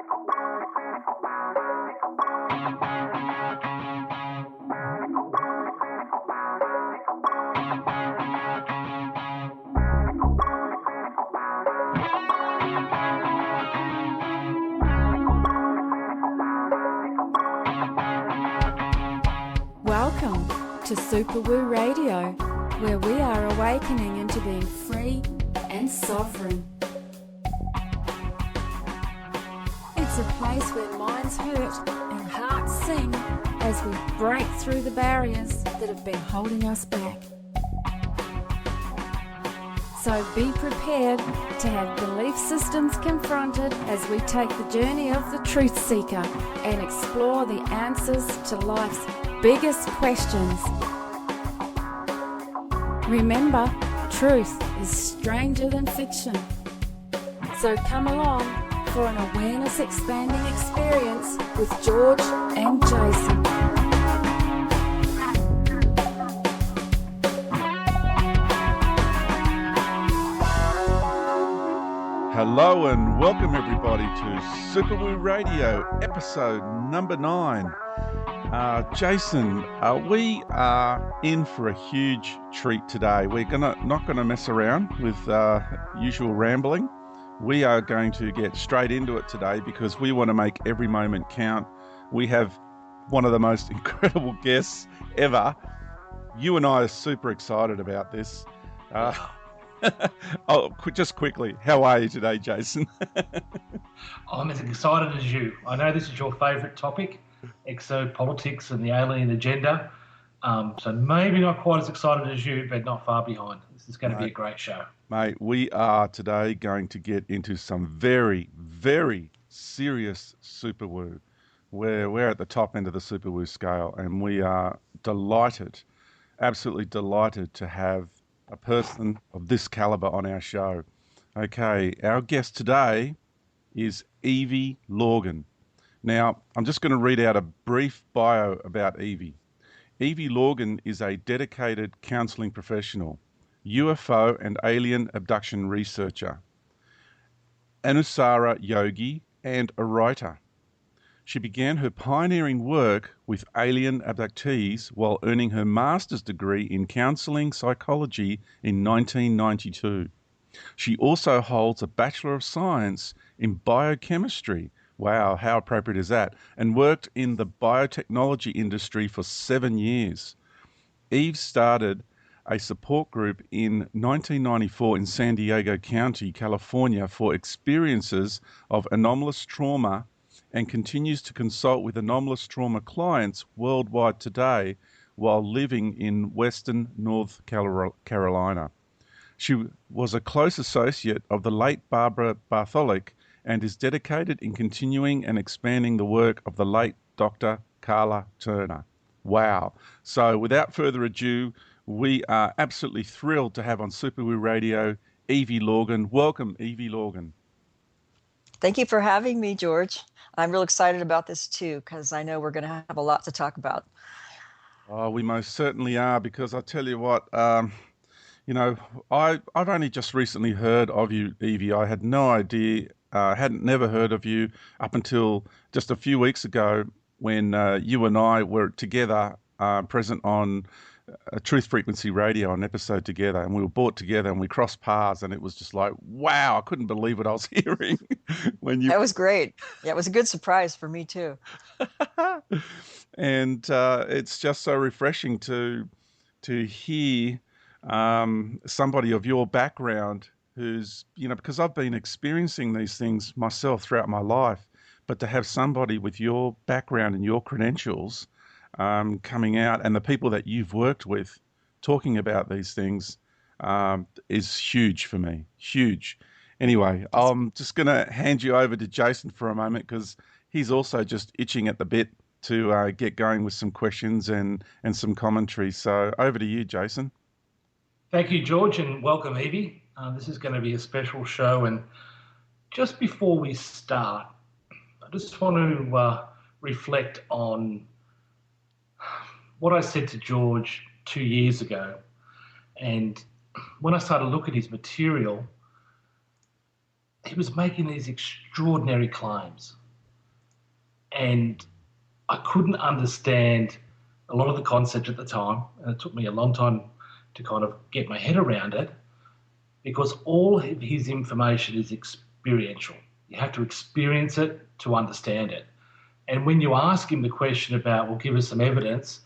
Welcome to Super Woo Radio, where we are awakening into being free and sovereign. It's a place where minds hurt and hearts sing as we break through the barriers that have been holding us back. So be prepared to have belief systems confronted as we take the journey of the truth seeker and explore the answers to life's biggest questions. Remember, truth is stranger than fiction. So come along for an awareness expanding experience with George and Jason. Hello and welcome everybody to Super Woo Radio, episode number 9. Jason, we are in for a huge treat today. We're not gonna mess around with usual rambling. We are going to get straight into it today because we want to make every moment count. We have one of the most incredible guests ever. You and I are super excited about this. Just quickly, how are you today, Jason? I'm as excited as you. I know this is your favourite topic, exopolitics and the alien agenda. So maybe not quite as excited as you, but not far behind. This is going to be a great show. Mate, we are today going to get into some very, very serious super woo. We're at the top end of the super woo scale, and we are delighted, absolutely delighted to have a person of this caliber on our show. Okay, our guest today is Eevee Logan. Now, I'm just going to read out a brief bio about Eevee. Eevee Logan is a dedicated counselling professional, UFO and alien abduction researcher, Anusara yogi, and a writer. She began her pioneering work with alien abductees while earning her master's degree in Counselling Psychology in 1992. She also holds a Bachelor of Science in Biochemistry. Wow, how appropriate is that? And worked in the biotechnology industry for 7 years. Eve started a support group in 1994 in San Diego County, California, for experiences of anomalous trauma, and continues to consult with anomalous trauma clients worldwide today while living in Western North Carolina. She was a close associate of the late Barbara Bartholic and is dedicated in continuing and expanding the work of the late Dr. Carla Turner. Wow. So without further ado, we are absolutely thrilled to have on Super Woo Radio Eevee Logan. Welcome, Eevee Logan. Thank you for having me, George. I'm real excited about this too, because I know we're going to have a lot to talk about. Oh, we most certainly are, because I tell you what, I've only just recently heard of you, Eevee. I had no idea, hadn't never heard of you up until just a few weeks ago when you and I were together, present on a Truth Frequency Radio, an episode together, and we were brought together and we crossed paths, and it was just like, wow, I couldn't believe what I was hearing. That was great. Yeah, it was a good surprise for me too. And it's just so refreshing to hear somebody of your background who's, because I've been experiencing these things myself throughout my life, but to have somebody with your background and your credentials coming out, and the people that you've worked with talking about these things is huge for me, huge. Anyway, I'm just going to hand you over to Jason for a moment, because he's also just itching at the bit to get going with some questions and some commentary. So over to you, Jason. Thank you, George, and welcome, Eevee. This is going to be a special show. And just before we start, I just want to reflect on what I said to George 2 years ago. And when I started looking at his material, he was making these extraordinary claims. And I couldn't understand a lot of the concept at the time, and it took me a long time to kind of get my head around it, because all of his information is experiential. You have to experience it to understand it. And when you ask him the question about, well, give us some evidence,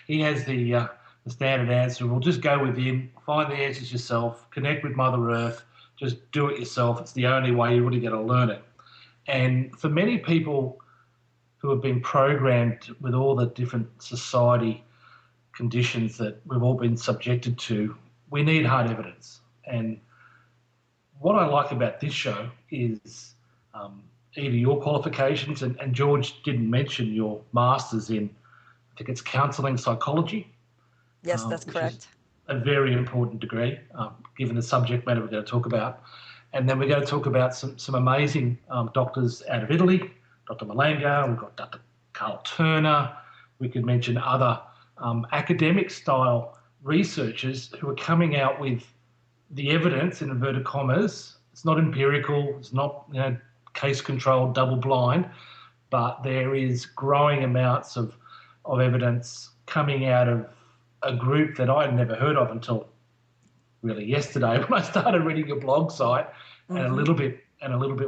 he has the standard answer, well, just go within, find the answers yourself, connect with Mother Earth, just do it yourself. It's the only way you're really going to learn it. And for many people who have been programmed with all the different society conditions that we've all been subjected to, we need hard evidence. And what I like about this show is, Eevee, your qualifications, and George didn't mention your master's in, I think it's Counselling Psychology. Yes, that's correct. A very important degree, given the subject matter we're going to talk about. And then we're going to talk about some amazing doctors out of Italy, Dr. Malanga, we've got Dr. Carla Turner. We could mention other academic-style researchers who are coming out with the evidence, in inverted commas. It's not empirical, it's not case-controlled, double-blind, but there is growing amounts of evidence coming out of a group that I had never heard of until really yesterday when I started reading your blog site, and a little bit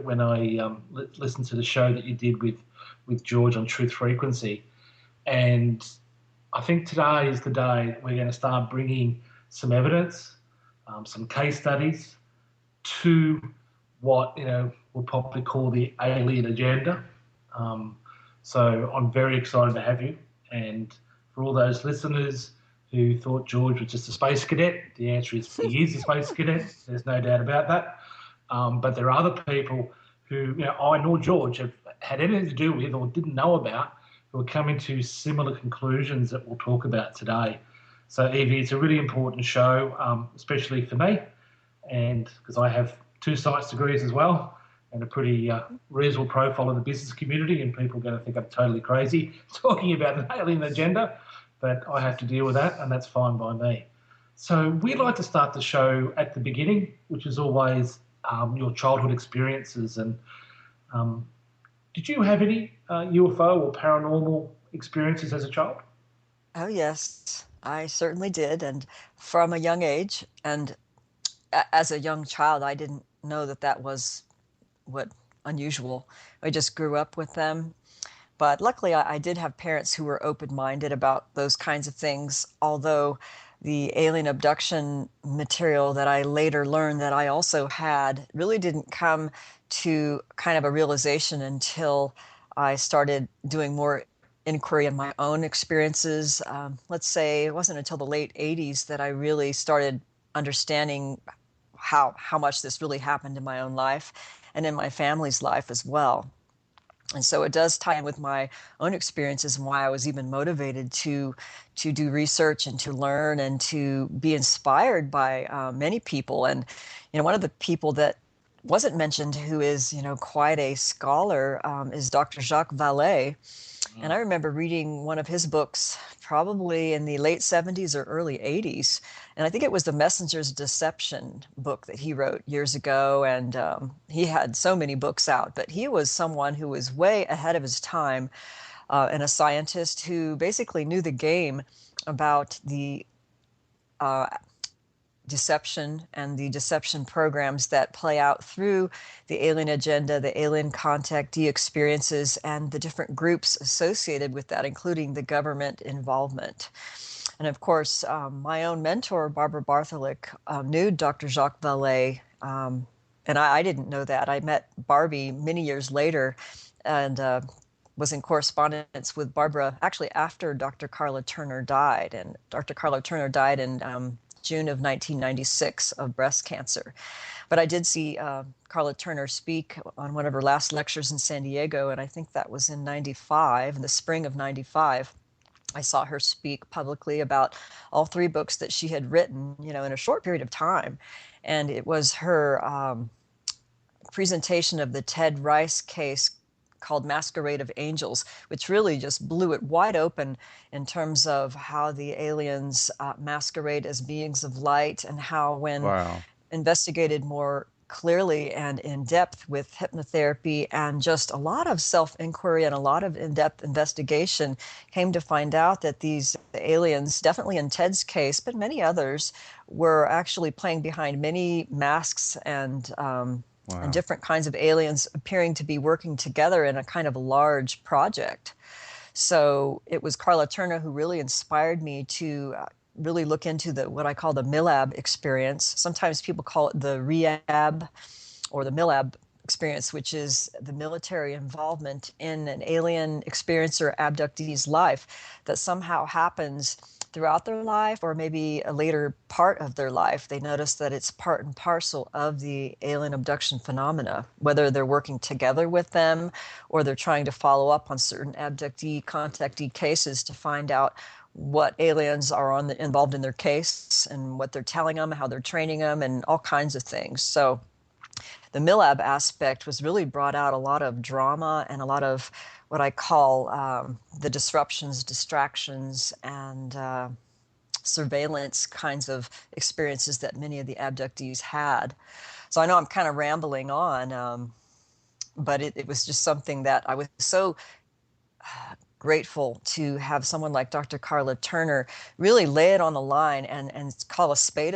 when I listened to the show that you did with George on Truth Frequency. And I think today is the day we're going to start bringing some evidence, some case studies to what we'll probably call the alien agenda. So I'm very excited to have you. And for all those listeners who thought George was just a space cadet, the answer is he is a space cadet. There's no doubt about that. But there are other people who I nor George have had anything to do with or didn't know about, who are coming to similar conclusions that we'll talk about today. So Eevee, it's a really important show, especially for me, and because I have 2 science degrees as well, and a pretty reasonable profile in the business community, and people are going to think I'm totally crazy talking about an alien agenda, but I have to deal with that, and that's fine by me. So we like to start the show at the beginning, which is always your childhood experiences. And did you have any UFO or paranormal experiences as a child? Oh, yes, I certainly did. And from a young age, and as a young child, I didn't know that was unusual. I just grew up with them. But luckily, I did have parents who were open-minded about those kinds of things, although the alien abduction material that I later learned that I also had really didn't come to kind of a realization until I started doing more inquiry in my own experiences. Let's say it wasn't until the late 80s that I really started understanding how much this really happened in my own life and in my family's life as well. And so it does tie in with my own experiences and why I was even motivated to do research and to learn and to be inspired by many people. And one of the people that wasn't mentioned, who is quite a scholar, is Dr. Jacques Vallée. And I remember reading one of his books probably in the late 70s or early 80s. And I think it was the Messenger's Deception book that he wrote years ago. And he had so many books out, but he was someone who was way ahead of his time, and a scientist who basically knew the game about the deception and the deception programs that play out through the alien agenda, the alien contactee experiences, and the different groups associated with that, including the government involvement. And of course, my own mentor, Barbara Bartholic, knew Dr. Jacques Vallée, and I didn't know that. I met Barbie many years later and was in correspondence with Barbara actually after Dr. Carla Turner died. And Dr. Carla Turner died in June of 1996 of breast cancer. But I did see Carla Turner speak on one of her last lectures in San Diego, and I think that was in 95, in the spring of 95. I saw her speak publicly about all 3 books that she had written, in a short period of time. And it was her presentation of the Ted Rice case called Masquerade of Angels, which really just blew it wide open in terms of how the aliens masquerade as beings of light, and how when investigated more clearly and in depth with hypnotherapy and just a lot of self-inquiry and a lot of in-depth investigation, came to find out that these aliens, definitely in Ted's case, but many others, were actually playing behind many masks and Wow. different kinds of aliens appearing to be working together in a kind of large project. So it was Carla Turner who really inspired me to really look into what I call the MILAB experience. Sometimes people call it the REAB or the MILAB experience, which is the military involvement in an alien experience or abductee's life that somehow happens throughout their life or maybe a later part of their life. They notice that it's part and parcel of the alien abduction phenomena, whether they're working together with them or they're trying to follow up on certain abductee, contactee cases to find out what aliens are involved in their case and what they're telling them, how they're training them, and all kinds of things. So the MILAB aspect was really brought out a lot of drama and a lot of what I call the disruptions, distractions, and surveillance kinds of experiences that many of the abductees had. So I know I'm kind of rambling on, but it was just something that I was so grateful to have someone like Dr. Carla Turner really lay it on the line and call a spade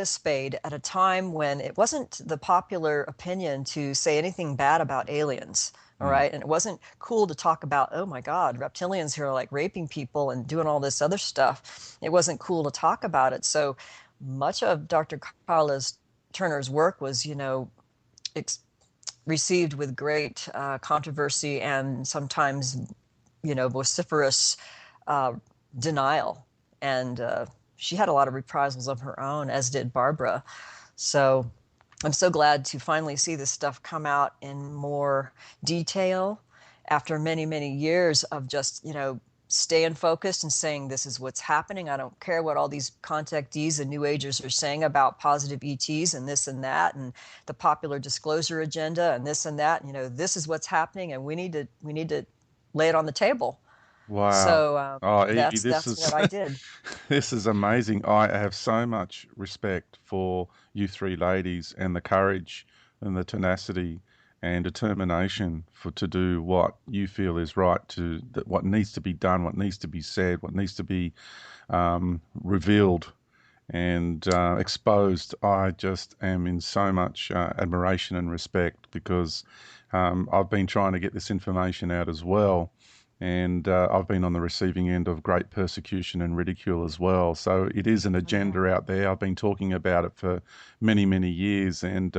at a time when it wasn't the popular opinion to say anything bad about aliens. All right. And it wasn't cool to talk about, oh my God, reptilians here are like raping people and doing all this other stuff. It wasn't cool to talk about it. So much of Dr. Carla Turner's work was, received with great controversy and sometimes vociferous denial. And she had a lot of reprisals of her own, as did Barbara. So I'm so glad to finally see this stuff come out in more detail after many, many years of just, staying focused and saying this is what's happening. I don't care what all these contactees and New Agers are saying about positive ETs and this and that and the popular disclosure agenda and this and that. This is what's happening, and we need to lay it on the table. Wow. So Eevee, that's what I did. This is amazing. I have so much respect for you three ladies and the courage and the tenacity and determination to do what you feel is right, what needs to be done, what needs to be said, what needs to be revealed and exposed. I just am in so much admiration and respect because I've been trying to get this information out as well. And I've been on the receiving end of great persecution and ridicule as well. So it is an agenda out there. I've been talking about it for many, many years. And,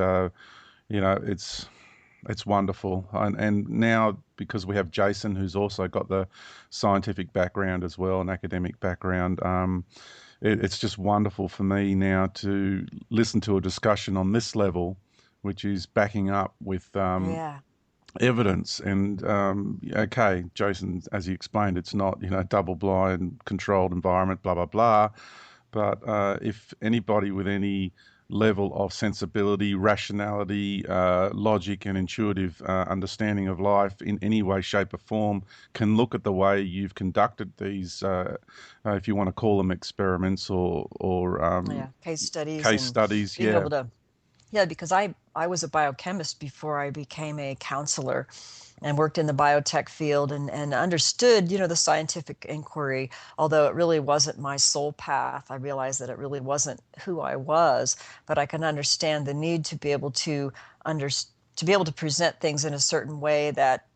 it's wonderful. And now, because we have Jason, who's also got the scientific background as well, an academic background, it's just wonderful for me now to listen to a discussion on this level, which is backing up with evidence. And okay, Jason, as he explained, it's not double-blind, controlled environment, blah blah blah. But if anybody with any level of sensibility, rationality, logic, and intuitive understanding of life in any way, shape, or form can look at the way you've conducted these, if you want to call them experiments or case studies. Being able to, because I was a biochemist before I became a counselor and worked in the biotech field and understood, the scientific inquiry, although it really wasn't my sole path. I realized that it really wasn't who I was, but I can understand the need to be able to present things in a certain way that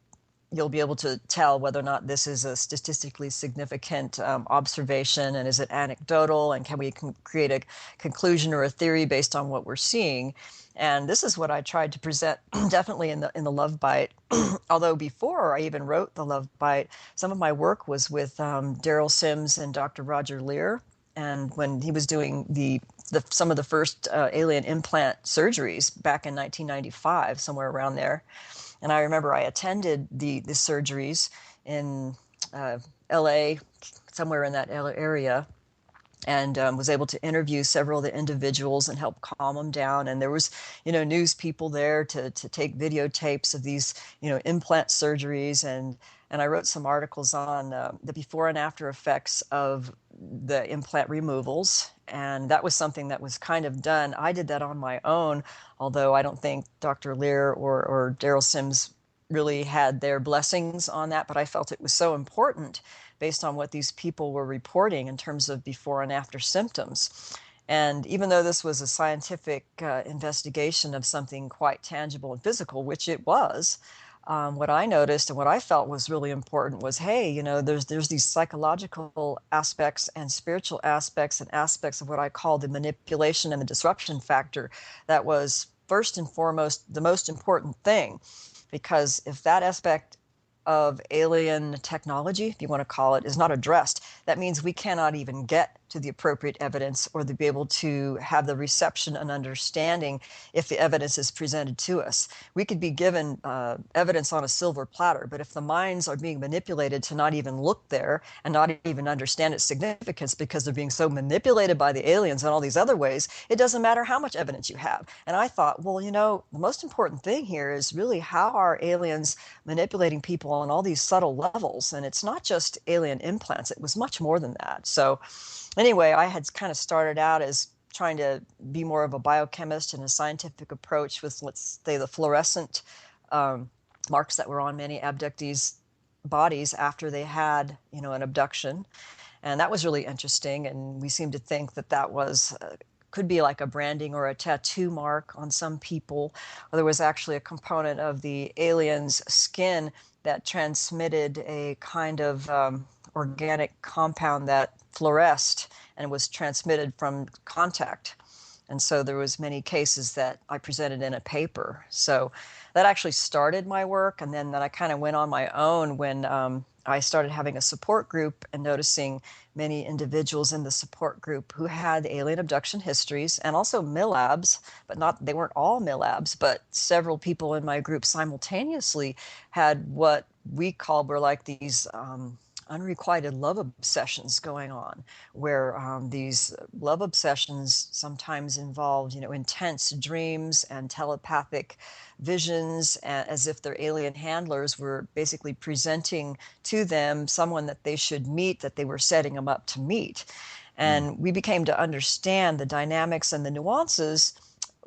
you'll be able to tell whether or not this is a statistically significant observation, and is it anecdotal, and can we create a conclusion or a theory based on what we're seeing. And this is what I tried to present definitely in the Love Bite. Although before I even wrote the Love Bite, some of my work was with Daryl Sims and Dr. Roger Lear. And when he was doing some of the first alien implant surgeries back in 1995, somewhere around there. And I remember I attended the surgeries in LA, somewhere in that area. and was able to interview several of the individuals and help calm them down. And there was, news people there to take videotapes of these, implant surgeries. And I wrote some articles on the before and after effects of the implant removals. And that was something that was kind of done. I did that on my own, although I don't think Dr. Lear or Daryl Sims really had their blessings on that, but I felt it was so important based on what these people were reporting in terms of before and after symptoms. And even though this was a scientific investigation of something quite tangible and physical, which it was, what I noticed and what I felt was really important was, hey, there's these psychological aspects and spiritual aspects and aspects of what I call the manipulation and the disruption factor that was first and foremost the most important thing. Because if that aspect of alien technology, if you want to call it, is not addressed, that means we cannot even get to the appropriate evidence or to be able to have the reception and understanding if the evidence is presented to us. We could be given evidence on a silver platter, but if the minds are being manipulated to not even look there and not even understand its significance because they're being so manipulated by the aliens and all these other ways, it doesn't matter how much evidence you have. And I thought, well, the most important thing here is really how are aliens manipulating people on all these subtle levels. And it's not just alien implants, it was much more than that. So anyway, I had kind of started out as trying to be more of a biochemist and a scientific approach with, let's say, the fluorescent marks that were on many abductees' bodies after they had, an abduction. And that was really interesting. And we seemed to think that that was could be like a branding or a tattoo mark on some people. Or there was actually a component of the alien's skin that transmitted a kind of organic compound that fluoresced and was transmitted from contact. And so there was many cases that I presented in a paper. So that actually started my work. And then I kind of went on my own when I started having a support group and noticing many individuals in the support group who had alien abduction histories and also MILABs, but they weren't all MILABs, but several people in my group simultaneously had what we were like these unrequited love obsessions going on, where these love obsessions sometimes involved, intense dreams and telepathic visions, as if their alien handlers were basically presenting to them someone that they should meet, that they were setting them up to meet. And we became to understand the dynamics and the nuances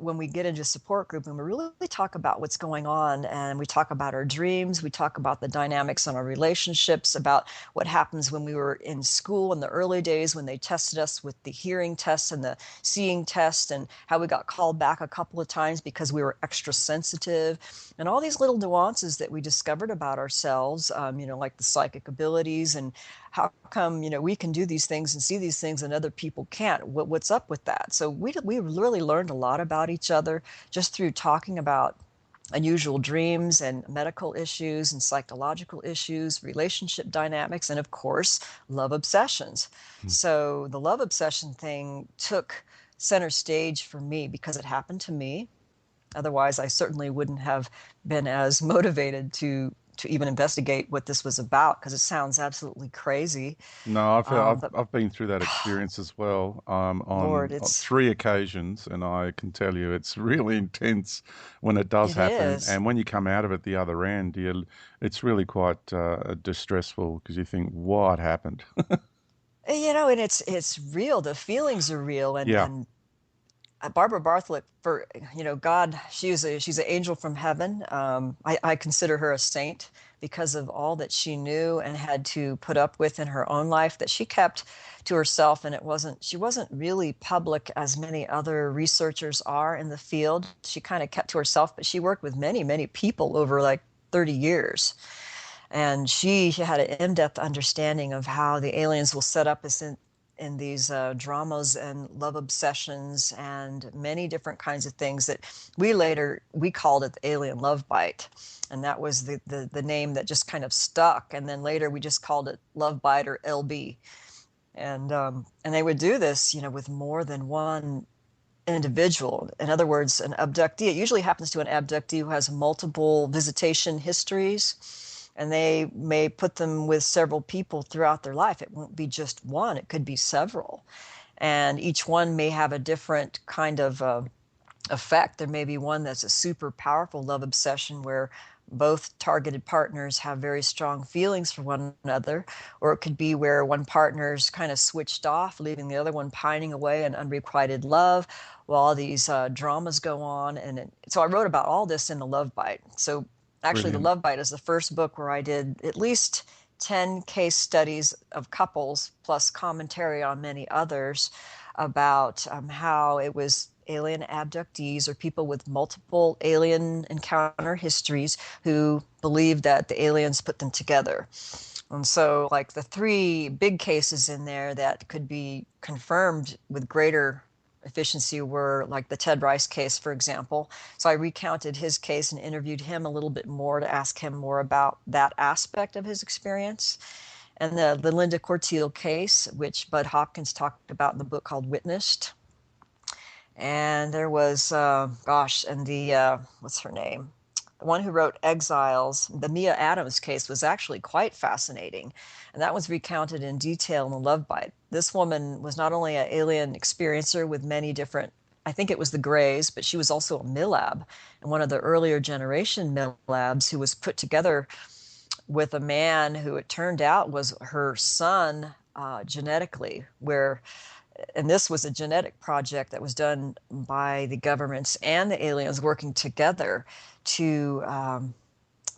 when we get into support group and we really talk about what's going on, and we talk about our dreams, we talk about the dynamics in our relationships, about what happens when we were in school in the early days when they tested us with the hearing test and the seeing test, and how we got called back a couple of times because we were extra sensitive, and all these little nuances that we discovered about ourselves, like the psychic abilities, and how come, we can do these things and see these things and other people can't? What's up with that? So we really learned a lot about each other just through talking about unusual dreams and medical issues and psychological issues, relationship dynamics, and of course, love obsessions. So the love obsession thing took center stage for me because it happened to me. Otherwise, I certainly wouldn't have been as motivated to even investigate what this was about, because it sounds absolutely crazy. No, I've been through that experience as well, Lord, on it's 3 occasions, and I can tell you it's really intense when it does it happen. is. And when you come out of it the other end, it's really quite distressful because you think, what happened? And it's real. The feelings are real, and Yeah. Barbara Bartholic, for God, she's an angel from heaven. I consider her a saint because of all that she knew and had to put up with in her own life that she kept to herself, and she wasn't really public as many other researchers are in the field. She kind of kept to herself, but she worked with many people over like 30 years. And she had an in-depth understanding of how the aliens will set up us in these dramas and love obsessions and many different kinds of things that we called it the alien love bite. And that was the name that just kind of stuck. And then later we just called it love bite or LB. And they would do this, with more than one individual. In other words, an abductee, it usually happens to an abductee who has multiple visitation histories, and they may put them with several people throughout their life. It won't be just one, it could be several. and each one may have a different kind of effect. There may be one that's a super powerful love obsession where both targeted partners have very strong feelings for one another, or it could be where one partner's kind of switched off, leaving the other one pining away in unrequited love while all these dramas go on. So I wrote about all this in The Love Bite. So actually, The Brilliant. Love Bite is the first book where I did at least 10 case studies of couples plus commentary on many others about how it was alien abductees or people with multiple alien encounter histories who believed that the aliens put them together. And so, like, the three big cases in there that could be confirmed with greater efficiency were like the Ted Rice case, for example. So I recounted his case and interviewed him a little bit more to ask him more about that aspect of his experience. And the Linda Corteil case, which Bud Hopkins talked about in the book called Witnessed. And there was, and the, what's her name? The one who wrote Exiles, the Mia Adams case was actually quite fascinating. And that was recounted in detail in The Love Bite. This woman was not only an alien experiencer with many different, I think it was the Greys, but she was also a MILAB, and one of the earlier generation MILABs who was put together with a man who it turned out was her son genetically, and this was a genetic project that was done by the governments and the aliens working together to,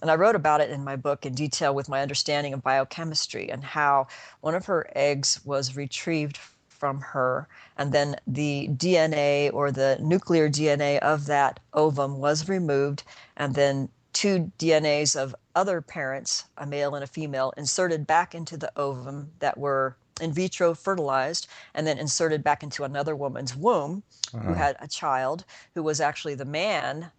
and I wrote about it in my book in detail with my understanding of biochemistry and how one of her eggs was retrieved from her, and then the DNA or the nuclear DNA of that ovum was removed, and then two DNAs of other parents, a male and a female, inserted back into the ovum that were in vitro fertilized and then inserted back into another woman's womb who had a child who was actually the man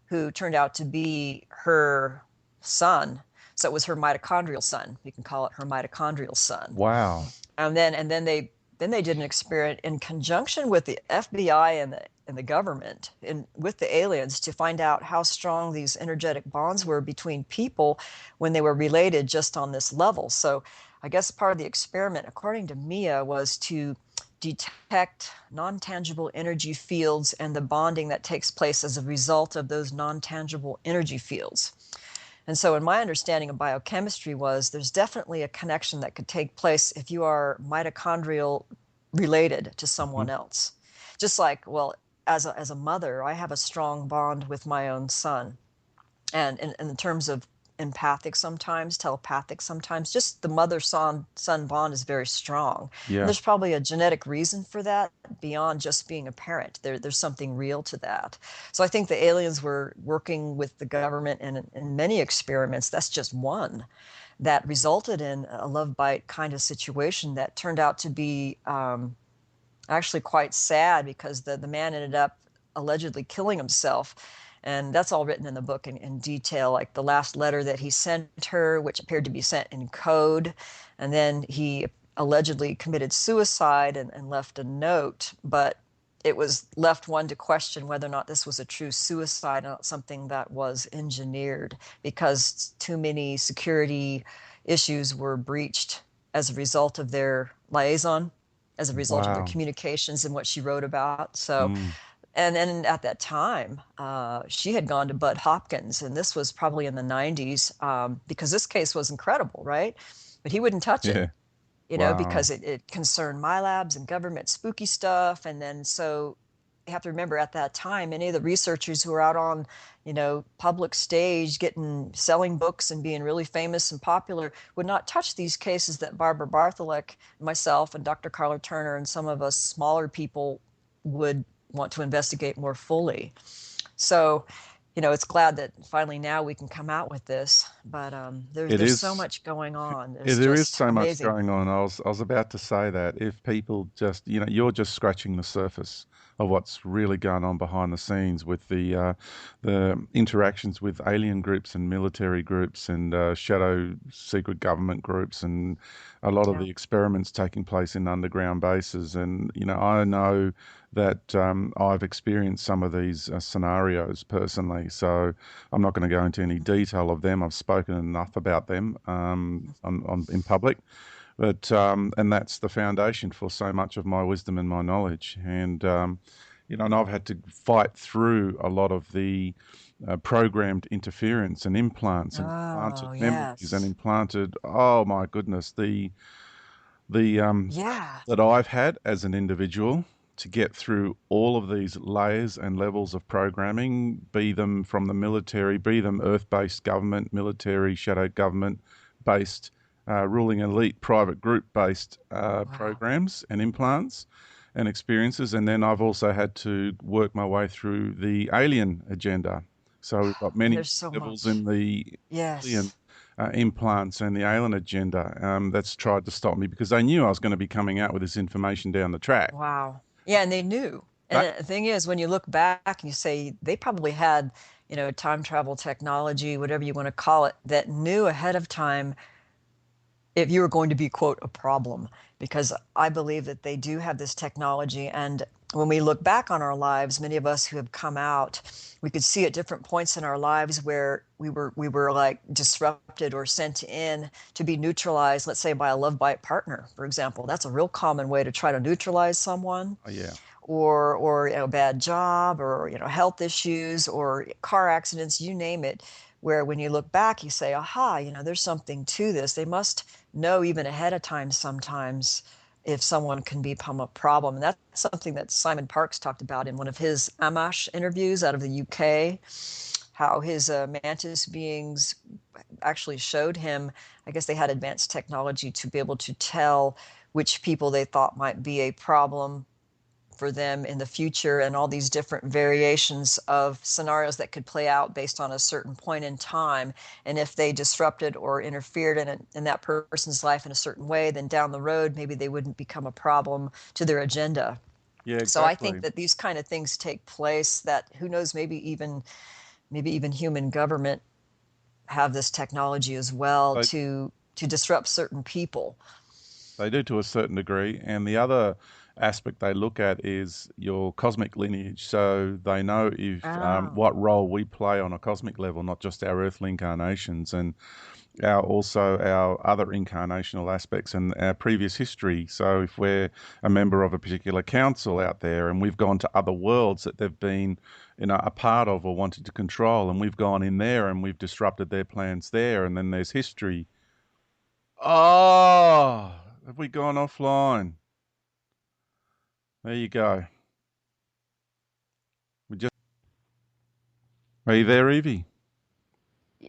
who turned out to be her son. So it was her mitochondrial son. You can call it her mitochondrial son. Wow. And then they did an experiment in conjunction with the FBI and the government and with the aliens to find out how strong these energetic bonds were between people when they were related just on this level. So I guess part of the experiment, according to Mia, was to detect non-tangible energy fields and the bonding that takes place as a result of those non-tangible energy fields. And so in my understanding of biochemistry was there's definitely a connection that could take place if you are mitochondrial related to someone else. Just like, well, as a mother, I have a strong bond with my own son. And in terms of empathic sometimes, telepathic sometimes, just the mother-son bond is very strong. Yeah. And there's probably a genetic reason for that beyond just being a parent. There's something real to that. So I think the aliens were working with the government in many experiments. That's just one that resulted in a love bite kind of situation that turned out to be actually quite sad because the man ended up allegedly killing himself. And that's all written in the book in detail, like the last letter that he sent her, which appeared to be sent in code. And then he allegedly committed suicide and left a note, but it was left one to question whether or not this was a true suicide, not something that was engineered, because too many security issues were breached as a result of their liaison, as a result of their communications and what she wrote about. So. And then at that time, she had gone to Bud Hopkins, and this was probably in the 90s, because this case was incredible, right? But he wouldn't touch it, you know, because it concerned my labs and government spooky stuff. And then so you have to remember at that time, many of the researchers who were out on, you know, public stage selling books and being really famous and popular would not touch these cases that Barbara Bartholic, myself, and Dr. Carla Turner, and some of us smaller people would want to investigate more fully. So, you know, it's glad that finally now we can come out with this, but there's so much going on. There is so much going on. I was about to say that if people just, you know, you're just scratching the surface of what's really going on behind the scenes with the interactions with alien groups and military groups and shadow secret government groups and a lot of the experiments taking place in underground bases. And, you know, I know that I've experienced some of these scenarios personally, so I'm not going to go into any detail of them. I've spoken enough about them in public. But and that's the foundation for so much of my wisdom and my knowledge. And and I've had to fight through a lot of the programmed interference and implants and implanted Oh, memories and yes. implanted. Oh my goodness, the Yeah. that I've had as an individual to get through all of these layers and levels of programming, be them from the military, be them earth-based government, military, shadow government-based, ruling elite, private group-based Wow. programs and implants and experiences. And then I've also had to work my way through the alien agenda. So we've got And many there's so levels much. in the alien Yes. implants and the alien agenda that's tried to stop me because they knew I was going to be coming out with this information down the track. Wow. Yeah, and they knew. And That, the thing is, when you look back and you say they probably had, time travel technology, whatever you want to call it, that knew ahead of time if you were going to be, quote, a problem, because I believe that they do have this technology. And when we look back on our lives, many of us who have come out, we could see at different points in our lives where we were like disrupted or sent in to be neutralized, let's say by a love bite partner, for example. That's a real common way to try to neutralize someone, yeah, or a bad job, or health issues, or car accidents, you name it, where when you look back you say, aha, there's something to this. They must know even ahead of time sometimes if someone can become a problem. And that's something that Simon Parkes talked about in one of his Amash interviews out of the UK, how his mantis beings actually showed him, I guess they had advanced technology to be able to tell which people they thought might be a problem for them in the future, and all these different variations of scenarios that could play out based on a certain point in time. And if they disrupted or interfered in that person's life in a certain way, then down the road, maybe they wouldn't become a problem to their agenda. yeah, So I think exactly. that these kind of things take place, that who knows, maybe even human government have this technology as well They to disrupt certain people. they do to a certain degree, and the other aspect they look at is your cosmic lineage. So they know if Oh, what role we play on a cosmic level, not just our earthly incarnations, and our other incarnational aspects and our previous history. So if we're a member of a particular council out there and we've gone to other worlds that they've been, a part of or wanted to control, and we've gone in there and we've disrupted their plans there, and then there's history. Oh, have we gone offline? There you go. We just Are you there, Evie?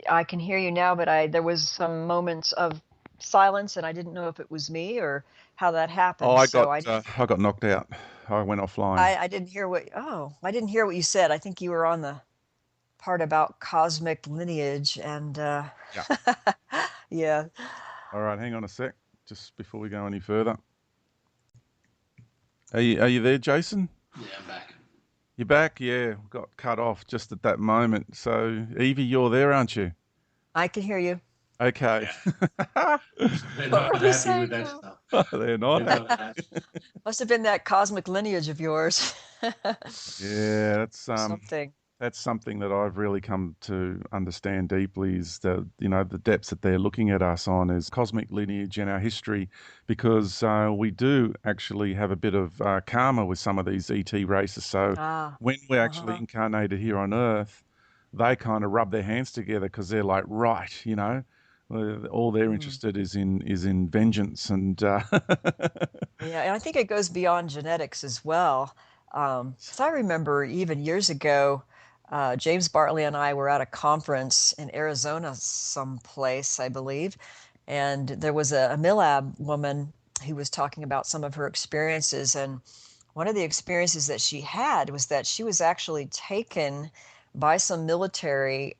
I can hear you now, but there was some moments of silence, and I didn't know if it was me or how that Oh, happened. So I got knocked out. I went offline. I didn't hear I didn't hear what you said. I think you were on the part about cosmic lineage, and Yeah. yeah. All right, hang on a sec, just before we go any further. Are you there, Jason? Yeah, I'm back. You're back? Yeah, got cut off just at that moment. So, Evie, you're there, aren't you? I can hear you. Okay. They're What not were you happy with saying that now? stuff. They're They're not not happy. happy. Must have been that cosmic lineage of yours. Yeah, Something. that's something that I've really come to understand deeply is the depths that they're looking at us on is cosmic lineage and our history, because we do actually have a bit of karma with some of these ET races. So Ah, when we're actually uh-huh. incarnated here on Earth, they kind of rub their hands together because they're like, right, all they're Mm. interested is in vengeance and Yeah, and I think it goes beyond genetics as well. 'Cause I remember even years ago, James Bartley and I were at a conference in Arizona, someplace, I believe, and there was a Milab woman who was talking about some of her experiences. And one of the experiences that she had was that she was actually taken by some military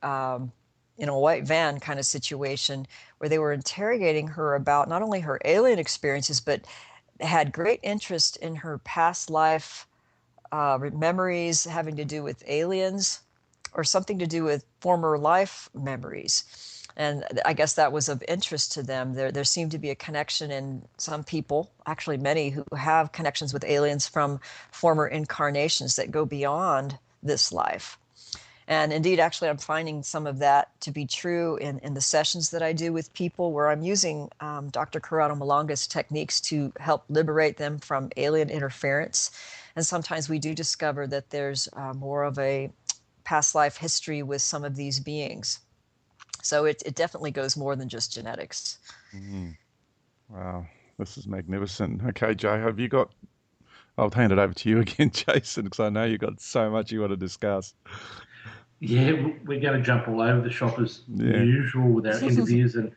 in a white van kind of situation, where they were interrogating her about not only her alien experiences, but had great interest in her past life memories having to do with aliens or something to do with former life memories. And I guess that was of interest to them. There seemed to be a connection in some people, actually many, who have connections with aliens from former incarnations that go beyond this life. And indeed, actually, I'm finding some of that to be true in the sessions that I do with people, where I'm using Dr. Corrado Malanga's techniques to help liberate them from alien interference. And sometimes we do discover that there's more of a past life history with some of these beings. So it definitely goes more than just genetics. Mm. Wow, this is magnificent. Okay, Jay, have you got? I'll hand it over to you again, Jason, because I know you've got so much you want to discuss. Yeah, we're going to jump all over the shop as Yeah. usual with our interviews, and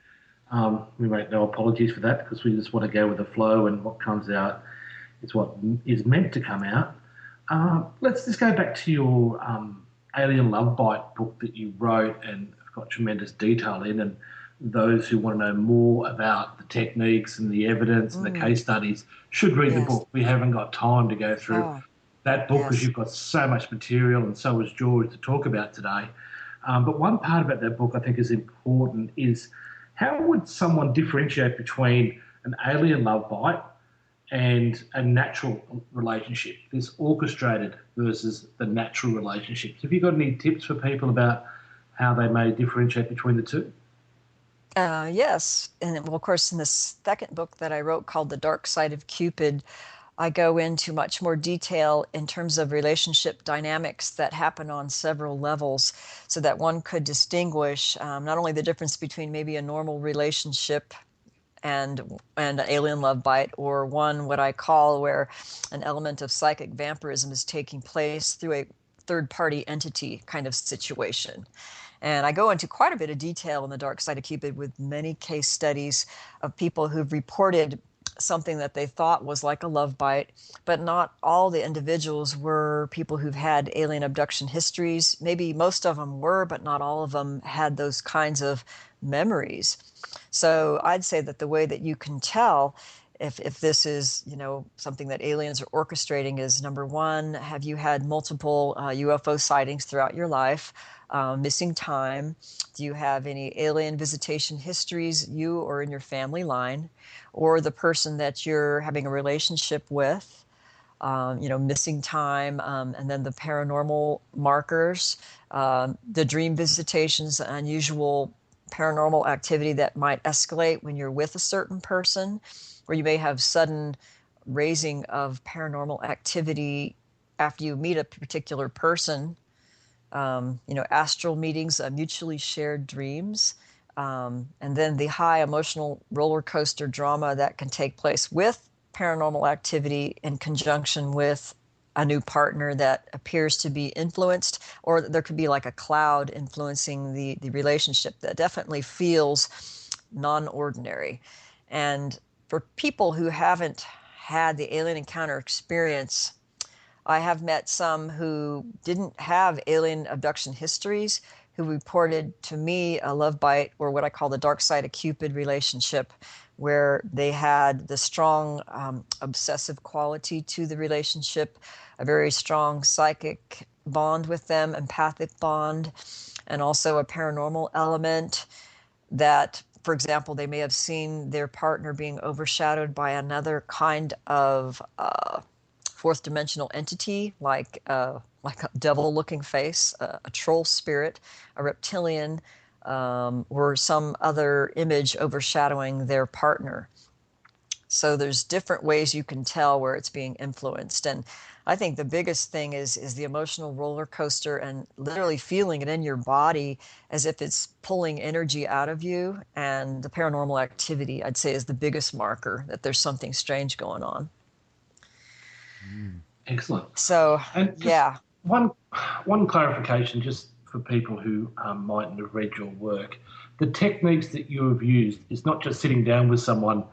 we make no apologies for that, because we just want to go with the flow, and what comes out is what is meant to come out. Let's just go back to your Alien Love Bite book that you wrote and got tremendous detail in, and those who want to know more about the techniques and the evidence and the case studies should read the book. We haven't got time to go through that book because you've got so much material, and so has George, to talk about today. But one part about that book I think is important is, how would someone differentiate between an alien love bite and a natural relationship, this orchestrated versus the natural relationships? Have you got any tips for people about how they may differentiate between the two? Yes. And well, of course, in the second book that I wrote called The Dark Side of Cupid, I go into much more detail in terms of relationship dynamics that happen on several levels, so that one could distinguish not only the difference between maybe a normal relationship and an alien love bite, or one what I call where an element of psychic vampirism is taking place through a third-party entity kind of situation. And I go into quite a bit of detail in The Dark Side of Cupid with many case studies of people who've reported something that they thought was like a love bite, but not all the individuals were people who've had alien abduction histories. Maybe most of them were, but not all of them had those kinds of memories. So I'd say that the way that you can tell if this is, something that aliens are orchestrating is, number one, have you had multiple UFO sightings throughout your life? Missing time? Do you have any alien visitation histories, you or in your family line, or the person that you're having a relationship with? Missing time, and then the paranormal markers, the dream visitations, unusual paranormal activity that might escalate when you're with a certain person, or you may have sudden raising of paranormal activity after you meet a particular person. Astral meetings, mutually shared dreams, and then the high emotional roller coaster drama that can take place with paranormal activity in conjunction with a new partner that appears to be influenced, or there could be like a cloud influencing the relationship that definitely feels non-ordinary. And for people who haven't had the alien encounter experience, I have met some who didn't have alien abduction histories, who reported to me a love bite, or what I call the dark side of Cupid relationship, where they had the strong obsessive quality to the relationship, a very strong psychic bond with them, empathic bond, and also a paranormal element that, for example, they may have seen their partner being overshadowed by another kind of fourth dimensional entity, like a devil-looking face, a troll spirit, a reptilian, or some other image overshadowing their partner. So there's different ways you can tell where it's being influenced. And I think the biggest thing is the emotional roller coaster, and literally feeling it in your body as if it's pulling energy out of you. And the paranormal activity, I'd say, is the biggest marker that there's something strange going on. Excellent. So, and yeah. One clarification, just for people who mightn't have read your work. The techniques that you have used is not just sitting down with someone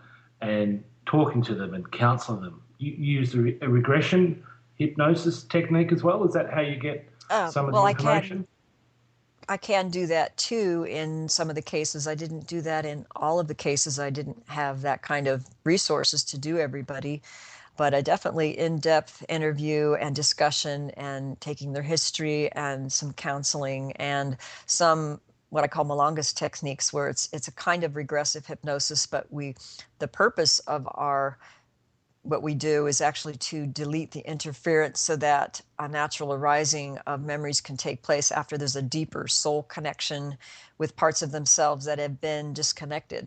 and talking to them and counseling them. You use a regression hypnosis technique as well? Is that how you get some of the information? I can do that too in some of the cases. I didn't do that in all of the cases. I didn't have that kind of resources to do everybody. But a definitely in-depth interview and discussion, and taking their history, and some counseling, and some what I call Malanga's techniques, where it's a kind of regressive hypnosis, but the purpose of our what we do is actually to delete the interference so that a natural arising of memories can take place after there's a deeper soul connection with parts of themselves that have been disconnected.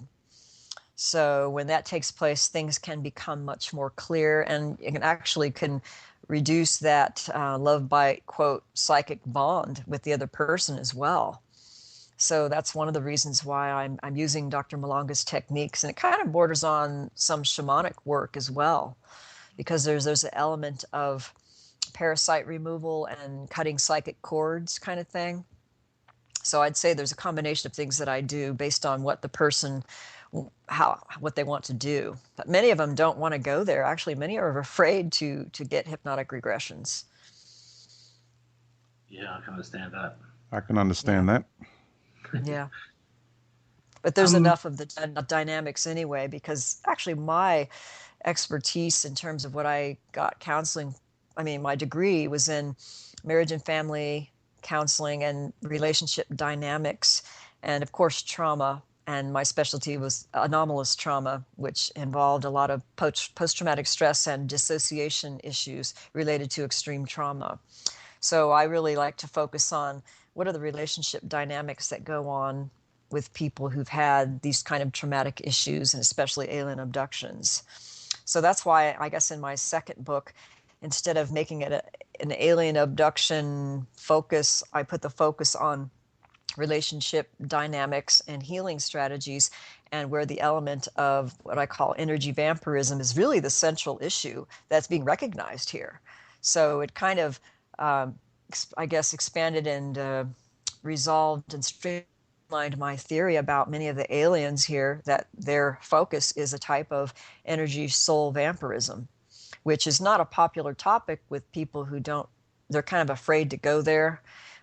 So when that takes place, things can become much more clear, and it can reduce that love by, quote, psychic bond with the other person as well. So that's one of the reasons why I'm using Dr. Malanga's techniques, and it kind of borders on some shamanic work as well, because there's an element of parasite removal and cutting psychic cords kind of thing. So I'd say there's a combination of things that I do based on what the person, what they want to do. But many of them don't want to go there. Actually, many are afraid to get hypnotic regressions. Yeah, I can understand that. I can understand that. Yeah. But there's enough of the dynamics anyway, because actually my expertise in terms of what I got counseling, my degree was in marriage and family counseling and relationship dynamics, and of course trauma. And my specialty was anomalous trauma, which involved a lot of post-traumatic stress and dissociation issues related to extreme trauma. So I really like to focus on what are the relationship dynamics that go on with people who've had these kind of traumatic issues, and especially alien abductions. So that's why I guess in my second book, instead of making it an alien abduction focus, I put the focus on relationship dynamics and healing strategies, and where the element of what I call energy vampirism is really the central issue that's being recognized here. So it kind of, I guess, expanded and resolved and streamlined my theory about many of the aliens here, that their focus is a type of energy soul vampirism, which is not a popular topic with people who they're kind of afraid to go there.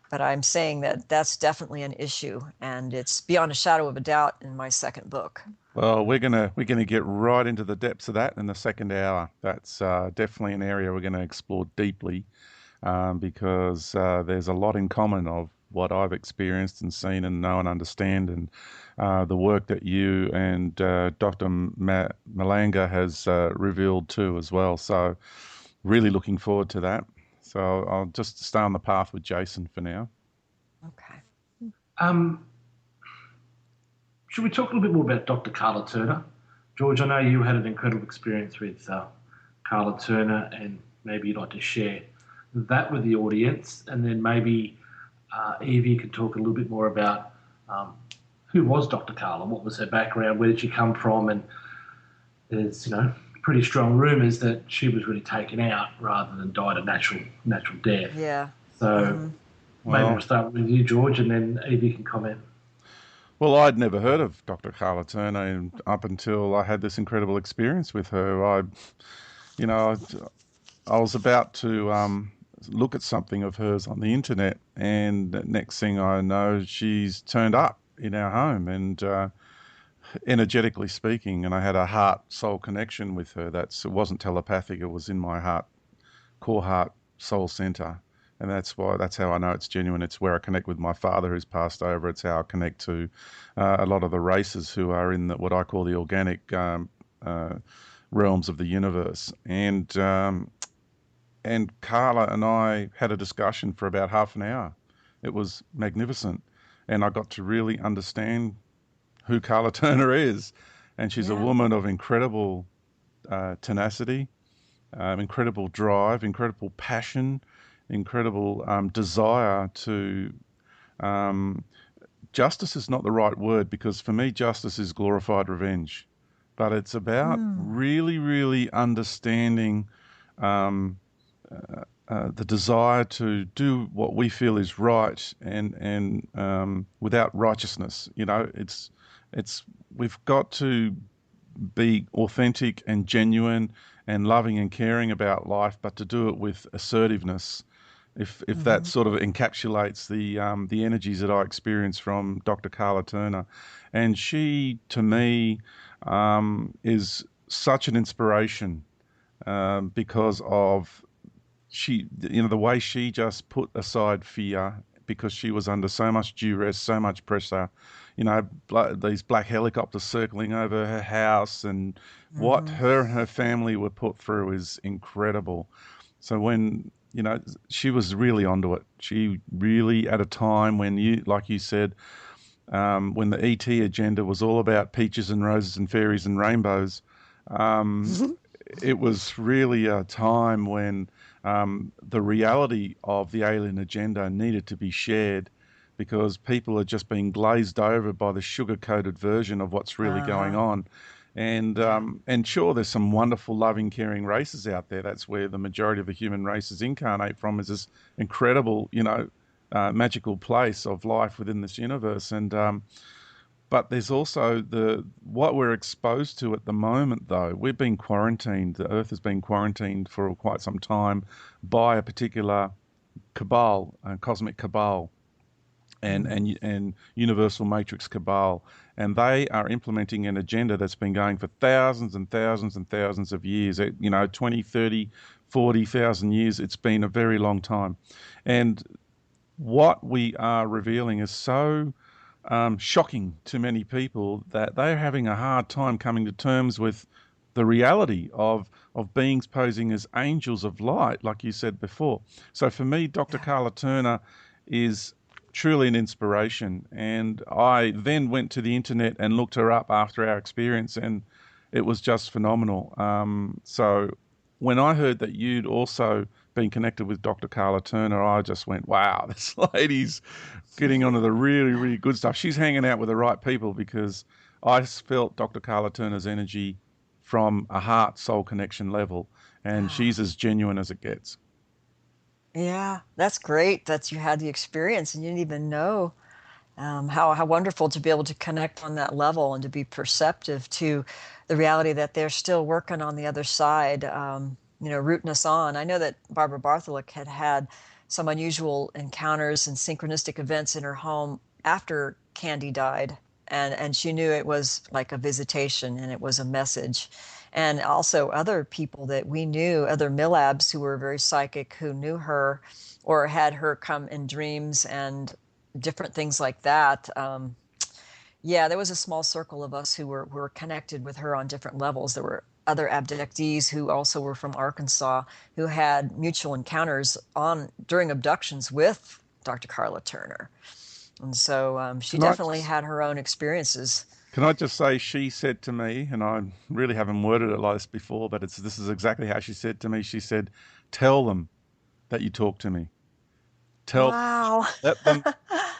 But I'm saying that that's definitely an issue, and it's beyond a shadow of a doubt in my second book. Well, we're gonna get right into the depths of that in the second hour. That's definitely an area we're going to explore deeply, because there's a lot in common of what I've experienced and seen and know and understand, and the work that you and Dr. Malanga has revealed too as well. So really looking forward to that. So I'll just stay on the path with Jason for now. Okay. Should we talk a little bit more about Dr. Carla Turner? George, I know you had an incredible experience with Carla Turner, and maybe you'd like to share that with the audience, and then maybe Eevee can talk a little bit more about who was Dr. Carla, what was her background, where did she come from, and there's, pretty strong rumours that she was really taken out rather than died a natural death. Yeah. So maybe we'll start with you, George, and then Eevee can comment. Well, I'd never heard of Dr. Carla Turner up until I had this incredible experience with her. I was about to look at something of hers on the internet, and next thing I know, she's turned up in our home, and energetically speaking, and I had a heart-soul connection with her. It wasn't telepathic, it was in my heart, core heart, soul center. And that's how I know it's genuine. It's where I connect with my father who's passed over. It's how I connect to a lot of the races who are in what I call the organic realms of the universe. And Carla and I had a discussion for about half an hour. It was magnificent. And I got to really understand who Carla Turner is. And she's a woman of incredible tenacity, incredible drive, incredible passion, incredible desire to... justice is not the right word, because for me justice is glorified revenge. But it's about really, really understanding the desire to do what we feel is right, and without righteousness. We've got to be authentic and genuine and loving and caring about life, but to do it with assertiveness. If that sort of encapsulates the energies that I experienced from Dr. Carla Turner. And she, to me, is such an inspiration because of the way she just put aside fear, because she was under so much duress, so much pressure. These black helicopters circling over her house, and what her and her family were put through is incredible. So when, she was really onto it. She really, at a time when like you said, when the ET agenda was all about peaches and roses and fairies and rainbows, it was really a time when the reality of the alien agenda needed to be shared, because people are just being glazed over by the sugar-coated version of what's really going on. And sure, there's some wonderful, loving, caring races out there. That's where the majority of the human races incarnate from, is this incredible, magical place of life within this universe. But there's also what we're exposed to at the moment, though. We've been quarantined. The Earth has been quarantined for quite some time by a particular cabal, cosmic cabal, and universal matrix cabal. And they are implementing an agenda that's been going for thousands and thousands and thousands of years, 20, 30, 40,000 years. It's been a very long time. And what we are revealing is so shocking to many people that they're having a hard time coming to terms with the reality of beings posing as angels of light, like you said before. So for me, Dr. Carla Turner is truly an inspiration. And I then went to the internet and looked her up after our experience, and it was just phenomenal. So when I heard that you'd also been connected with Dr. Carla Turner, I just went, wow, this lady's getting onto the really, really good stuff. She's hanging out with the right people, because I felt Dr. Carla Turner's energy from a heart-soul connection level, and she's as genuine as it gets. Yeah, that's great that you had the experience and you didn't even know. How wonderful to be able to connect on that level and to be perceptive to the reality that they're still working on the other side, rooting us on. I know that Barbara Bartholic had some unusual encounters and synchronistic events in her home after Kandy died, and she knew it was like a visitation and it was a message. And also other people that we knew, other Millabs who were very psychic, who knew her or had her come in dreams and different things like that. There was a small circle of us who were connected with her on different levels. There were other abductees who also were from Arkansas who had mutual encounters during abductions with Dr. Carla Turner. And so she definitely had her own experiences. Can I just say, she said to me, and I really haven't worded it like this before, but this is exactly how she said to me. She said, "Tell them that you talk to me. Wow. Let them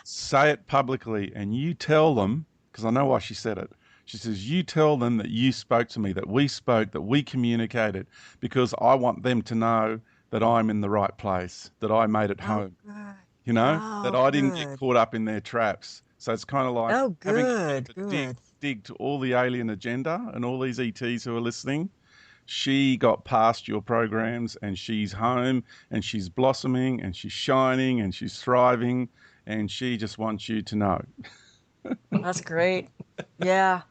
say it publicly, and you tell them," because I know why she said it. She says, "You tell them that you spoke to me, that we spoke, that we communicated, because I want them to know that I'm in the right place, that I made it home, that I didn't get caught up in their traps." So it's kind of like having a dig to all the alien agenda and all these ETs who are listening. She got past your programs, and she's home, and she's blossoming, and she's shining, and she's thriving, and she just wants you to know. That's great. Yeah.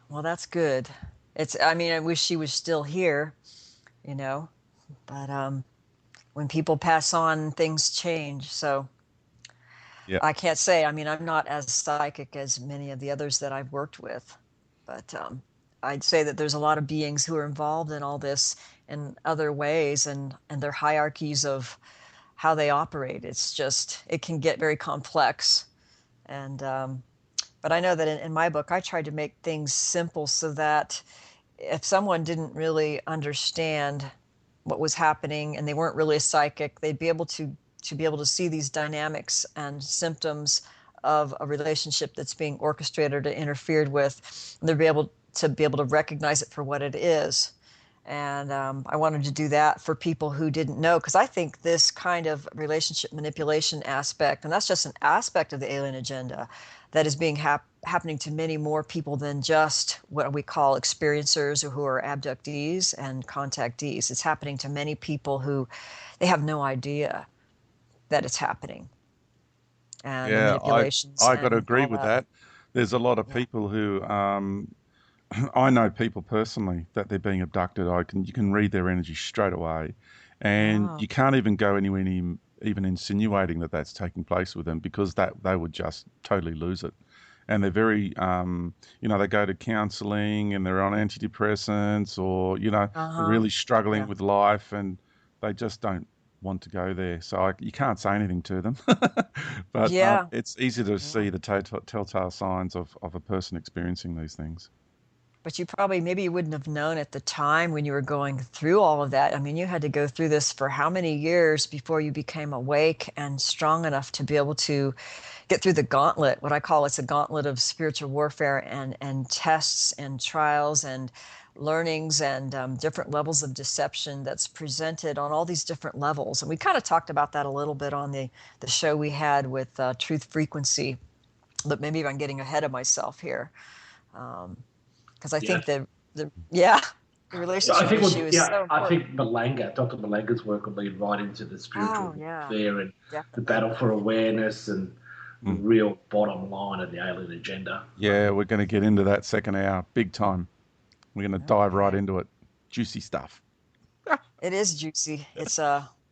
Well, that's good. I wish she was still here, but when people pass on, things change. So I can't say, I'm not as psychic as many of the others that I've worked with, but I'd say that there's a lot of beings who are involved in all this in other ways, and their hierarchies of how they operate. It can get very complex. And but I know that in my book, I tried to make things simple so that if someone didn't really understand what was happening and they weren't really a psychic, they'd be able to see these dynamics and symptoms of a relationship that's being orchestrated or interfered with, and they'd be able to recognize it for what it is. And I wanted to do that for people who didn't know, because I think this kind of relationship manipulation aspect, and that's just an aspect of the alien agenda that is being happening to many more people than just what we call experiencers, or who are abductees and contactees. It's happening to many people who they have no idea that it's happening. And the manipulations. I got to agree with that. There's a lot of people who I know people personally that they're being abducted. You can read their energy straight away, and you can't even go anywhere even insinuating that that's taking place with them, because that they would just totally lose it. And they're very, they go to counselling and they're on antidepressants, or, they're Uh-huh. really struggling Yeah. with life, and they just don't want to go there. So you can't say anything to them. But Yeah. it's easy to Yeah. see the telltale signs of a person experiencing these things. But you probably, maybe you wouldn't have known at the time when you were going through all of that. I mean, you had to go through this for how many years before you became awake and strong enough to be able to get through the gauntlet, what I call it's a gauntlet of spiritual warfare and tests and trials and learnings and different levels of deception that's presented on all these different levels. And we kind of talked about that a little bit on the show we had with Truth Frequency, but maybe I'm getting ahead of myself here. Because I Yeah. think the I relationship think issue is so I important. think Dr. Malanga's work will lead right into the spiritual Oh, yeah, warfare and the definitely. battle for awareness and the real bottom line of the alien agenda. Yeah, we're going to get into that second hour big time. We're going to dive right Okay. into it. Juicy stuff. It is juicy.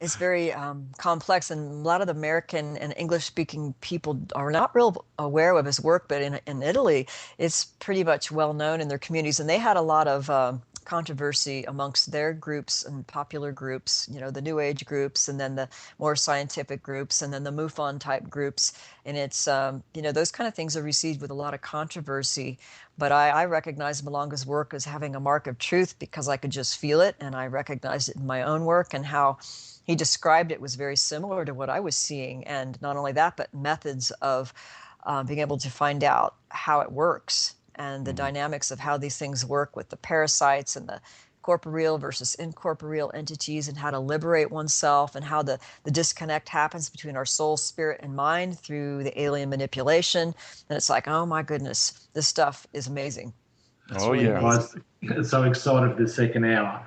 It's very complex, and a lot of the American and English-speaking people are not real aware of his work. But in Italy, it's pretty much well known in their communities, and they had a lot of controversy amongst their groups and popular groups. You know, the New Age groups, and then the more scientific groups, and then the MUFON type groups. And it's those kind of things are received with a lot of controversy. But I recognize Malanga's work as having a mark of truth because I could just feel it, and I recognized it in my own work, and how he described it was very similar to what I was seeing. And not only that, but methods of being able to find out how it works and the dynamics of how these things work with the parasites and the corporeal versus incorporeal entities, and how to liberate oneself, and how the disconnect happens between our soul, spirit, and mind through the alien manipulation. And it's like, oh my goodness, this stuff is amazing. It's Oh, really yeah. I amazing. was so excited for the second hour.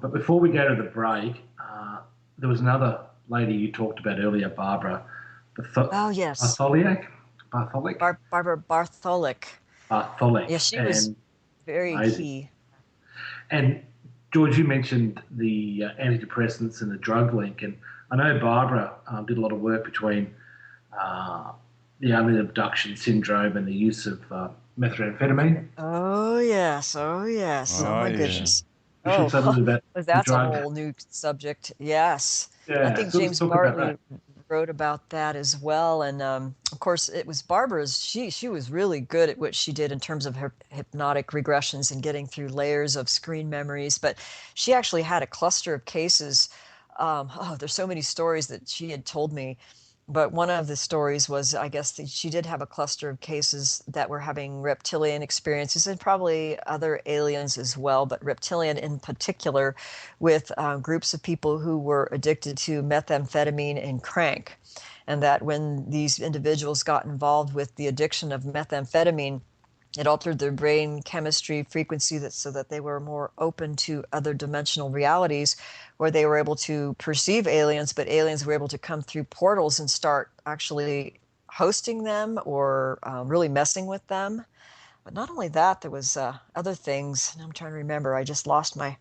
But before we go to the break, there was another lady you talked about earlier, Barbara Oh yes, Bartholic. Bartholic? Barbara Bartholic. Yeah, Bartholic. she was And very amazing. key. And George, you mentioned the antidepressants and the drug link. And I know Barbara did a lot of work between the alien abduction syndrome and the use of methamphetamine. Oh yes, oh yes, oh Oh, my yeah. goodness. We should Oh, say a little bit about the that's a drug. whole new subject. Yes. I Yeah, think so let's James talk about that. Bartley wrote about that as well. And of course, it was Barbara's. She was really good at what she did in terms of her hypnotic regressions and getting through layers of screen memories. But she actually had a cluster of cases. There's so many stories that she had told me. But one of the stories was, I guess, that she did have a cluster of cases that were having reptilian experiences, and probably other aliens as well, but reptilian in particular, with groups of people who were addicted to methamphetamine and crank. And that when these individuals got involved with the addiction of methamphetamine, it altered their brain chemistry frequency so that they were more open to other dimensional realities, where they were able to perceive aliens, but aliens were able to come through portals and start actually hosting them or really messing with them. But not only that, there was other things, and I'm trying to remember. I just lost my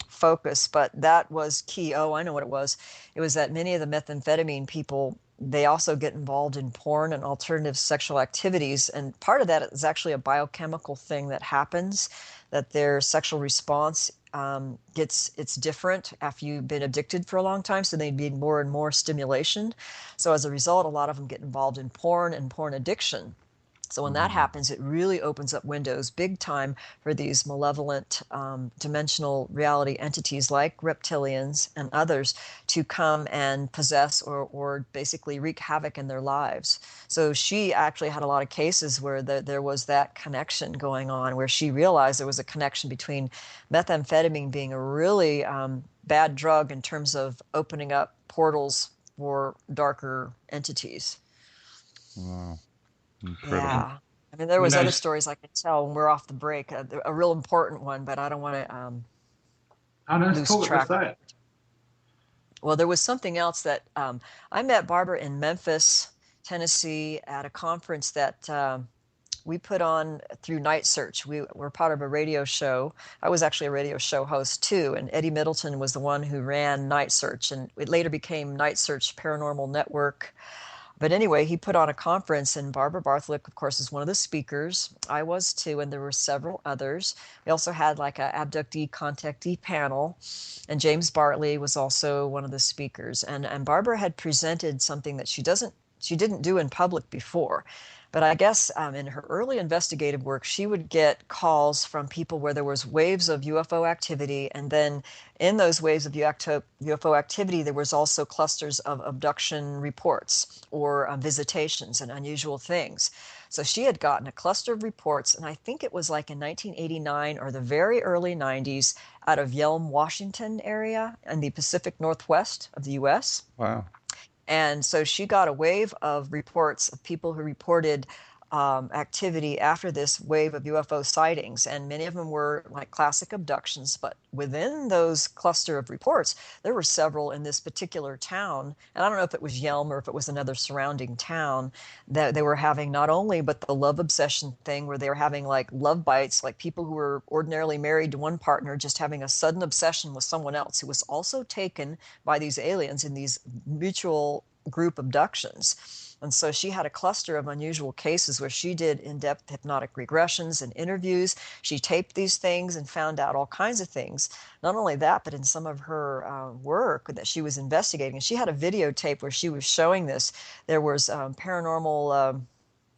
focus, but that was key. Oh, I know what it was. It was that many of the methamphetamine people, they also get involved in porn and alternative sexual activities. And part of that is actually a biochemical thing that happens, that their sexual response it's different after you've been addicted for a long time. So they need more and more stimulation. So as a result, a lot of them get involved in porn and porn addiction. So when that happens, it really opens up windows big time for these malevolent dimensional reality entities like reptilians and others to come and possess or basically wreak havoc in their lives. So she actually had a lot of cases where there was that connection going on, where she realized there was a connection between methamphetamine being a really bad drug in terms of opening up portals for darker entities. Wow. Incredible. Yeah. I mean, there We was know. other stories I could tell when we're off the break. A real important one, but I don't want to Oh, no, let's lose talk it. Let's track. say it. Well, there was something else that I met Barbara in Memphis, Tennessee, at a conference that we put on through Night Search. We were part of a radio show. I was actually a radio show host too, and Eddie Middleton was the one who ran Night Search, and it later became Night Search Paranormal Network. But anyway, he put on a conference, and Barbara Bartholic, of course, is one of the speakers. I was too, and there were several others. We also had like a abductee contactee panel, and James Bartley was also one of the speakers. And Barbara had presented something that she didn't do in public before. But I guess in her early investigative work, she would get calls from people where there was waves of UFO activity, and then in those waves of UFO activity, there was also clusters of abduction reports or visitations and unusual things. So she had gotten a cluster of reports, and I think it was like in 1989 or the very early 90s, out of Yelm, Washington area in the Pacific Northwest of the U.S. Wow. And so she got a wave of reports of people who reported activity after this wave of UFO sightings. And many of them were like classic abductions. But within those cluster of reports, there were several in this particular town. And I don't know if it was Yelm or if it was another surrounding town that they were having not only but the love obsession thing where they were having like love bites, like people who were ordinarily married to one partner just having a sudden obsession with someone else who was also taken by these aliens in these mutual group abductions. And so she had a cluster of unusual cases where she did in-depth hypnotic regressions and interviews. She taped these things and found out all kinds of things. Not only that, but in some of her work that she was investigating, and she had a videotape where she was showing this. There was paranormal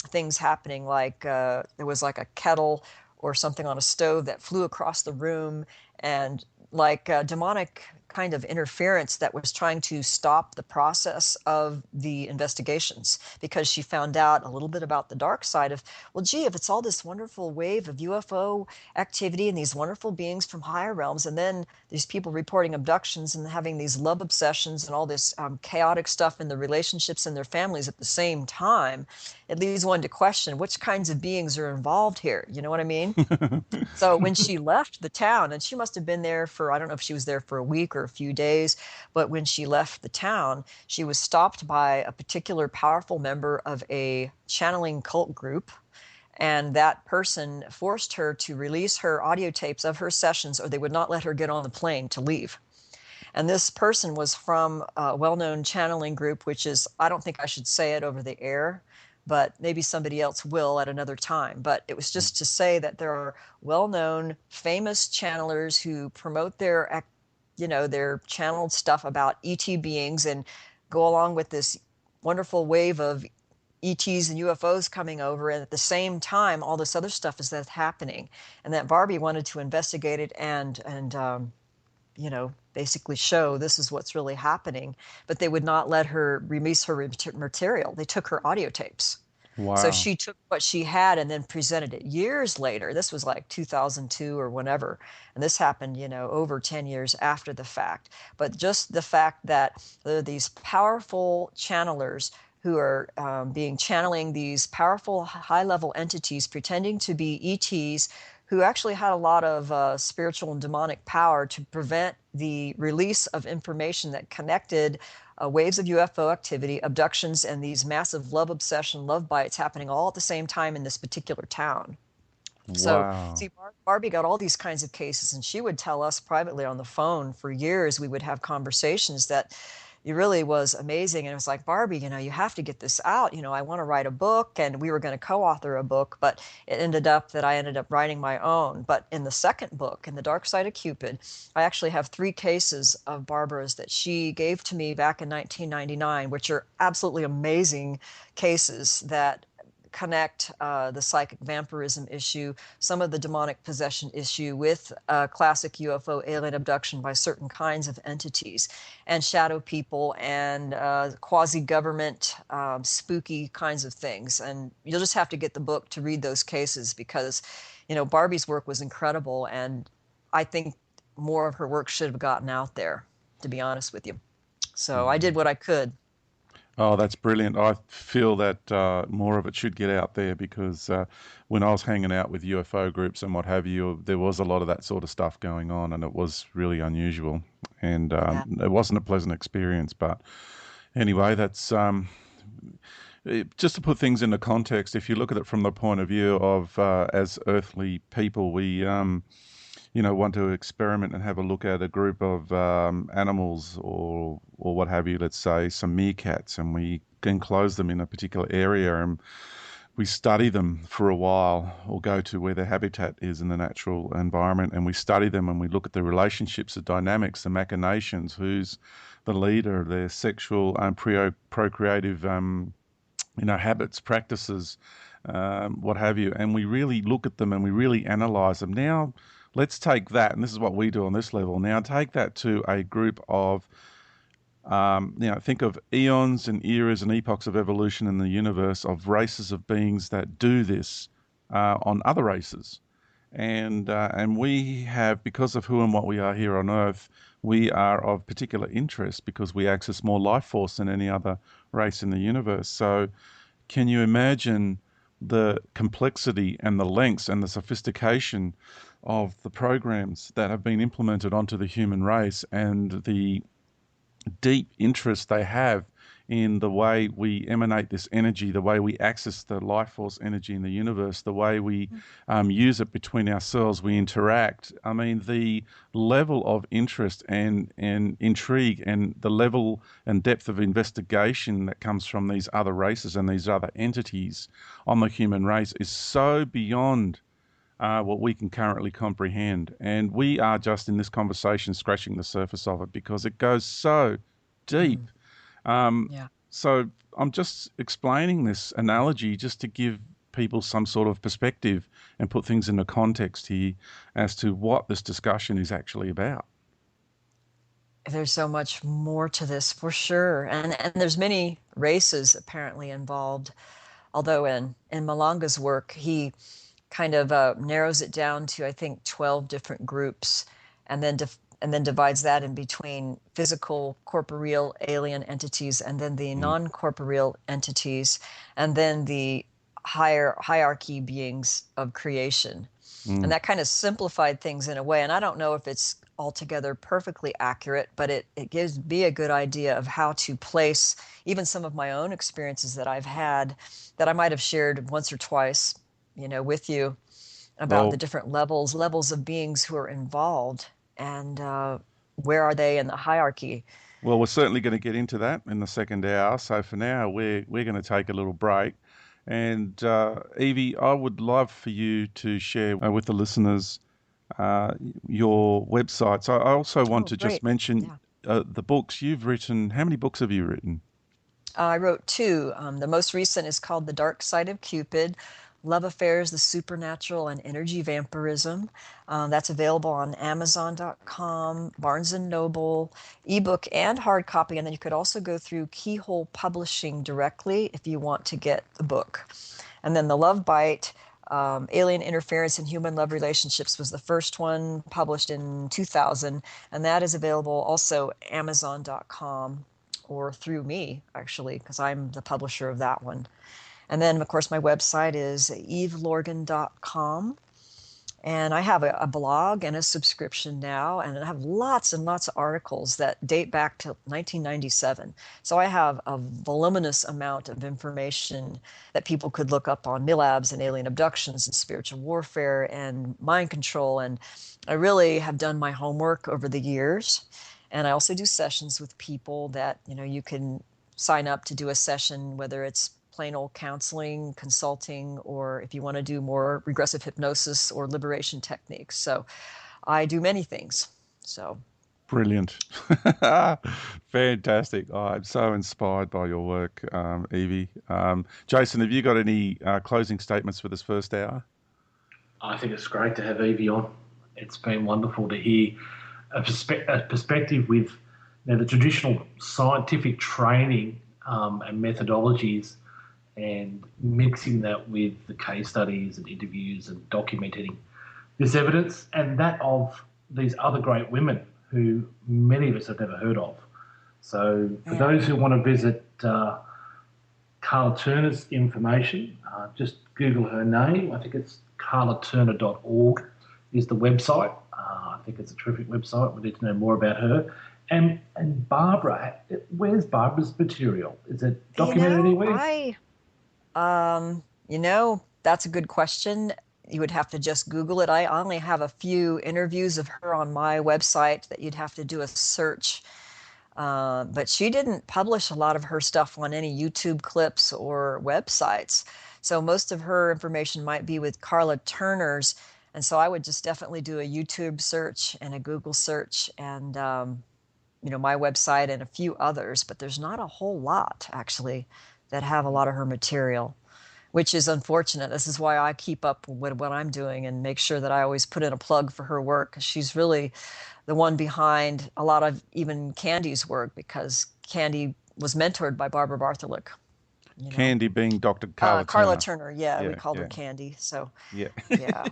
things happening, like there was like a kettle or something on a stove that flew across the room, and like demonic kind of interference that was trying to stop the process of the investigations, because she found out a little bit about the dark side of, well, gee, if it's all this wonderful wave of UFO activity and these wonderful beings from higher realms, and then these people reporting abductions and having these love obsessions and all this chaotic stuff in the relationships and their families at the same time, it leads one to question which kinds of beings are involved here. You know what I mean? So when she left the town, and she must have been there for, I don't know if she was there for a week or a few days, but when she left the town, she was stopped by a particular powerful member of a channeling cult group. And that person forced her to release her audio tapes of her sessions, or they would not let her get on the plane to leave. And this person was from a well-known channeling group, which is, I don't think I should say it over the air, but maybe somebody else will at another time. But it was just to say that there are well-known, famous channelers who promote their, their channeled stuff about ET beings and go along with this wonderful wave of ETs and UFOs coming over, and at the same time, all this other stuff is that's happening. And that Barbie wanted to investigate it and basically show this is what's really happening, but they would not let her release her material. They took her audio tapes. Wow. So she took what she had and then presented it years later. This was like 2002 or whenever. And this happened, over 10 years after the fact. But just the fact that there are these powerful channelers who are channeling these powerful high-level entities pretending to be ETs, who actually had a lot of spiritual and demonic power to prevent the release of information that connected waves of UFO activity, abductions, and these massive love obsession, love bites happening all at the same time in this particular town. Wow. So, see, Barbie got all these kinds of cases, and she would tell us privately on the phone for years. We would have conversations that it really was amazing. And it was like, Barbie, you have to get this out. I want to write a book, and we were going to co-author a book, but it ended up that I ended up writing my own. But in the second book, in The Dark Side of Cupid, I actually have 3 cases of Barbara's that she gave to me back in 1999, which are absolutely amazing cases that connect the psychic vampirism issue, some of the demonic possession issue with classic UFO alien abduction by certain kinds of entities, and shadow people, and quasi-government spooky kinds of things. And you'll just have to get the book to read those cases, because Barbie's work was incredible, and I think more of her work should have gotten out there, to be honest with you. So I did what I could. Oh, that's brilliant. I feel that more of it should get out there, because when I was hanging out with UFO groups and what have you, there was a lot of that sort of stuff going on, and it was really unusual. And it wasn't a pleasant experience. But anyway, that's just to put things into context, if you look at it from the point of view of as earthly people, we want to experiment and have a look at a group of animals or what have you, let's say some meerkats, and we enclose them in a particular area and we study them for a while, or go to where their habitat is in the natural environment, and we study them and we look at the relationships, the dynamics, the machinations, who's the leader, their sexual and procreative habits, practices, what have you. And we really look at them and we really analyze them. Now, let's take that, and this is what we do on this level. Now, take that to a group of, think of eons and eras and epochs of evolution in the universe of races of beings that do this on other races. And we have, because of who and what we are here on Earth, we are of particular interest because we access more life force than any other race in the universe. So can you imagine the complexity and the lengths and the sophistication of the programs that have been implemented onto the human race, and the deep interest they have in the way we emanate this energy, the way we access the life force energy in the universe, the way we use it between ourselves, we interact. I mean, the level of interest and intrigue and the level and depth of investigation that comes from these other races and these other entities on the human race is so beyond what we can currently comprehend. And we are just in this conversation scratching the surface of it because it goes so deep. So I'm just explaining this analogy just to give people some sort of perspective and put things into context here as to what this discussion is actually about. There's so much more to this for sure. And there's many races apparently involved. Although in Malanga's work, he kind of narrows it down to, I think, 12 different groups, and then divides that in between physical, corporeal, alien entities, and then the non-corporeal entities, and then the hierarchy beings of creation. And that kind of simplified things in a way. And I don't know if it's altogether perfectly accurate, but it gives me a good idea of how to place even some of my own experiences that I've had that I might have shared once or twice, with you about the different levels of beings who are involved, and where are they in the hierarchy. Well, we're certainly going to get into that in the second hour. So for now, we're going to take a little break. And Eevee, I would love for you to share with the listeners your website. So I also want to just mention the books you've written. How many books have you written? I wrote 2. The most recent is called The Dark Side of Cupid, Love Affairs, the Supernatural and Energy Vampirism. That's available on Amazon.com, Barnes & Noble, ebook and hard copy. And then you could also go through Keyhole Publishing directly if you want to get the book. And then The Love Bite, Alien Interference in Human Love Relationships was the first one, published in 2000. And that is available also Amazon.com or through me, actually, because I'm the publisher of that one. And then, of course, my website is eeveelogan.com. And I have a blog and a subscription now, and I have lots and lots of articles that date back to 1997. So I have a voluminous amount of information that people could look up on MILABs and alien abductions and spiritual warfare and mind control. And I really have done my homework over the years. And I also do sessions with people that, you can sign up to do a session, whether it's plain old counseling, consulting, or if you want to do more regressive hypnosis or liberation techniques. So I do many things. So brilliant. Fantastic. Oh, I'm so inspired by your work, Eevee. Jason, have you got any closing statements for this first hour? I think it's great to have Eevee on. It's been wonderful to hear a perspective with the traditional scientific training and methodologies, and mixing that with the case studies and interviews and documenting this evidence, and that of these other great women who many of us have never heard of. So for those who want to visit Carla Turner's information, just Google her name. I think it's carlaturner.org is the website. I think it's a terrific website. We need to know more about her. And Barbara, where's Barbara's material? Is it documented anywhere? That's a good question. You would have to just Google it. I only have a few interviews of her on my website that you'd have to do a search. But she didn't publish a lot of her stuff on any YouTube clips or websites. So most of her information might be with Carla Turner's. And so I would just definitely do a YouTube search and a Google search and, my website and a few others. But there's not a whole lot, actually, that have a lot of her material, which is unfortunate. This is why I keep up with what I'm doing and make sure that I always put in a plug for her work. 'Cause she's really the one behind a lot of even Kandy's work, because Kandy was mentored by Barbara Bartholic. Kandy being Dr. Carla Turner. Carla Turner, yeah, we called her yeah. Kandy. So Yeah. yeah.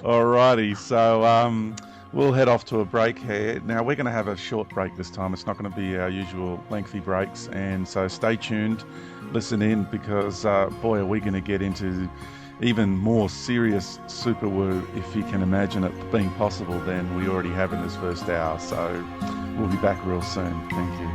Alrighty, so we'll head off to a break here. Now we're going to have a short break this time. It's not going to be our usual lengthy breaks, and so stay tuned, listen in, because boy, are we going to get into even more serious super woo, if you can imagine it being possible, than we already have in this first hour. So we'll be back real soon. Thank you.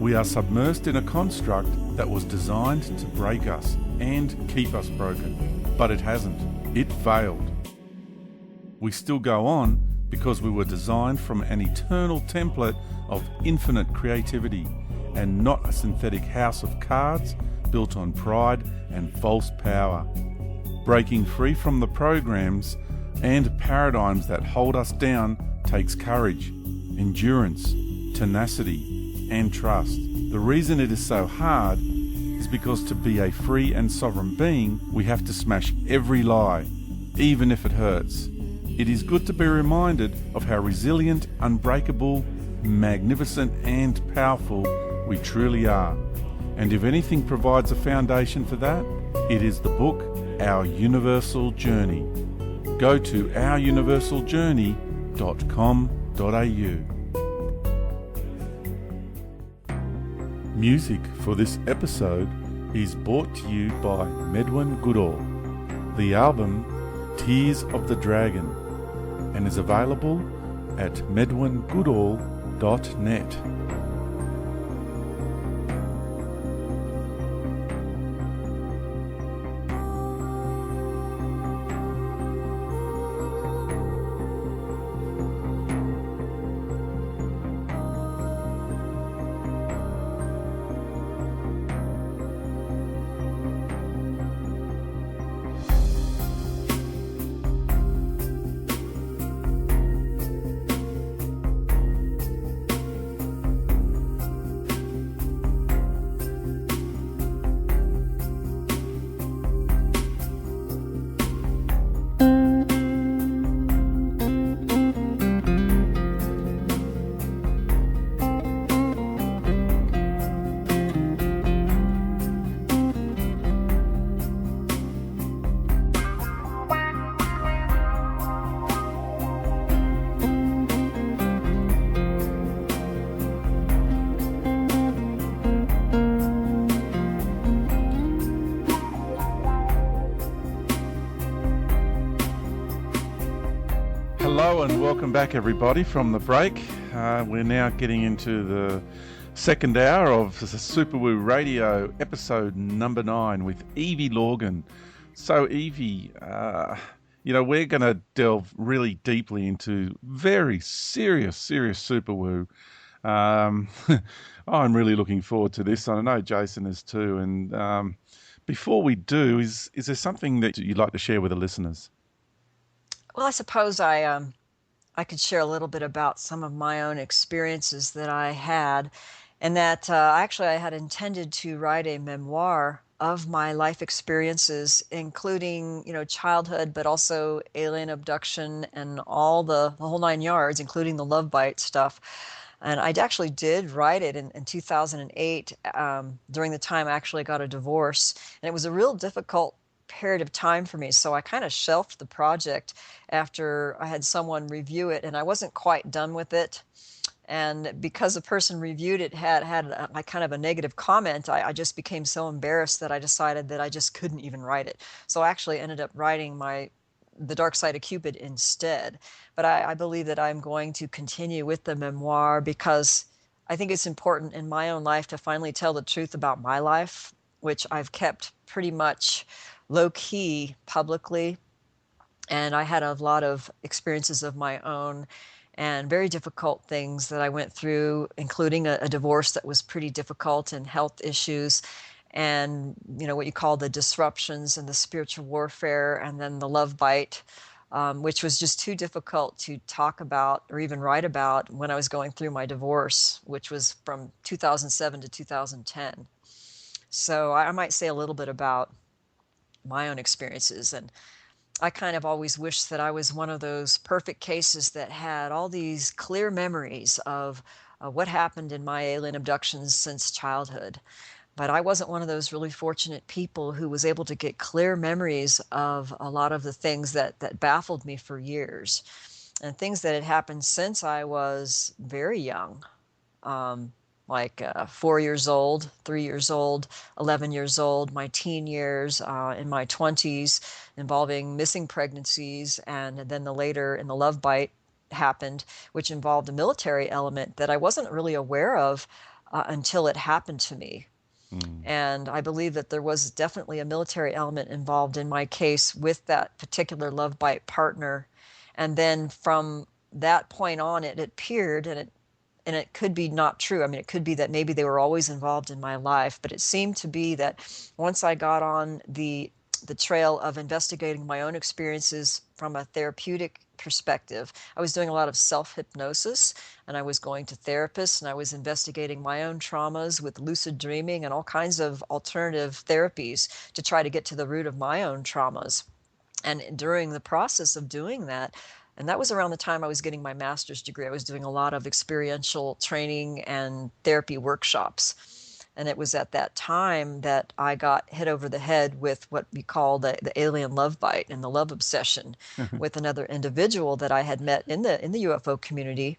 We are submersed in a construct that was designed to break us and keep us broken, but it hasn't. It failed. We still go on because we were designed from an eternal template of infinite creativity and not a synthetic house of cards built on pride and false power. Breaking free from the programs and paradigms that hold us down takes courage, endurance, tenacity, and trust. The reason it is so hard is because to be a free and sovereign being, we have to smash every lie, even if it hurts. It is good to be reminded of how resilient, unbreakable, magnificent, and powerful we truly are. And if anything provides a foundation for that, it is the book, Our Universal Journey. Go to ouruniversaljourney.com.au. Music for this episode is brought to you by Medwin Goodall. The album Tears of the Dragon, and is available at medwingoodall.net. Hello and welcome back, everybody, from the break. We're now getting into the second hour of the Super Woo Radio, episode number 9 with Eevee Logan. So, Eevee, we're going to delve really deeply into very serious Super Woo. I'm really looking forward to this. I know Jason is too. And before we do, is there something that you'd like to share with the listeners? Well, I suppose I could share a little bit about some of my own experiences that I had, and that actually I had intended to write a memoir of my life experiences, including, childhood, but also alien abduction and all the whole nine yards, including the love bite stuff. And I actually did write it in 2008, during the time I actually got a divorce. And it was a real difficult period of time for me. So I kind of shelved the project after I had someone review it, and I wasn't quite done with it. And because the person reviewed it had a kind of a negative comment, I just became so embarrassed that I decided that I just couldn't even write it. So I actually ended up writing The Dark Side of Cupid instead. But I believe that I'm going to continue with the memoir because I think it's important in my own life to finally tell the truth about my life, which I've kept pretty much low-key publicly. And I had a lot of experiences of my own and very difficult things that I went through, including a divorce that was pretty difficult, and health issues, and what you call the disruptions and the spiritual warfare, and then the love bite, which was just too difficult to talk about or even write about when I was going through my divorce, which was from 2007 to 2010. So I might say a little bit about my own experiences. And I kind of always wished that I was one of those perfect cases that had all these clear memories of what happened in my alien abductions since childhood. But I wasn't one of those really fortunate people who was able to get clear memories of a lot of the things that baffled me for years, and things that had happened since I was very young. Like 4 years old, 3 years old, 11 years old, my teen years, in my 20s, involving missing pregnancies, and then the later in the love bite happened, which involved a military element that I wasn't really aware of until it happened to me. And I believe that there was definitely a military element involved in my case with that particular love bite partner. And then from that point on, it appeared, and it could be not true. I mean, it could be that maybe they were always involved in my life, but it seemed to be that once I got on the trail of investigating my own experiences from a therapeutic perspective, I was doing a lot of self-hypnosis, and I was going to therapists, and I was investigating my own traumas with lucid dreaming and all kinds of alternative therapies to try to get to the root of my own traumas. And during the process of doing that, and that was around the time I was getting my master's degree, I was doing a lot of experiential training and therapy workshops. And it was at that time that I got hit over the head with what we call the alien love bite and the love obsession with another individual that I had met in the UFO community.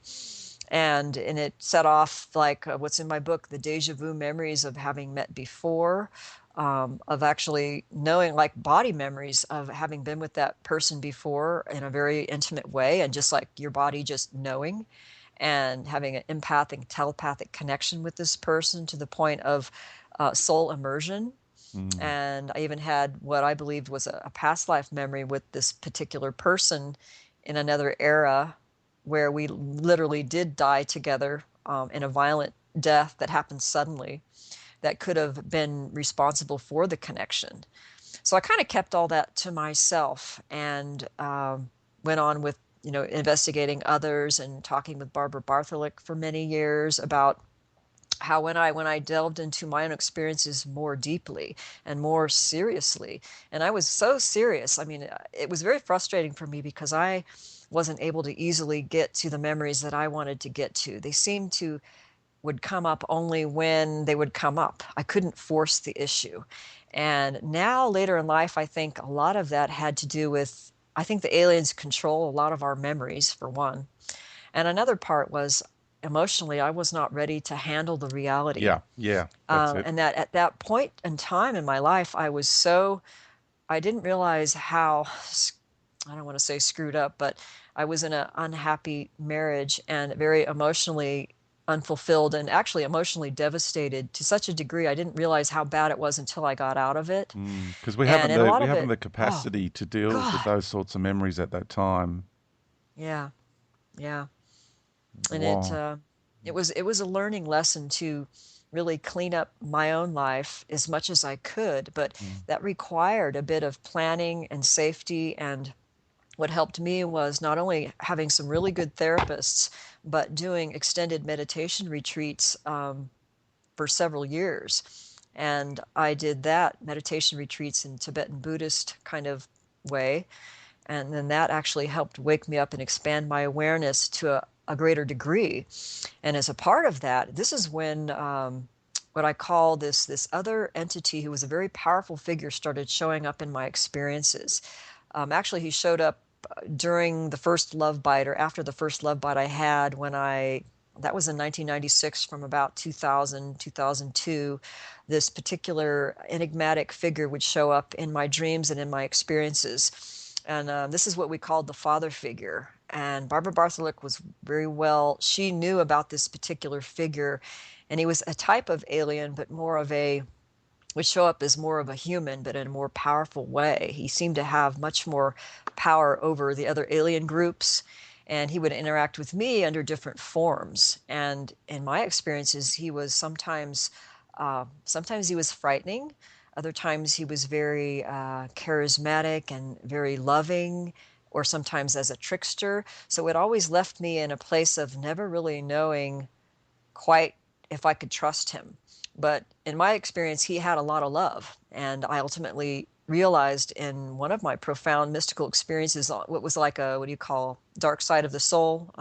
And it set off like what's in my book, the deja vu memories of having met before, of actually knowing, like body memories of having been with that person before in a very intimate way, and just like your body just knowing, and having an empathic, telepathic connection with this person to the point of soul immersion. And I even had what I believed was a past life memory with this particular person in another era, where we literally did die together in a violent death that happened suddenly, that could have been responsible for the connection. So I kind of kept all that to myself, and went on with investigating others and talking with Barbara Bartholic for many years about how when I delved into my own experiences more deeply and more seriously, and I was so serious. I mean, it was very frustrating for me because I wasn't able to easily get to the memories that I wanted to get to. They seemed to would come up only when they would come up. I couldn't force the issue. And now later in life, I think a lot of that had to do with, I think the aliens control a lot of our memories, for one. And another part was emotionally, I was not ready to handle the reality. Yeah, that's it. And that at that point in time in my life, I didn't realize how, I don't want to say screwed up, but I was in an unhappy marriage and very emotionally unfulfilled, and actually emotionally devastated to such a degree I didn't realize how bad it was until I got out of it. Because we haven't the capacity to deal with those sorts of memories at that time. Yeah. And Wow. it was a learning lesson to really clean up my own life as much as I could, but that required a bit of planning and safety. And what helped me was not only having some really good therapists, but doing extended meditation retreats for several years. And I did that, meditation retreats in Tibetan Buddhist kind of way. And then that actually helped wake me up and expand my awareness to a greater degree. And as a part of that, this is when what I call this other entity who was a very powerful figure started showing up in my experiences. Actually, he showed up during the first love bite, or after the first love bite I had, that was in 1996, from about 2000, 2002. This particular enigmatic figure would show up in my dreams and in my experiences. And this is what we called the father figure. And Barbara Bartholic was she knew about this particular figure. And he was a type of alien, but would show up as more of a human, but in a more powerful way. He seemed to have much more power over the other alien groups, and he would interact with me under different forms. And in my experiences, he was sometimes he was frightening. Other times he was very charismatic and very loving, or sometimes as a trickster. So it always left me in a place of never really knowing quite if I could trust him. But in my experience, he had a lot of love. And I ultimately realized in one of my profound mystical experiences, what was like what do you call, dark side of the soul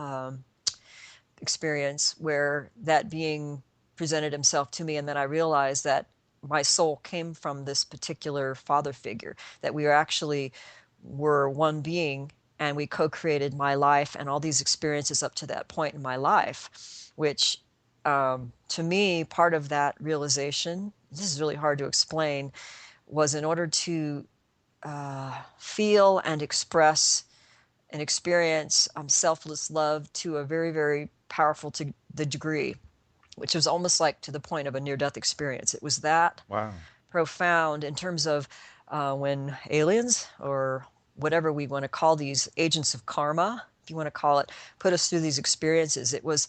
experience, where that being presented himself to me. And then I realized that my soul came from this particular father figure, that we were one being, and we co-created my life and all these experiences up to that point in my life, which to me, part of that realization, this is really hard to explain, was in order to feel and express and experience selfless love to a very, very powerful to the degree, which was almost like to the point of a near-death experience. It was that profound in terms of when aliens, or whatever we want to call these agents of karma, if you want to call it, put us through these experiences. It was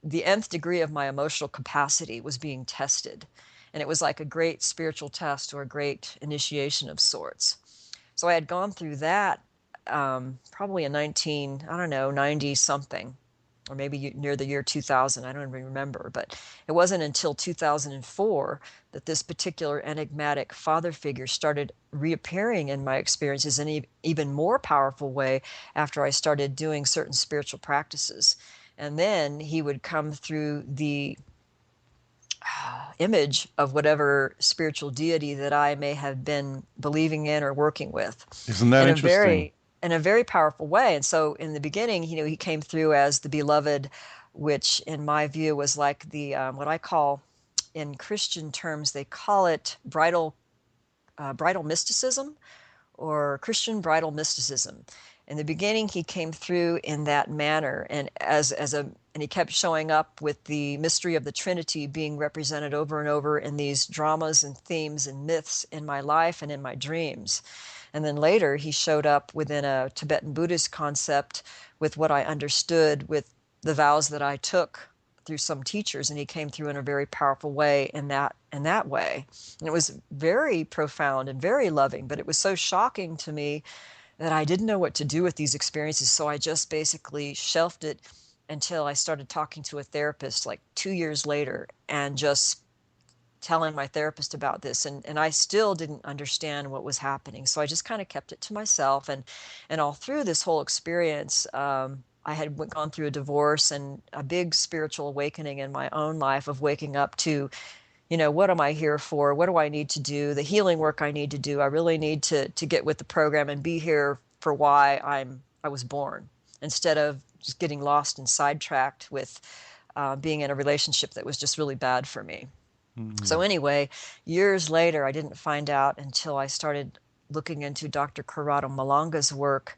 the nth degree of my emotional capacity was being tested. And it was like a great spiritual test, or a great initiation of sorts. So I had gone through that probably in 90 something, or maybe near the year 2000. I don't even remember. But it wasn't until 2004 that this particular enigmatic father figure started reappearing in my experiences in an even more powerful way after I started doing certain spiritual practices. And then he would come through the image of whatever spiritual deity that I may have been believing in or working with. Isn't that interesting? In a very powerful way. And so in the beginning, he came through as the beloved, which in my view was like the, what I call, in Christian terms, they call it bridal mysticism, or Christian bridal mysticism. In the beginning, he came through in that manner, and and he kept showing up with the mystery of the Trinity being represented over and over in these dramas and themes and myths in my life and in my dreams. And then later, he showed up within a Tibetan Buddhist concept with what I understood with the vows that I took through some teachers, and he came through in a very powerful way in that way. And it was very profound and very loving, but it was so shocking to me that I didn't know what to do with these experiences. So I just basically shelved it until I started talking to a therapist like 2 years later, and just telling my therapist about this. And I still didn't understand what was happening. So I just kind of kept it to myself. And all through this whole experience, I had gone through a divorce and a big spiritual awakening in my own life of waking up to, what am I here for? What do I need to do? The healing work I need to do. I really need to get with the program and be here for why I was born, instead of just getting lost and sidetracked with being in a relationship that was just really bad for me. Mm-hmm. So anyway, years later, I didn't find out until I started looking into Dr. Corrado Malanga's work,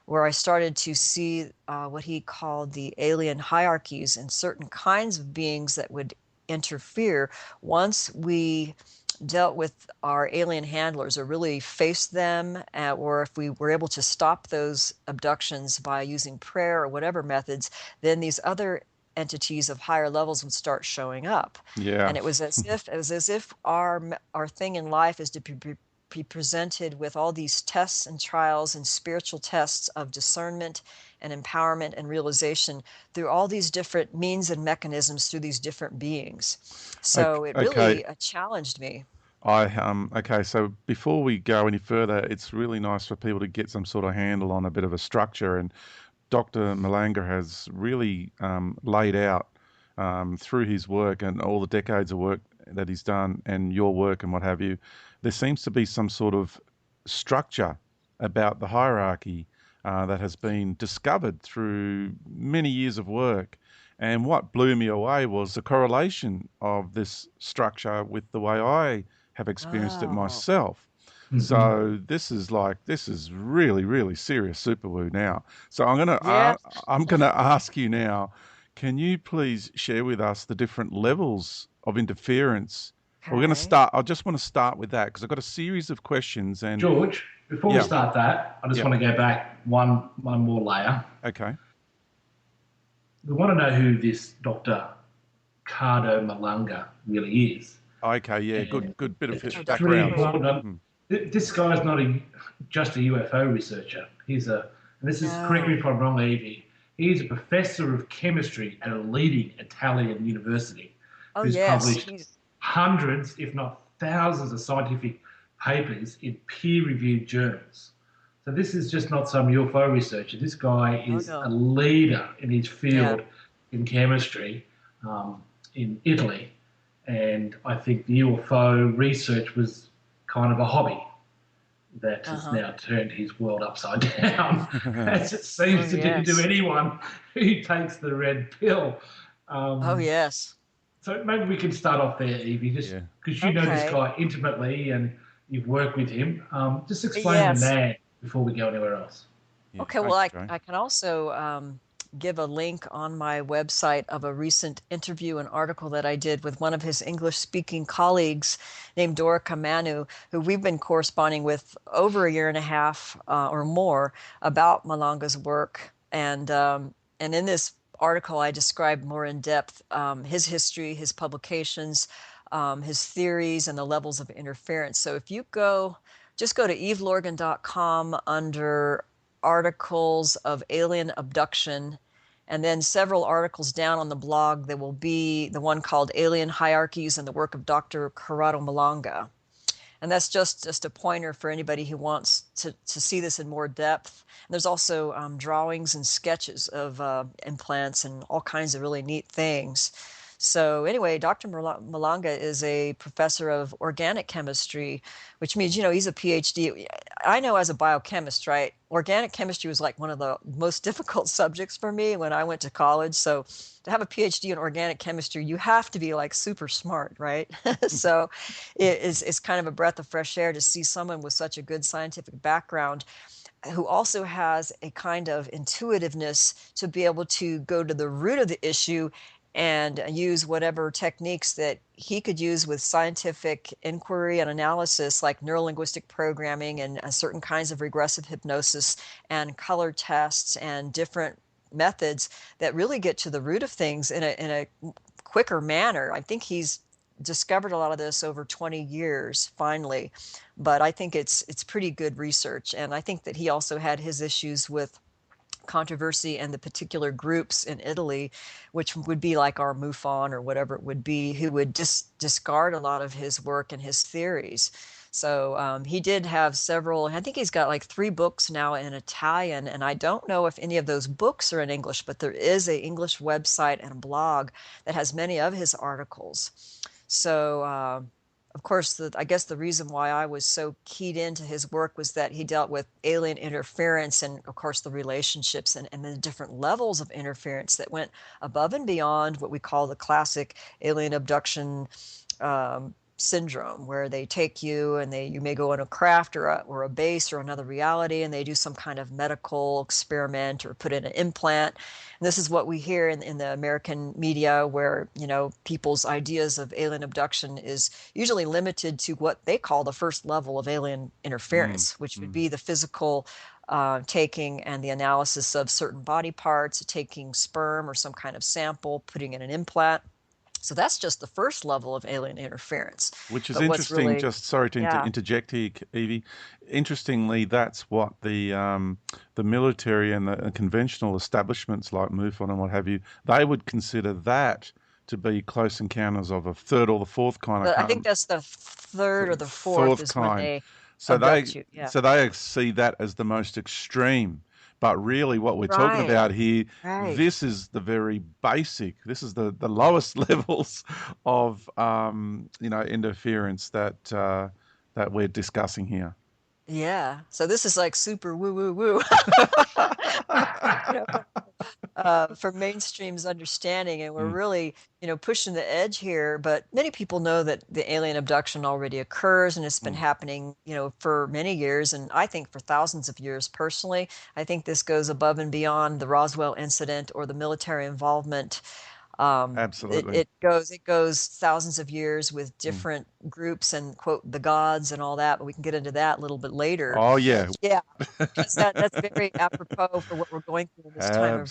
where I started to see what he called the alien hierarchies, and certain kinds of beings that would interfere once we dealt with our alien handlers, or really faced them, or if we were able to stop those abductions by using prayer or whatever methods, then these other entities of higher levels would start showing up. Yeah. And it was as if our thing in life is to be presented with all these tests and trials and spiritual tests of discernment and empowerment and realization through all these different means and mechanisms through these different beings. So it Okay. really challenged me. Okay, so before we go any further, it's really nice for people to get some sort of handle on a bit of a structure, and Dr. Malanga has really laid out through his work and all the decades of work that he's done and your work and what have you, there seems to be some sort of structure about the hierarchy that has been discovered through many years of work. And what blew me away was the correlation of this structure with the way I have experienced it Oh, myself. Mhm. So this is really, really serious super woo now. So yeah. I'm gonna ask you now, can you please share with us the different levels of interference? We're going to Okay. start. I just want to start with that because I've got a series of questions and George, before we yeah, start that, I just yeah, want to go back one more layer. okay, We want to know who this Dr. Cardo Malanga really is. okay, yeah, And good bit of it's Oh, Dr. really background. Carrado. important. Mm. This guy's not just a UFO researcher. And this is, correct me No. if I'm wrong, Eevee, he's a professor of chemistry at a leading Italian university Oh, who's yes. published hundreds, if not thousands, of scientific papers in peer-reviewed journals. So this is just not some UFO researcher. This guy Oh, is a no. leader in his Yeah. field in chemistry in Italy. And I think the UFO research was kind of a hobby that has Uh-huh. now turned his world upside down, as it Oh, seems to do to yes. anyone who takes the red pill. Oh, Um, yes. so maybe we can start off there, Eevee, just Yeah, because you know this Okay. guy intimately and you've worked with him. Just explain the Yes. man before we go anywhere else. yeah, Okay, well, okay, I can also give a link on my website of a recent interview and article that I did with one of his English-speaking colleagues named Dorica Manu, who we've been corresponding with over a year and a half or more about Malanga's work. And in this article, I described more in depth his history, his publications, his theories, and the levels of interference. So if you just go to evelogan.com under articles of alien abduction, and then several articles down on the blog there will be the one called Alien Hierarchies and the Work of Dr. Corrado Malanga. And that's just a pointer for anybody who wants to see this in more depth. And there's also drawings and sketches of implants and all kinds of really neat things. So anyway, Dr. Malanga is a professor of organic chemistry, which means, he's a PhD. I know as a biochemist, right? Organic chemistry was like one of the most difficult subjects for me when I went to college. So to have a PhD in organic chemistry, you have to be like super smart, right? So it's kind of a breath of fresh air to see someone with such a good scientific background who also has a kind of intuitiveness to be able to go to the root of the issue and use whatever techniques that he could use with scientific inquiry and analysis, like neurolinguistic programming and certain kinds of regressive hypnosis and color tests and different methods that really get to the root of things in a quicker manner. I think he's discovered a lot of this over 20 years finally, but I think it's pretty good research. And I think that he also had his issues with controversy and the particular groups in Italy, which would be like our MUFON or whatever it would be, who would discard a lot of his work and his theories. So he did have several, I think he's got like 3 books now in Italian, and I don't know if any of those books are in English, but there is an English website and a blog that has many of his articles. So of course, I guess the reason why I was so keyed into his work was that he dealt with alien interference and, of course, the relationships and the different levels of interference that went above and beyond what we call the classic alien abduction syndrome, where they take you and you may go on a craft or a base or another reality, and they do some kind of medical experiment or put in an implant. And this is what we hear in the American media, where people's ideas of alien abduction is usually limited to what they call the first level of alien mm, interference, which would mm, be the physical taking and the analysis of certain body parts, taking sperm or some kind of sample, putting in an implant. So that's just the first level of alien interference. Which is But what's interesting. really, Just sorry to yeah, interject here, Evie. Interestingly, that's what the military and the conventional establishments like MUFON and what have you, they would consider that to be close encounters of a third or the fourth kind. I I think can't that's the third or the fourth fourth is when kind. they So abduct you. Yeah. they see that as the most extreme. But really, what we're talking Right. about here, Right. this is the very basic. This is the lowest levels of interference that we're discussing here. Yeah. So this is like super woo woo woo. You know, for mainstream's understanding, and we're Mm, really, pushing the edge here. But many people know that the alien abduction already occurs, and it's been mm. happening, for many years, and I think for thousands of years. Personally, I think this goes above and beyond the Roswell incident or the military involvement. Absolutely. It goes thousands of years with Mm. different groups and quote the gods and all that, but we can get into that a little bit later. Oh yeah, Yeah, because that's very apropos for what we're going through in this time of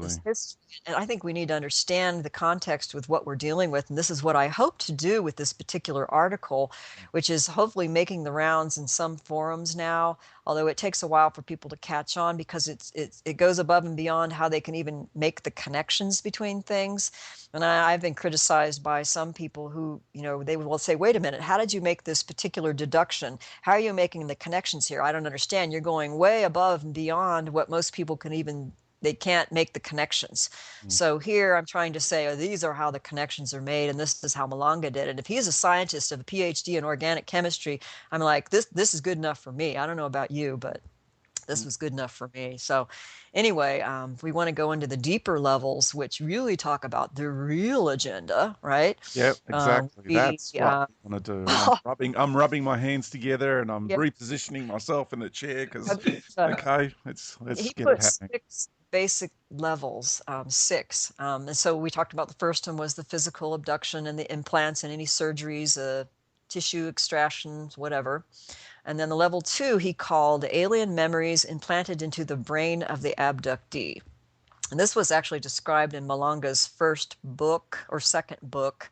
this absolutely. history. And I think we need to understand the context with what we're dealing with. And this is what I hope to do with this particular article, which is hopefully making the rounds in some forums now, although it takes a while for people to catch on because it goes above and beyond how they can even make the connections between things. And I've been criticized by some people who, they will say, wait a minute, how did you make this particular deduction? How are you making the connections here? I don't understand. You're going way above and beyond what most people can even, they can't make the connections. Mm. So here I'm trying to say, oh, these are how the connections are made, and this is how Malanga did it. If he's a scientist of a PhD in organic chemistry, I'm like, this is good enough for me. I don't know about you, but this was good enough for me. So anyway, if we want to go into the deeper levels, which really talk about the real agenda, right? Yep, exactly. We That's what we want to do. And I'm rubbing my hands together and I'm yeah, repositioning myself in the chair because uh, okay, let's he get it put happening. six basic levels, six. And so we talked about the first one was the physical abduction and the implants and any surgeries, tissue extractions, whatever. And then the level two, he called alien memories implanted into the brain of the abductee. And this was actually described in Malanga's first book or second book,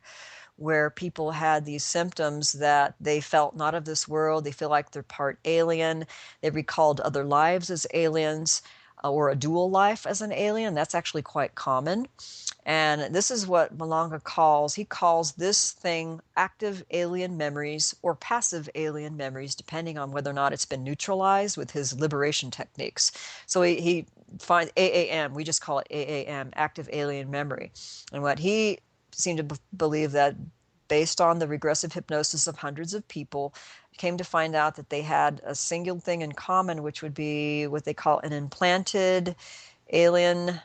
where people had these symptoms that they felt not of this world. They feel like they're part alien. They recalled other lives as aliens or a dual life as an alien. That's actually quite common. And this is what Malanga he calls this thing active alien memories or passive alien memories, depending on whether or not it's been neutralized with his liberation techniques. So he finds AAM, we just call it AAM, active alien memory. And what he seemed to believe that based on the regressive hypnosis of hundreds of people, came to find out that they had a single thing in common, which would be what they call an implanted alien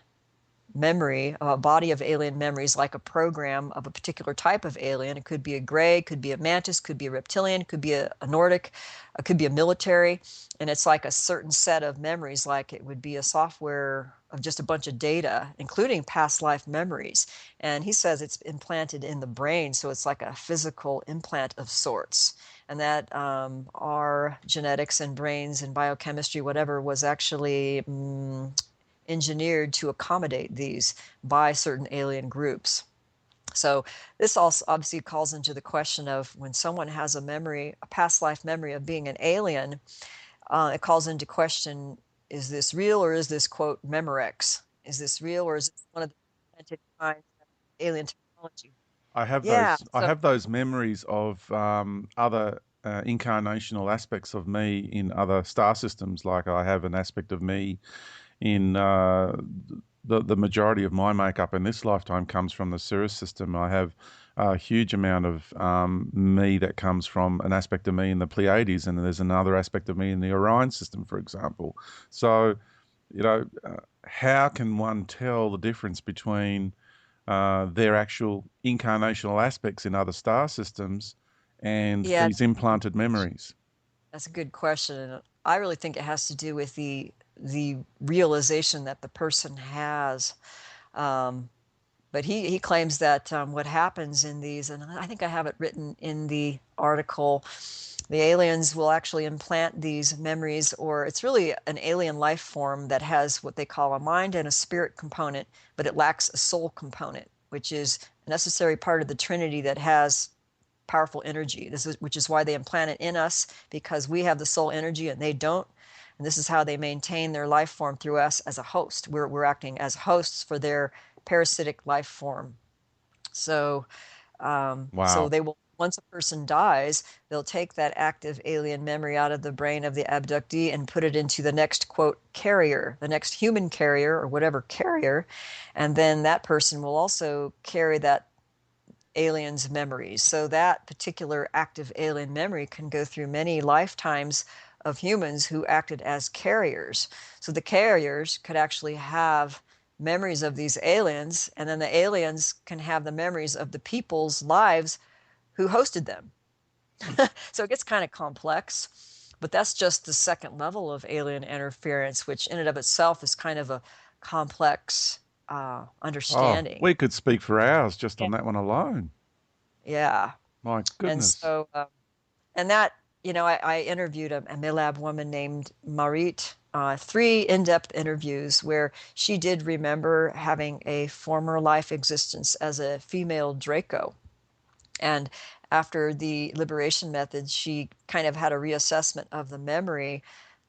memory, a body of alien memories, like a program of a particular type of alien. It could be a gray, could be a mantis, could be a reptilian, could be a Nordic, it could be a military. And it's like a certain set of memories, like it would be a software of just a bunch of data, including past life memories. And he says it's implanted in the brain, so it's like a physical implant of sorts. And that our genetics and brains and biochemistry, whatever, was actually engineered to accommodate these by certain alien groups. So this also obviously calls into the question of when someone has a memory, a past life memory of being an alien, it calls into question, is this real or is this, quote, Memorex? Is this real or is it one of the authentic kinds of alien technology? I have Yeah, those. I so have those memories of other incarnational aspects of me in other star systems. Like I have an aspect of me in the majority of my makeup in this lifetime comes from the Sirius system. I have a huge amount of me that comes from an aspect of me in the Pleiades, and there's another aspect of me in the Orion system, for example. So, how can one tell the difference between their actual incarnational aspects in other star systems and yeah, these implanted memories? that's a good question. And I really think it has to do with the realization that the person has. Um, but he claims that what happens in these, and I think I have it written in the article, the aliens will actually implant these memories, or it's really an alien life form that has what they call a mind and a spirit component, but it lacks a soul component. which is a necessary part of the Trinity that has powerful energy. Which is why they implant it in us, because we have the soul energy and they don't. And this is how they maintain their life form through us as a host. We're acting as hosts for their parasitic life form. So, so Wow. they will, once a person dies, they'll take that active alien memory out of the brain of the abductee and put it into the next, quote, carrier, the next human carrier or whatever carrier. And then that person will also carry that alien's memories. So that particular active alien memory can go through many lifetimes of humans who acted as carriers. So the carriers could actually have memories of these aliens, and then the aliens can have the memories of the people's lives who hosted them. So it gets kind of complex, but that's just the second level of alien interference, which in and of itself is kind of a complex Oh, understanding. we could speak for hours just Yeah. on that one alone. Yeah. My And goodness. so, and that, I interviewed a Milab woman named Marit, 3 in-depth interviews where she did remember having a former life existence as a female Draco. And after the liberation methods, she kind of had a reassessment of the memory,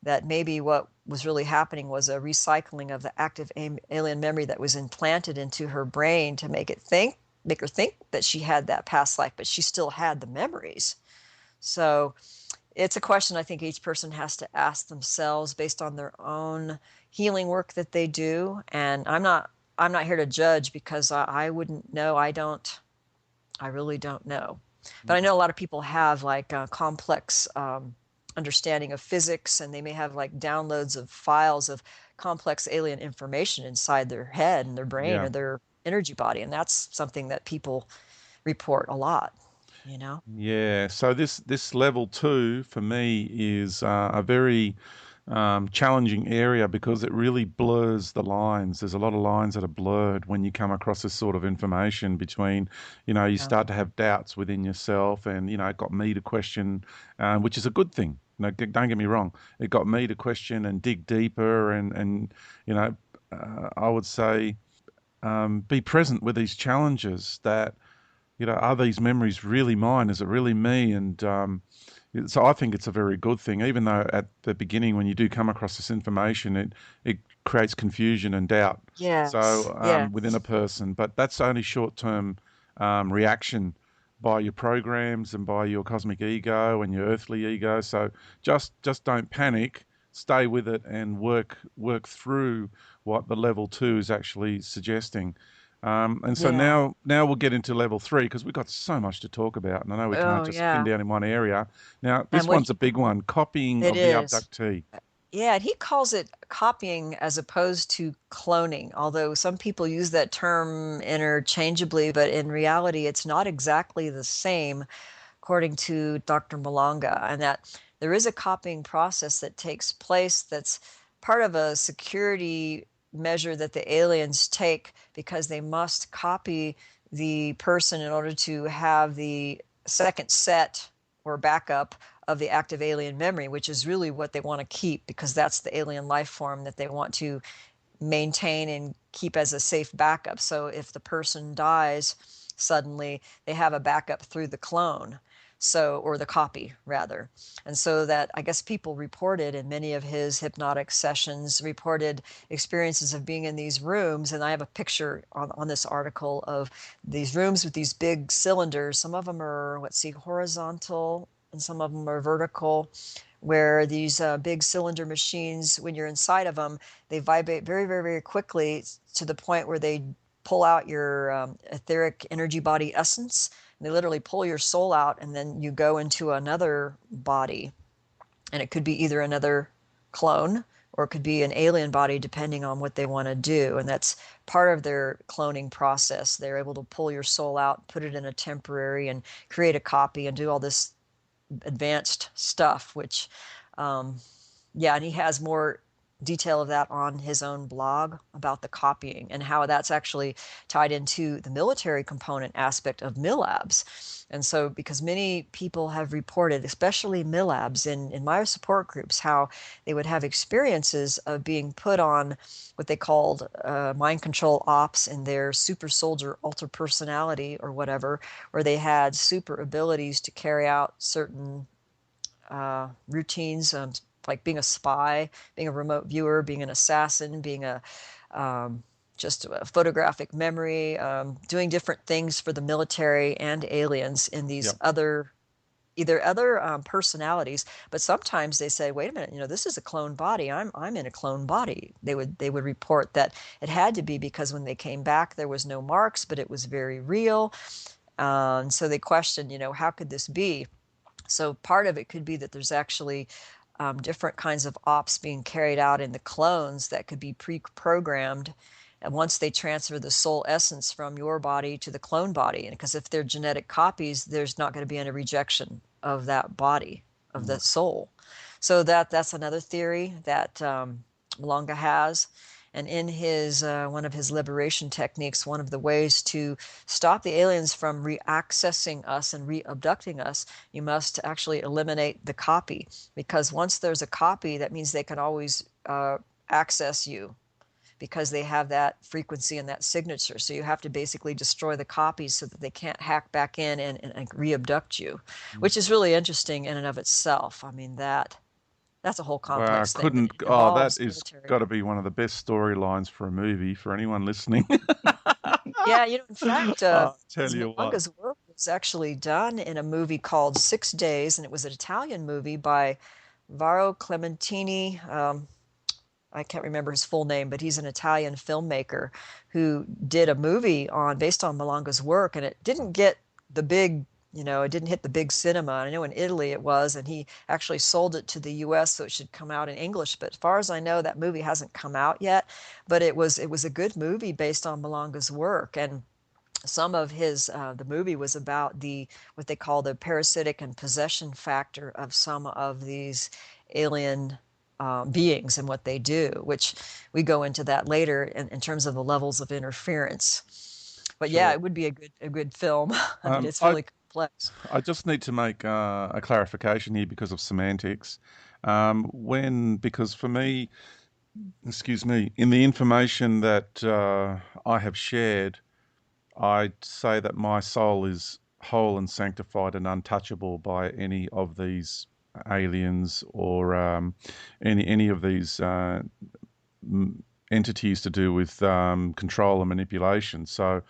that maybe what was really happening was a recycling of the active alien memory that was implanted into her brain to make her think that she had that past life, but she still had the memories. So it's a question I think each person has to ask themselves based on their own healing work that they do. And I'm not here to judge, because I wouldn't know. I really don't know. But I know a lot of people have like a complex understanding of physics, and they may have like downloads of files of complex alien information inside their head and their brain Yeah. or their energy body. And that's something that people report a lot, Yeah. So this level 2 for me is a very challenging area because it really blurs the lines. There's a lot of lines that are blurred when you come across this sort of information between, you Yeah. start to have doubts within yourself, and it got me to question, which is a good thing. Don't get me wrong. It got me to question and dig deeper, and I would say be present with these challenges. That are these memories really mine? Is it really me? And so I think it's a very good thing, even though at the beginning, when you do come across this information, it creates confusion and doubt. Yes. So within Yes. a person, but that's only short-term reaction by your programs and by your cosmic ego and your earthly ego. So just don't panic. Stay with it and work through what the level 2 is actually suggesting. And so Yeah. now we'll get into level 3 because we've got so much to talk about, and I know we can't Oh, just pin yeah. down in one area. Now, And this what one's a big one: copying it of the is. abductee. Yeah, and he calls it copying as opposed to cloning, although some people use that term interchangeably, but in reality, it's not exactly the same, according to Dr. Malanga, and that there is a copying process that takes place that's part of a security measure that the aliens take, because they must copy the person in order to have the second set or backup of the active alien memory, which is really what they want to keep, because that's the alien life form that they want to maintain and keep as a safe backup. So if the person dies suddenly, they have a backup through the clone. So, or the copy rather. And so that, I guess, people reported in many of his hypnotic sessions, reported experiences of being in these rooms. And I have a picture on this article of these rooms with these big cylinders. Some of them are, horizontal, and some of them are vertical, where these big cylinder machines, when you're inside of them, they vibrate very, very, very quickly to the point where they pull out your etheric energy body essence. And they literally pull your soul out, and then you go into another body. And it could be either another clone or it could be an alien body, depending on what they want to do. And that's part of their cloning process. They're able to pull your soul out, put it in a temporary, and create a copy and do all this advanced stuff, which, yeah, and he has more detail of that on his own blog about the copying and how that's actually tied into the military component aspect of MILABs. And so, because many people have reported, especially MILABs in my support groups, how they would have experiences of being put on what they called mind control ops in their super soldier alter personality or whatever, where they had super abilities to carry out certain routines, like being a spy, being a remote viewer, being an assassin, being a just a photographic memory, doing different things for the military and aliens in these Yep. other personalities. But sometimes they say, wait a minute, this is a clone body. I'm in a clone body. They would report that it had to be because when they came back there was no marks, but it was very real. And so they questioned, how could this be? So part of it could be that there's actually different kinds of ops being carried out in the clones that could be pre-programmed. And once they transfer the soul essence from your body to the clone body, and because if they're genetic copies, there's not going to be any rejection of that body, of the soul. So that's another theory that Malanga has. And in his one of his liberation techniques, one of the ways to stop the aliens from re-accessing us and re-abducting us, you must actually eliminate the copy. Because once there's a copy, that means they can always access you, because they have that frequency and that signature. So you have to basically destroy the copies so that they can't hack back in and re-abduct you, which is really interesting in and of itself. I mean, that's a whole Wow, complex thing, but couldn't. it Oh, that involves is military. got to be one of the best storylines for a movie for anyone listening. Yeah, in fact, I tell because you what. Malanga's work was actually done in a movie called 6 Days, and it was an Italian movie by Varo Clementini. I can't remember his full name, but he's an Italian filmmaker who did a movie based on Malanga's work, and it didn't get the big, it didn't hit the big cinema. I know in Italy it was, and he actually sold it to the U.S. so it should come out in English. But as far as I know, that movie hasn't come out yet. But it was a good movie based on Malanga's work, and some of his the movie was about what they call the parasitic and possession factor of some of these alien beings and what they do, which we go into that later in terms of the levels of interference. But yeah, Sure. it would be a good film. I mean, it's I really complex. I just need to make a clarification here because of semantics. Because for me, excuse me, in the information that I have shared, I'd say that my soul is whole and sanctified and untouchable by any of these aliens or any of these entities to do with control and manipulation. So,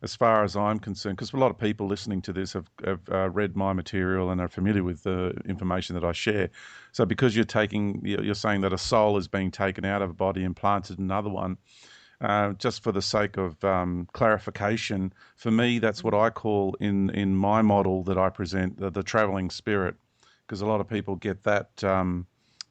as far as I'm concerned, because a lot of people listening to this have read my material and are familiar with the information that I share. So, because you're saying that a soul is being taken out of a body and planted in another one, just for the sake of clarification, for me, that's what I call in my model that I present the traveling spirit, because a lot of people get that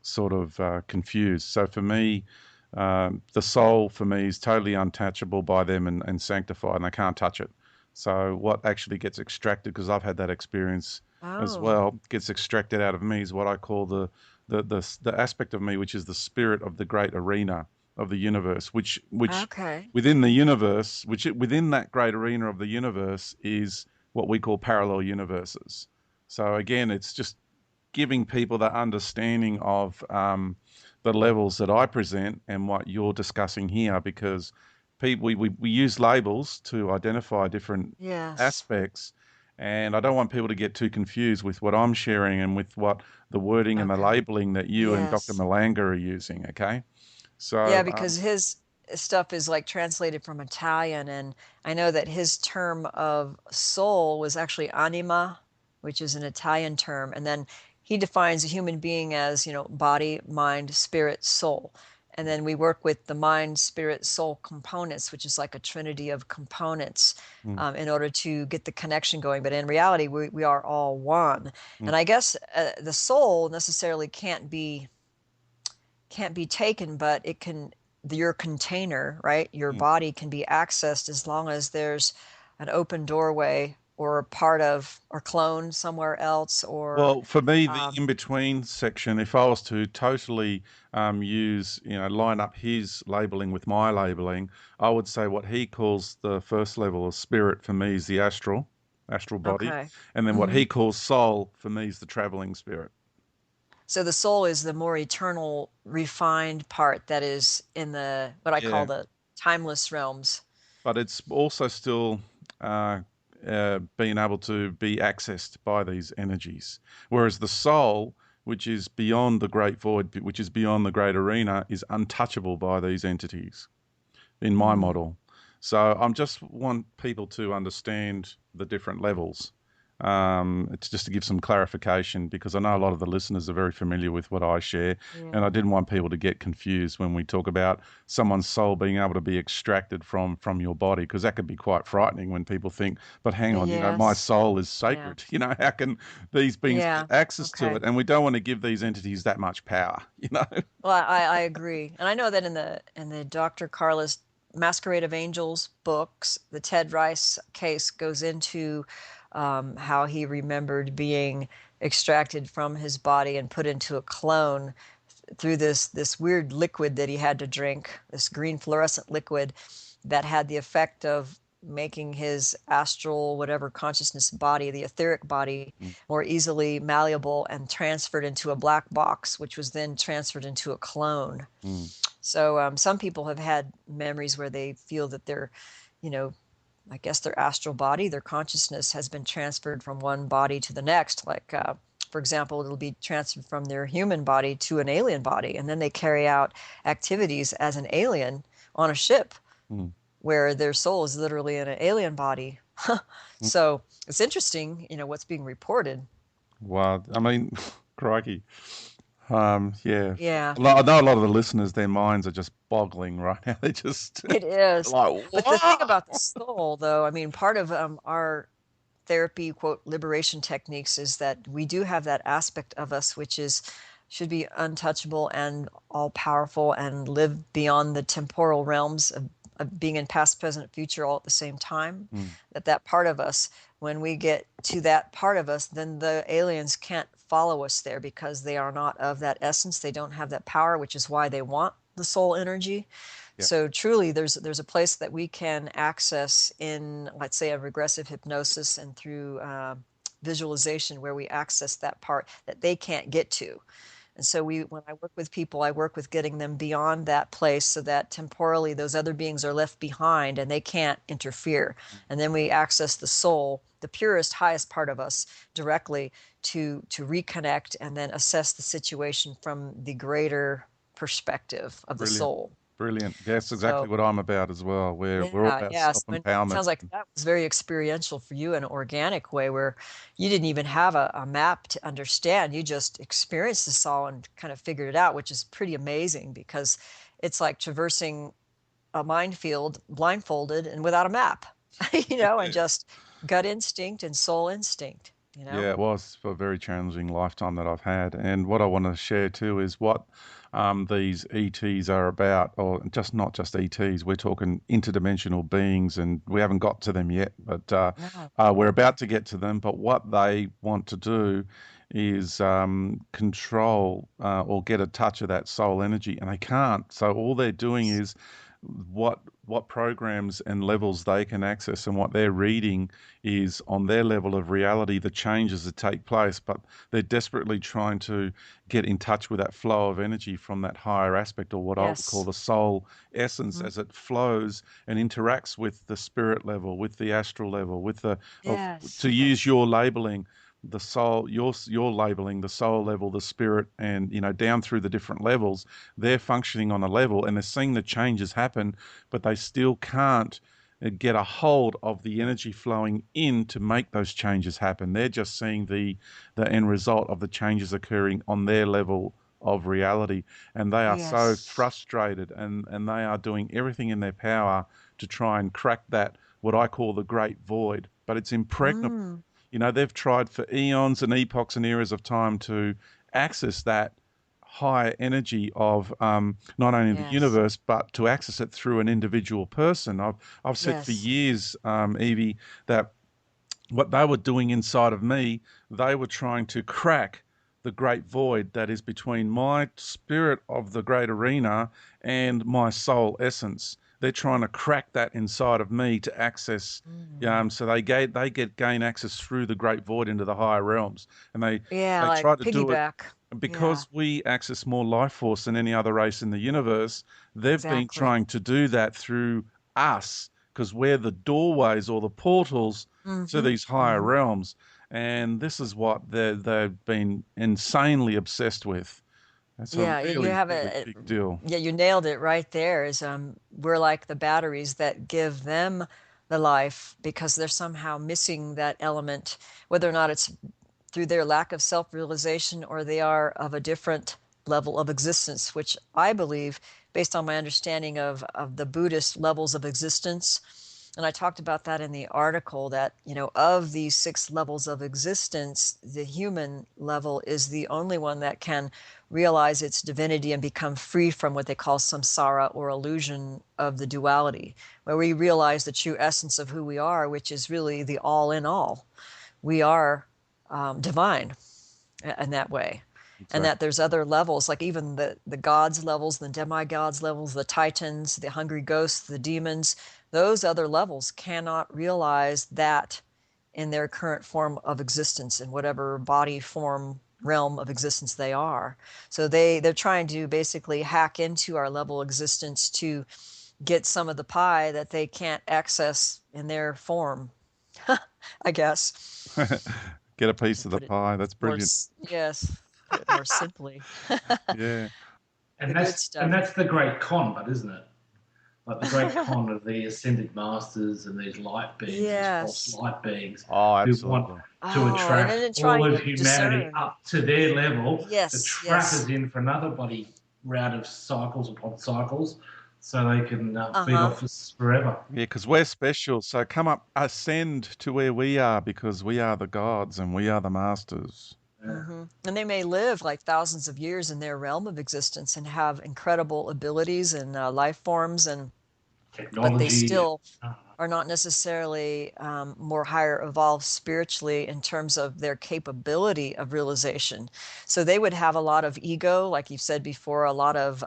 sort of confused. So for me, the soul for me is totally untouchable by them and sanctified, and I can't touch it. So what actually gets extracted, because I've had that experience as Oh, well, gets extracted out of me is what I call the aspect of me which is the spirit of the great arena of the universe, which okay. within the universe, within that great arena of the universe is what we call parallel universes. So again, it's just giving people that understanding of the levels that I present and what you're discussing here, because we use labels to identify different Yes. aspects, and I don't want people to get too confused with what I'm sharing and with what the wording and the Okay. labeling that you and Dr. Yes. Malanga are using. Okay, Yeah, so because his stuff is like translated from Italian, and I know that his term of soul was actually anima, which is an Italian term, and then he defines a human being as, body, mind, spirit, soul. And then we work with the mind, spirit, soul components, which is like a trinity of components mm, in order to get the connection going. But in reality, we are all one. mm, And I guess the soul necessarily can't be taken, but it can, your container, right? Your mm, body can be accessed as long as there's an open doorway or part of or clone somewhere else, or Well, for me, the in-between section, if I was to totally use, line up his labeling with my labeling, I would say what he calls the first level of spirit for me is the astral body, okay. and then what he calls soul for me is the traveling spirit. So the soul is the more eternal, refined part that is in the what I call Yeah, the timeless realms. but it's also still uh, being able to be accessed by these energies. Whereas the soul, which is beyond the great void, which is beyond the great arena, is untouchable by these entities in my model. So I'm just want people to understand the different levels. It's just to give some clarification because I know a lot of the listeners are very familiar with what I share, and I Yeah. didn't want people to get confused when we talk about someone's soul being able to be extracted from your body, because that could be quite frightening when people think, but hang on, my Yes. soul is Yeah. sacred. How can these beings get Yeah. access to Okay. it? And we don't want to give these entities that much power. Well, I agree, and I know that in the Dr. Carla's Masquerade of Angels books, the Ted Rice case goes into how he remembered being extracted from his body and put into a clone through this weird liquid that he had to drink, this green fluorescent liquid that had the effect of making his astral whatever consciousness body, the etheric body, more easily malleable and transferred into a black box, which was then transferred into a clone. Mm, So some people have had memories where they feel that their, you know, I guess their astral body, their consciousness has been transferred from one body to the next. Like, for example, it'll be transferred from their human body to an alien body, and then they carry out activities as an alien on a ship mm, where their soul is literally in an alien body. mm. So it's interesting, what's being reported. Wow. I mean, crikey. Yeah. Yeah, I know a lot of the listeners, their minds are just boggling right now. They just it is. like, But the thing what? about the soul, though, I mean, part of our therapy, quote, liberation techniques is that we do have that aspect of us which is should be untouchable and all powerful and live beyond the temporal realms of being in past, present, future all at the same time. Mm, That part of us, when we get to that part of us, then the aliens can't follow us there because they are not of that essence. They don't have that power, which is why they want the soul energy. yeah. So truly, there's a place that we can access in, let's say, a regressive hypnosis and through visualization, where we access that part that they can't get to. And so when I work with people, I work with getting them beyond that place so that temporally those other beings are left behind and they can't interfere. And then we access the soul, the purest, highest part of us, directly to reconnect and then assess the situation from the greater perspective of the Brilliant. soul. Brilliant. That's exactly So what I'm about as well. We're all yeah, about yeah. So it self-empowerment. sounds like that was very experiential for you in an organic way where you didn't even have a map to understand. You just experienced this all and kind of figured it out, which is pretty amazing because it's like traversing a minefield blindfolded and without a map, and just gut instinct and soul instinct. Yeah, it was a very challenging lifetime that I've had. And what I want to share too is what these ETs are about, or just not just ETs. We're talking interdimensional beings, and we haven't got to them yet, but No. we're about to get to them. But what they want to do is control or get a touch of that soul energy, and they can't. So all they're doing is what programs and levels they can access, and what they're reading is on their level of reality the changes that take place, but they're desperately trying to get in touch with that flow of energy from that higher aspect, or what I would call Yes. the soul essence, Mhm. as it flows and interacts with the spirit level, with the astral level, with Yes. to use Yes. your labeling, the soul, your labeling, the soul level, the spirit, and down through the different levels. They're functioning on a level and they're seeing the changes happen, but they still can't get a hold of the energy flowing in to make those changes happen. They're just seeing the end result of the changes occurring on their level of reality, and they are so Yes. frustrated, and they are doing everything in their power to try and crack that, what I call the great void, but it's impregnable. Mm. They've tried for eons and epochs and eras of time to access that higher energy of not only the Yes. universe, but to access it through an individual person. I've said for Yes. years, Evie, that what they were doing inside of me, they were trying to crack the great void that is between my spirit of the great arena and my soul essence. They're trying to crack that inside of me to access. So gain access through the great void into the higher realms, and Yeah, they like try to do it piggyback. Yeah, because we access more life force than any other race in the universe. They've been exactly. trying to do that through us because we're the doorways or the portals to Mm-hmm. these higher Mm-hmm. realms. And this is what they've been insanely obsessed with. That's a Yeah, you really, have really big deal. yeah, you nailed it right there. Is we're like the batteries that give them the life because they're somehow missing that element, whether or not it's through their lack of self-realization or they are of a different level of existence, which I believe, based on my understanding of the Buddhist levels of existence, and I talked about that in the article, that, of these 6 levels of existence, the human level is the only one that can realize its divinity and become free from what they call samsara, or illusion of the duality, where we realize the true essence of who we are, which is really the all in all. We are divine in that way. And that Exactly. there's other levels, like even the gods levels, the demigods levels, the titans, the hungry ghosts, the demons. Those other levels cannot realize that in their current form of existence, in whatever body form realm of existence they are. So they're trying to basically hack into our level of existence to get some of the pie that they can't access in their form, I guess. Get a piece of the Put it pie. That's more, brilliant. yes, put it more simply. Yeah. The And good and stuff. that's the great con, but isn't it? Like the great con of the ascended masters and these light beings, these false Yes. light beings Oh, who want absolutely. to Oh, and attract then all trying of to humanity discern. up to their level to Yes, trap us yes. in for another bloody round of cycles upon cycles so they can feed Uh-huh. off us forever. Yeah, because we're special. So come up, ascend to where we are because we are the gods and we are the masters. Yeah. And they may live like thousands of years in their realm of existence and have incredible abilities and life forms, but they Technology. still are not necessarily more higher evolved spiritually in terms of their capability of realization. So they would have a lot of ego, like you've said before, a lot of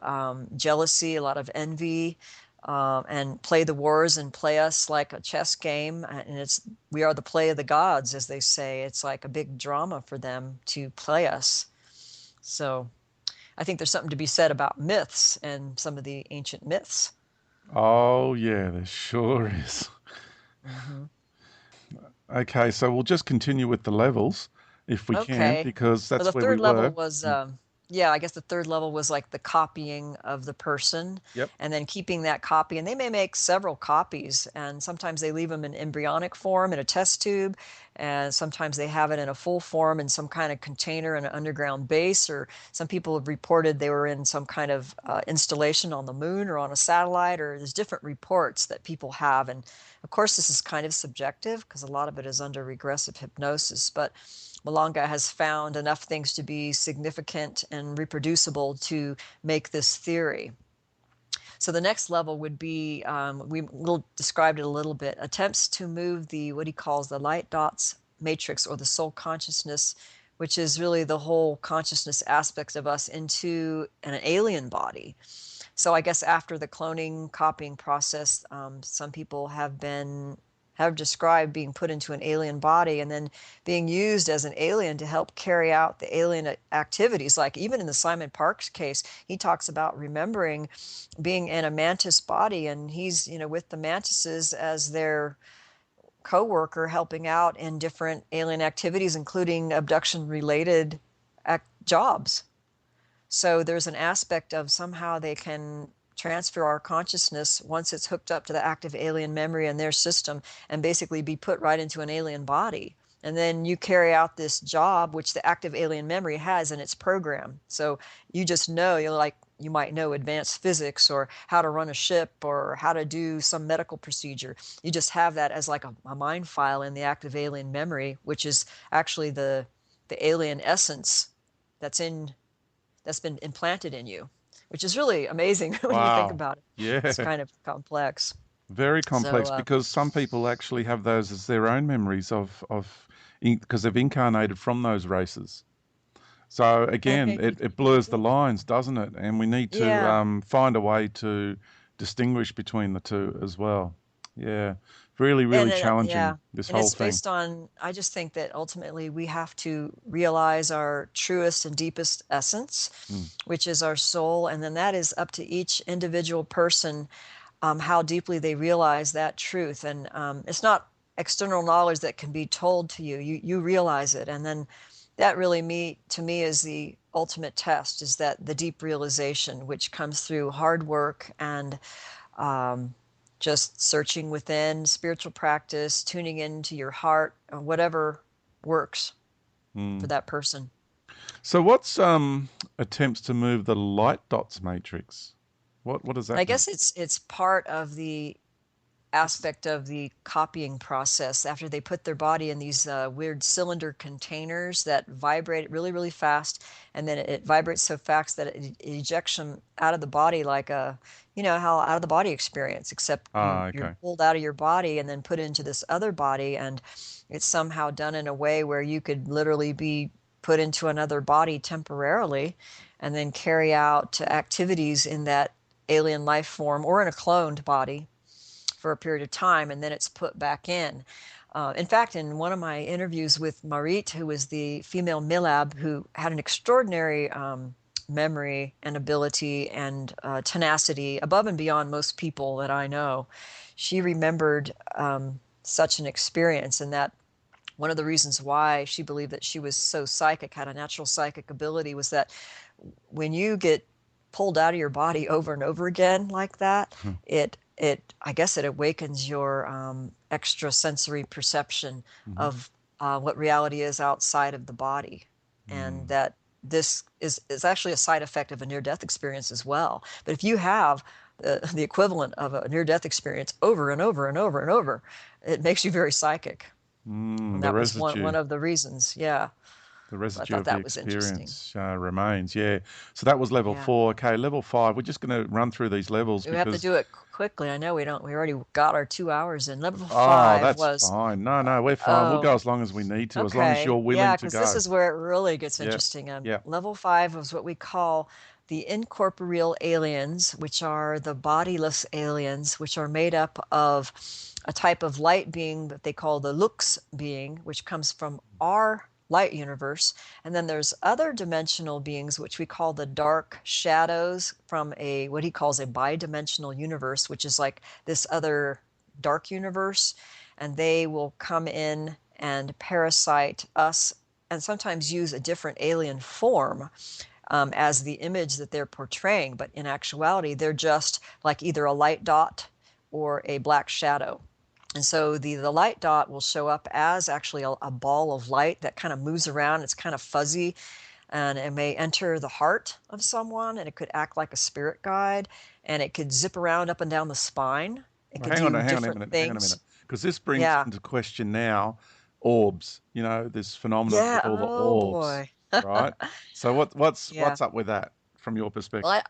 jealousy, a lot of envy, and play the wars and play us like a chess game. And we are the play of the gods, as they say. It's like a big drama for them to play us. So I think there's something to be said about myths and some of the ancient myths. Oh, yeah, there sure is. Hmm. Okay, so we'll just continue with the levels if we can, Okay. because Well, that's the where we third level were. was, Mm. yeah, I guess the third level was like the copying of the person Yep. and then keeping that copy. And they may make several copies, and sometimes they leave them in embryonic form in a test tube, and sometimes they have it in a full form in some kind of container in an underground base, or some people have reported they were in some kind of installation on the moon or on a satellite, or there's different reports that people have. And of course, this is kind of subjective because a lot of it is under regressive hypnosis, but Malanga has found enough things to be significant and reproducible to make this theory. So the next level would be, we will describe it a little bit, attempts to move the, what he calls the light dots matrix, or the soul consciousness, which is really the whole consciousness aspect of us, into an alien body. So I guess after the cloning copying process, some people have described being put into an alien body and then being used as an alien to help carry out the alien activities. Like even in the Simon Parks case, he talks about remembering being in a mantis body, and he's, with the mantises as their co-worker, helping out in different alien activities, including abduction related jobs. So there's an aspect of somehow they can transfer our consciousness once it's hooked up to the active alien memory in their system and basically be put right into an alien body. And then you carry out this job, which the active alien memory has in its program. So you just know, you might know advanced physics or how to run a ship or how to do some medical procedure. You just have that as like a mind file in the active alien memory, which is actually the alien essence that's been implanted in you, which is really amazing when you think Wow. about it. Yeah. It's kind of complex. Very So, complex because some people actually have those as their own memories of because they've incarnated from those races. So again, okay, it blurs the lines, doesn't it? And we need to yeah. find a way to distinguish between the two as well. Yeah, really, And really then, challenging, yeah, this and whole it's thing. based on, I just think that ultimately we have to realize our truest and deepest essence, Mm, which is our soul. And then that is up to each individual person, how deeply they realize that truth. And it's not external knowledge that can be told to you. You realize it. And then that really, to me, is the ultimate test, is that the deep realization, which comes through hard work and um, just searching within, spiritual practice, tuning into your heart, whatever works for mm. that person. So what's attempts to move the light dots matrix? What does I that mean? guess it's part of the aspect of the copying process after they put their body in these weird cylinder containers that vibrate really, really fast. And then it vibrates so fast that it ejects them out of the body like a, how out of the body experience, except Ah, you're okay. pulled out of your body and then put into this other body. And it's somehow done in a way where you could literally be put into another body temporarily and then carry out activities in that alien life form or in a cloned body for a period of time, and then it's put back in. In fact, in one of my interviews with Marit, who was the female Milab, who had an extraordinary memory and ability and tenacity above and beyond most people that I know, she remembered such an experience, and that one of the reasons why she believed that she was so psychic, had a natural psychic ability, was that when you get pulled out of your body over and over again like that, Hmm. I guess it awakens your extrasensory perception Mhm. of what reality is outside of the body, and Mm. that this is actually a side effect of a near-death experience as well. But if you have the equivalent of a near-death experience over and over and over and over, it makes you very psychic. And The that was residue. one of the reasons. Yeah. The So I residue thought of the that was interesting. experience remains. Yeah. So that was level Yeah. 4. Okay, level 5. We're just going to run through these levels We have to because, do it quickly. I know we don't. We already got our 2 hours in. Level oh, 5 that's was, fine. No, no, we're fine. We'll go oh, as long as we need to, as long as you're okay. willing Yeah, to because this go. is where it really gets Yep. interesting. Yep. Level 5 was what we call the incorporeal aliens, which are the bodyless aliens, which are made up of a type of light being that they call the lux being, which comes from our light universe. And then there's other dimensional beings, which we call the dark shadows, from a what he calls a bidimensional universe, which is like this other dark universe. And they will come in and parasite us and sometimes use a different alien form as the image that they're portraying. But in actuality, they're just like either a light dot or a black shadow. And so the light dot will show up as actually a ball of light that kind of moves around. It's kind of fuzzy, and it may enter the heart of someone, and it could act like a spirit guide, and it could zip around up and down the spine. It Well, could hang on, do hang on a different minute, hang on a minute. things. Because this brings Yeah. into question now orbs, this phenomenon Yeah. called all the Oh orbs, boy. right? So what's Yeah. what's up with that from your Well, perspective?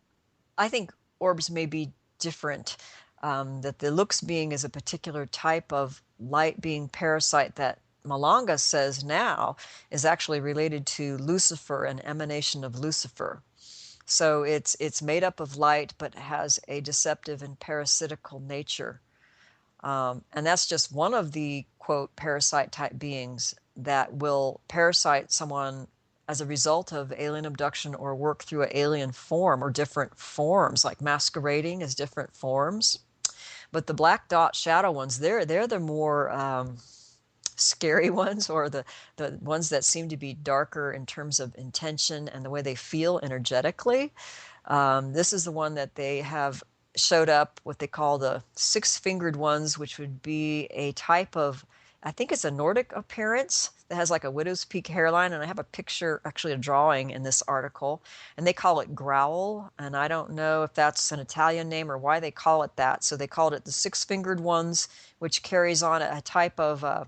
I think orbs may be different. That the lux being is a particular type of light being parasite that Malanga says now is actually related to Lucifer, an emanation of Lucifer. So it's made up of light, but has a deceptive and parasitical nature. And that's just one of the, quote, parasite type beings that will parasite someone as a result of alien abduction or work through an alien form or different forms, like masquerading as different forms. But the black dot shadow ones, they're the more scary ones, or the ones that seem to be darker in terms of intention and the way they feel energetically. This is the one that they have showed up, what they call the six-fingered ones, which would be a type of, I think it's a Nordic appearance that has like a widow's peak hairline. And I have a picture, actually a drawing in this article, and they call it growl. And I don't know if that's an Italian name or why they call it that. So they called it the six-fingered ones, which carries on a type of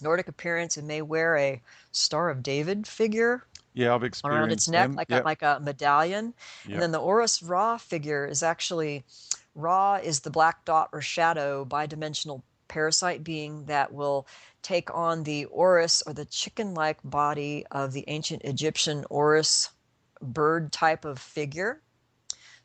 Nordic appearance and may wear a Star of David figure Yeah, I've around its experienced neck, them. like Yep, a medallion. And yep. then the Horus Ra figure is actually Ra is the black dot or shadow bidimensional parasite being that will take on the Oris, or the chicken-like body of the ancient Egyptian Oris bird type of figure.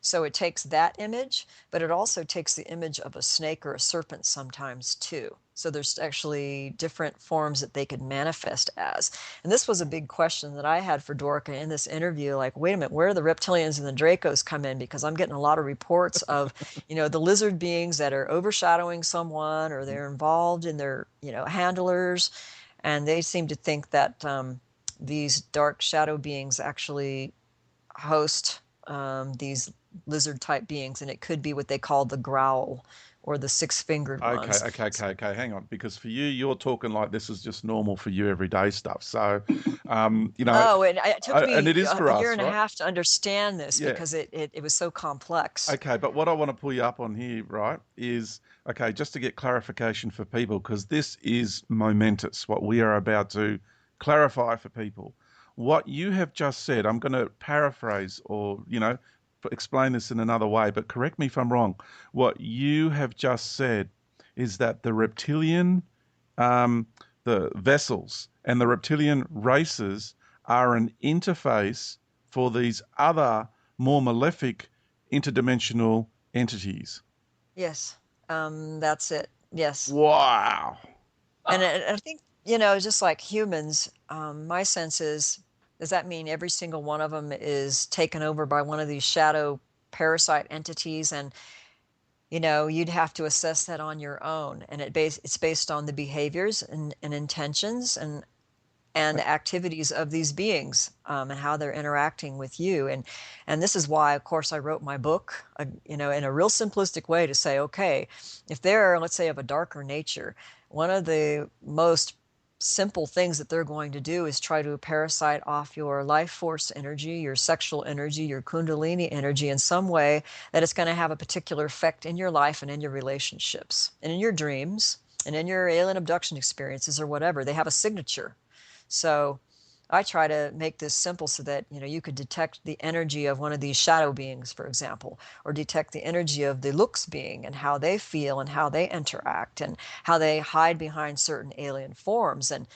So it takes that image, but it also takes the image of a snake or a serpent sometimes too. So there's actually different forms that they could manifest as. And this was a big question that I had for Dorka in this interview, like, wait a minute, where do the reptilians and the Dracos come in? Because I'm getting a lot of reports of, the lizard beings that are overshadowing someone, or they're involved in their, handlers. And they seem to think that these dark shadow beings actually host these lizard type beings, and it could be what they call the growl or the six-fingered ones. Okay. Hang on, because for you, you're talking like this is just normal for you everyday stuff. So, and it took me and it is for a us, year and right? a half to understand this, Yeah. because it was so complex. Okay, but what I want to pull you up on here, right, is, okay, just to get clarification for people, because this is momentous, what we are about to clarify for people. What you have just said, I'm going to paraphrase, or, explain this in another way, but correct me if I'm wrong. What you have just said is that the reptilian, the vessels and the reptilian races are an interface for these other more malefic interdimensional entities. Yes, that's it. Yes. Wow. And I think, just like humans, my sense is, does that mean every single one of them is taken over by one of these shadow parasite entities? And, you'd have to assess that on your own. And it's based on the behaviors and intentions and activities of these beings, and how they're interacting with you. And this is why, of course, I wrote my book, in a real simplistic way, to say, okay, if they're, let's say, of a darker nature, one of the most simple things that they're going to do is try to parasite off your life force energy, your sexual energy, your kundalini energy, in some way that it's going to have a particular effect in your life and in your relationships and in your dreams and in your alien abduction experiences or whatever. They have a signature. So I try to make this simple so that, you could detect the energy of one of these shadow beings, for example, or detect the energy of the looks being and how they feel and how they interact and how they hide behind certain alien forms. And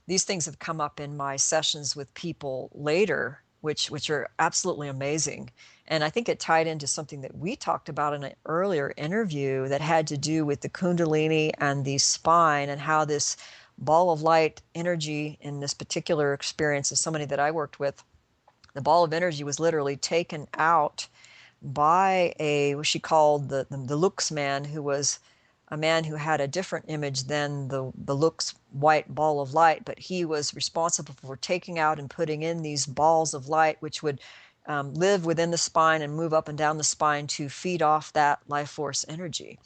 these things have come up in my sessions with people later, which are absolutely amazing. And I think it tied into something that we talked about in an earlier interview that had to do with the kundalini and the spine, and how this ball of light energy in this particular experience of somebody that I worked with, the ball of energy was literally taken out by what she called the looks man, who was a man who had a different image than the looks white ball of light, but he was responsible for taking out and putting in these balls of light, which would live within the spine and move up and down the spine to feed off that life force energy.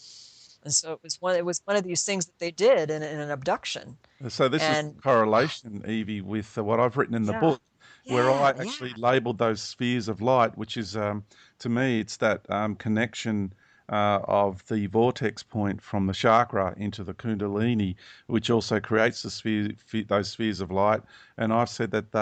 And so it was one of these things that they did in an abduction. So this is correlation, Eevee, with what I've written in the book, where I actually labeled those spheres of light, which is, to me, it's that connection of the vortex point from the chakra into the kundalini, which also creates those spheres of light. And I've said that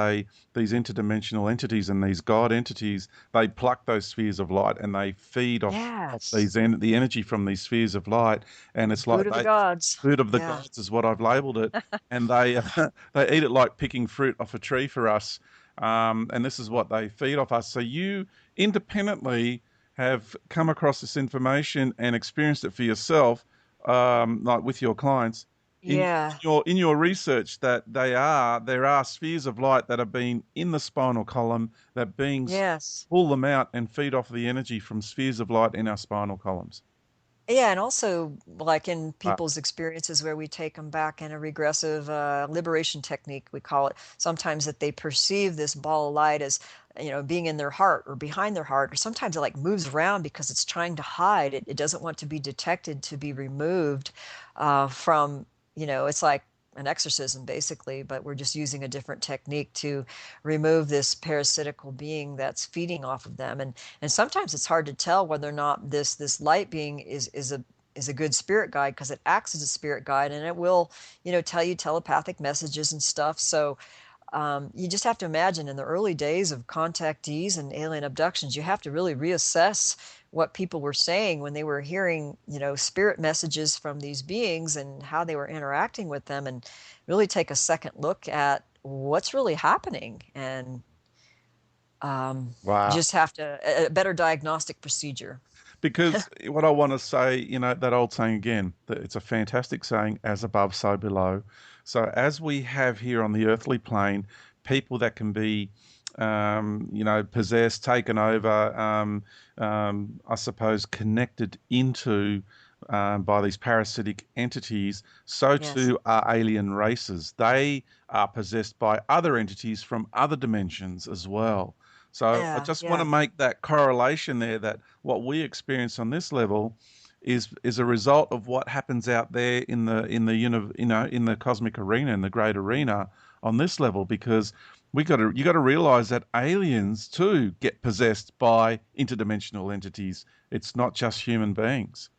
these interdimensional entities and these God entities, they pluck those spheres of light and they feed off the energy from these spheres of light. And it's like food of the gods. Food of the gods is what I've labeled it. And they eat it like picking fruit off a tree for us. And this is what they feed off us. So you independently have come across this information and experienced it for yourself, like with your clients. In your research, that there are spheres of light that have been in the spinal column, that beings pull them out and feed off the energy from spheres of light in our spinal columns. Yeah, and also like in people's experiences where we take them back in a regressive liberation technique, we call it, sometimes that they perceive this ball of light as, being in their heart or behind their heart, or sometimes it like moves around because it's trying to hide. It doesn't want to be detected, to be removed from, it's like an exorcism basically, but we're just using a different technique to remove this parasitical being that's feeding off of them. And sometimes it's hard to tell whether or not this light being is a good spirit guide, because it acts as a spirit guide and it will, tell you telepathic messages and stuff. So you just have to imagine, in the early days of contactees and alien abductions, you have to really reassess what people were saying when they were hearing, spirit messages from these beings and how they were interacting with them, and really take a second look at what's really happening. And Wow. just have to, a better diagnostic procedure. Because what I want to say, that old saying again, that it's a fantastic saying, as above, so below. So as we have here on the earthly plane, people that can be, possessed, taken over, I suppose, connected into by these parasitic entities, so Yes. too are alien races. They are possessed by other entities from other dimensions as well. So I Yeah, just want to yeah. make that correlation there, that what we experience on this level is a result of what happens out there in the cosmic arena, in the great arena on this level, because you got to realize that aliens too get possessed by interdimensional entities. It's not just human beings.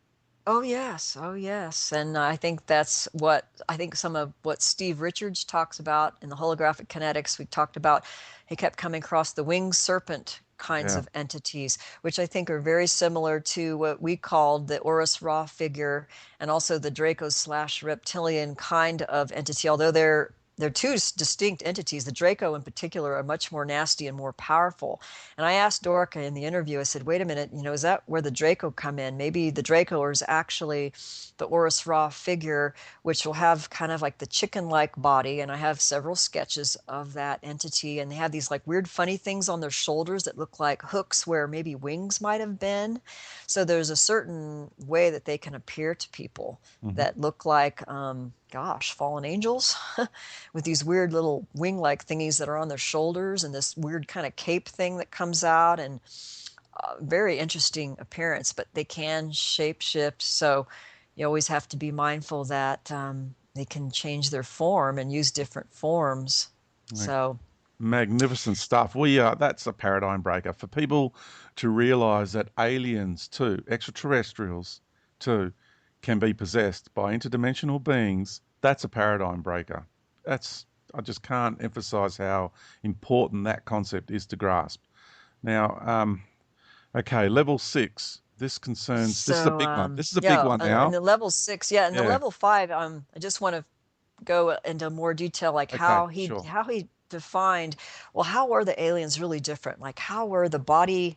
Oh yes, oh yes. And I think that's what I think some of what Steve Richards talks about in the holographic kinetics. We talked about, he kept coming across the winged serpent kinds Yeah. of entities, which I think are very similar to what we called the Horus Ra figure, and also the Draco slash reptilian kind of entity, although they're two distinct entities. The Draco in particular are much more nasty and more powerful. And I asked Dorca in the interview, I said, wait a minute, is that where the Draco come in? Maybe the Draco is actually the Horus Ra figure, which will have kind of like the chicken-like body. And I have several sketches of that entity. And they have these like weird, funny things on their shoulders that look like hooks where maybe wings might have been. So there's a certain way that they can appear to people Hmm. that look like, fallen angels with these weird little wing-like thingies that are on their shoulders, and this weird kind of cape thing that comes out, and very interesting appearance. But they can shapeshift, so you always have to be mindful that they can change their form and use different forms. So Magnificent stuff. That's a paradigm breaker for people to realize that aliens too, extraterrestrials too, can be possessed by interdimensional beings. That's a paradigm breaker. I just can't emphasize how important that concept is to grasp. Now, okay, level 6. This is a so big one. This is a big yeah, one and now. the level 6, yeah, and the Yeah. level 5, I just want to go into more detail, like Okay, how sure. he defined, well, how were the aliens really different? Like, how were the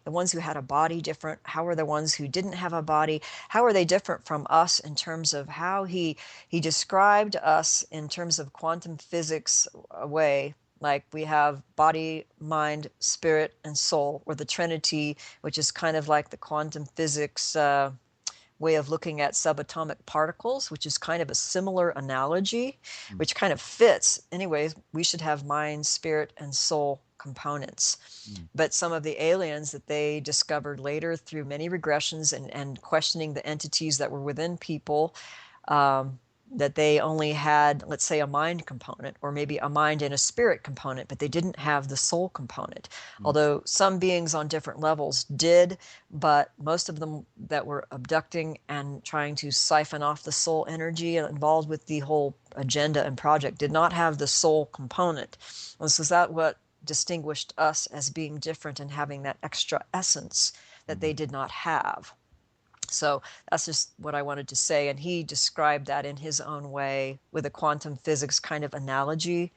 ones who had a body different? How were the ones who didn't have a body? How are they different from us in terms of how he described us in terms of quantum physics way? Like, we have body, mind, spirit, and soul, or the Trinity, which is kind of like the quantum physics way of looking at subatomic particles, which is kind of a similar analogy, Mm, which kind of fits. Anyways, we should have mind, spirit, and soul components. mm, But some of the aliens that they discovered later through many regressions and questioning the entities that were within people, um, that they only had, let's say, a mind component, or maybe a mind and a spirit component, but they didn't have the soul component. mm, Although some beings on different levels did, but most of them that were abducting and trying to siphon off the soul energy involved with the whole agenda and project did not have the soul component. And so that what distinguished us as being different and having that extra essence that they mm. did not have. So that's just what I wanted to say. And he described that in his own way with a quantum physics kind of analogy.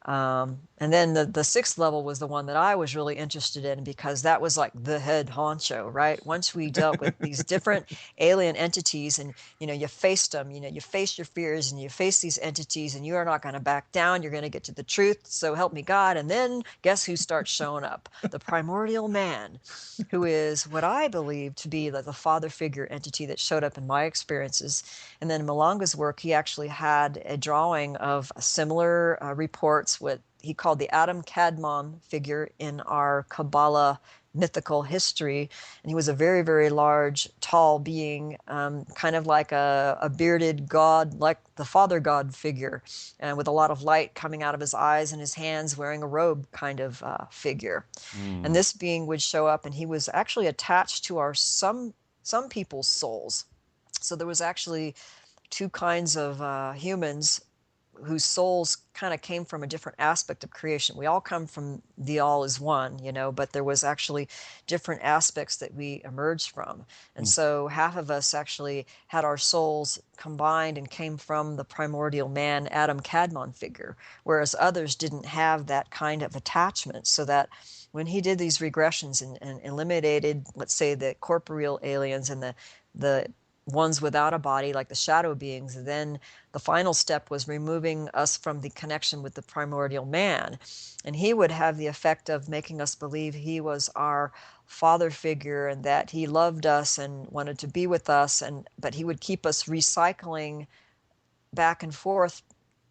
And then the sixth level was the one that I was really interested in, because that was like the head honcho, right? Once we dealt with these different alien entities, and you faced them, you face your fears and you face these entities, and you are not going to back down. You're going to get to the truth. So help me God. And then guess who starts showing up? The primordial man, who is what I believe to be the father figure entity that showed up in my experiences. And then in Malanga's work, he actually had a drawing of similar reports, what he called the Adam Kadmon figure in our Kabbalah mythical history. And he was a very, very large, tall being, kind of like a bearded god, like the father god figure, and with a lot of light coming out of his eyes and his hands, wearing a robe kind of figure. And Mm. this being would show up, and he was actually attached to our some people's souls. So there was actually two kinds of humans whose souls kind of came from a different aspect of creation. We all come from the all is one, but there was actually different aspects that we emerged from. And so half of us actually had our souls combined and came from the primordial man, Adam Kadmon figure, whereas others didn't have that kind of attachment. So that when he did these regressions and eliminated, let's say, the corporeal aliens and the ones without a body, like the shadow beings, then the final step was removing us from the connection with the primordial man. And he would have the effect of making us believe he was our father figure and that he loved us and wanted to be with us, but he would keep us recycling back and forth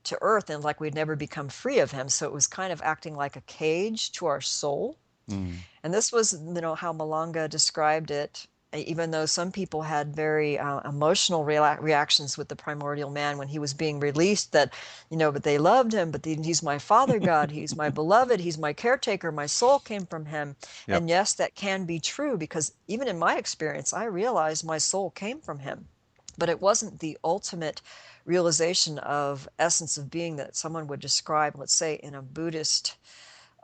to earth, and like we'd never become free of him. So it was kind of acting like a cage to our soul. And this was, how Malanga described it, even though some people had very emotional reactions with the primordial man when he was being released, that, but they loved him, but he's my father God, he's my beloved, he's my caretaker, my soul came from him. Yep. And yes, that can be true, because even in my experience, I realized my soul came from him. But it wasn't the ultimate realization of essence of being that someone would describe, let's say, in a Buddhist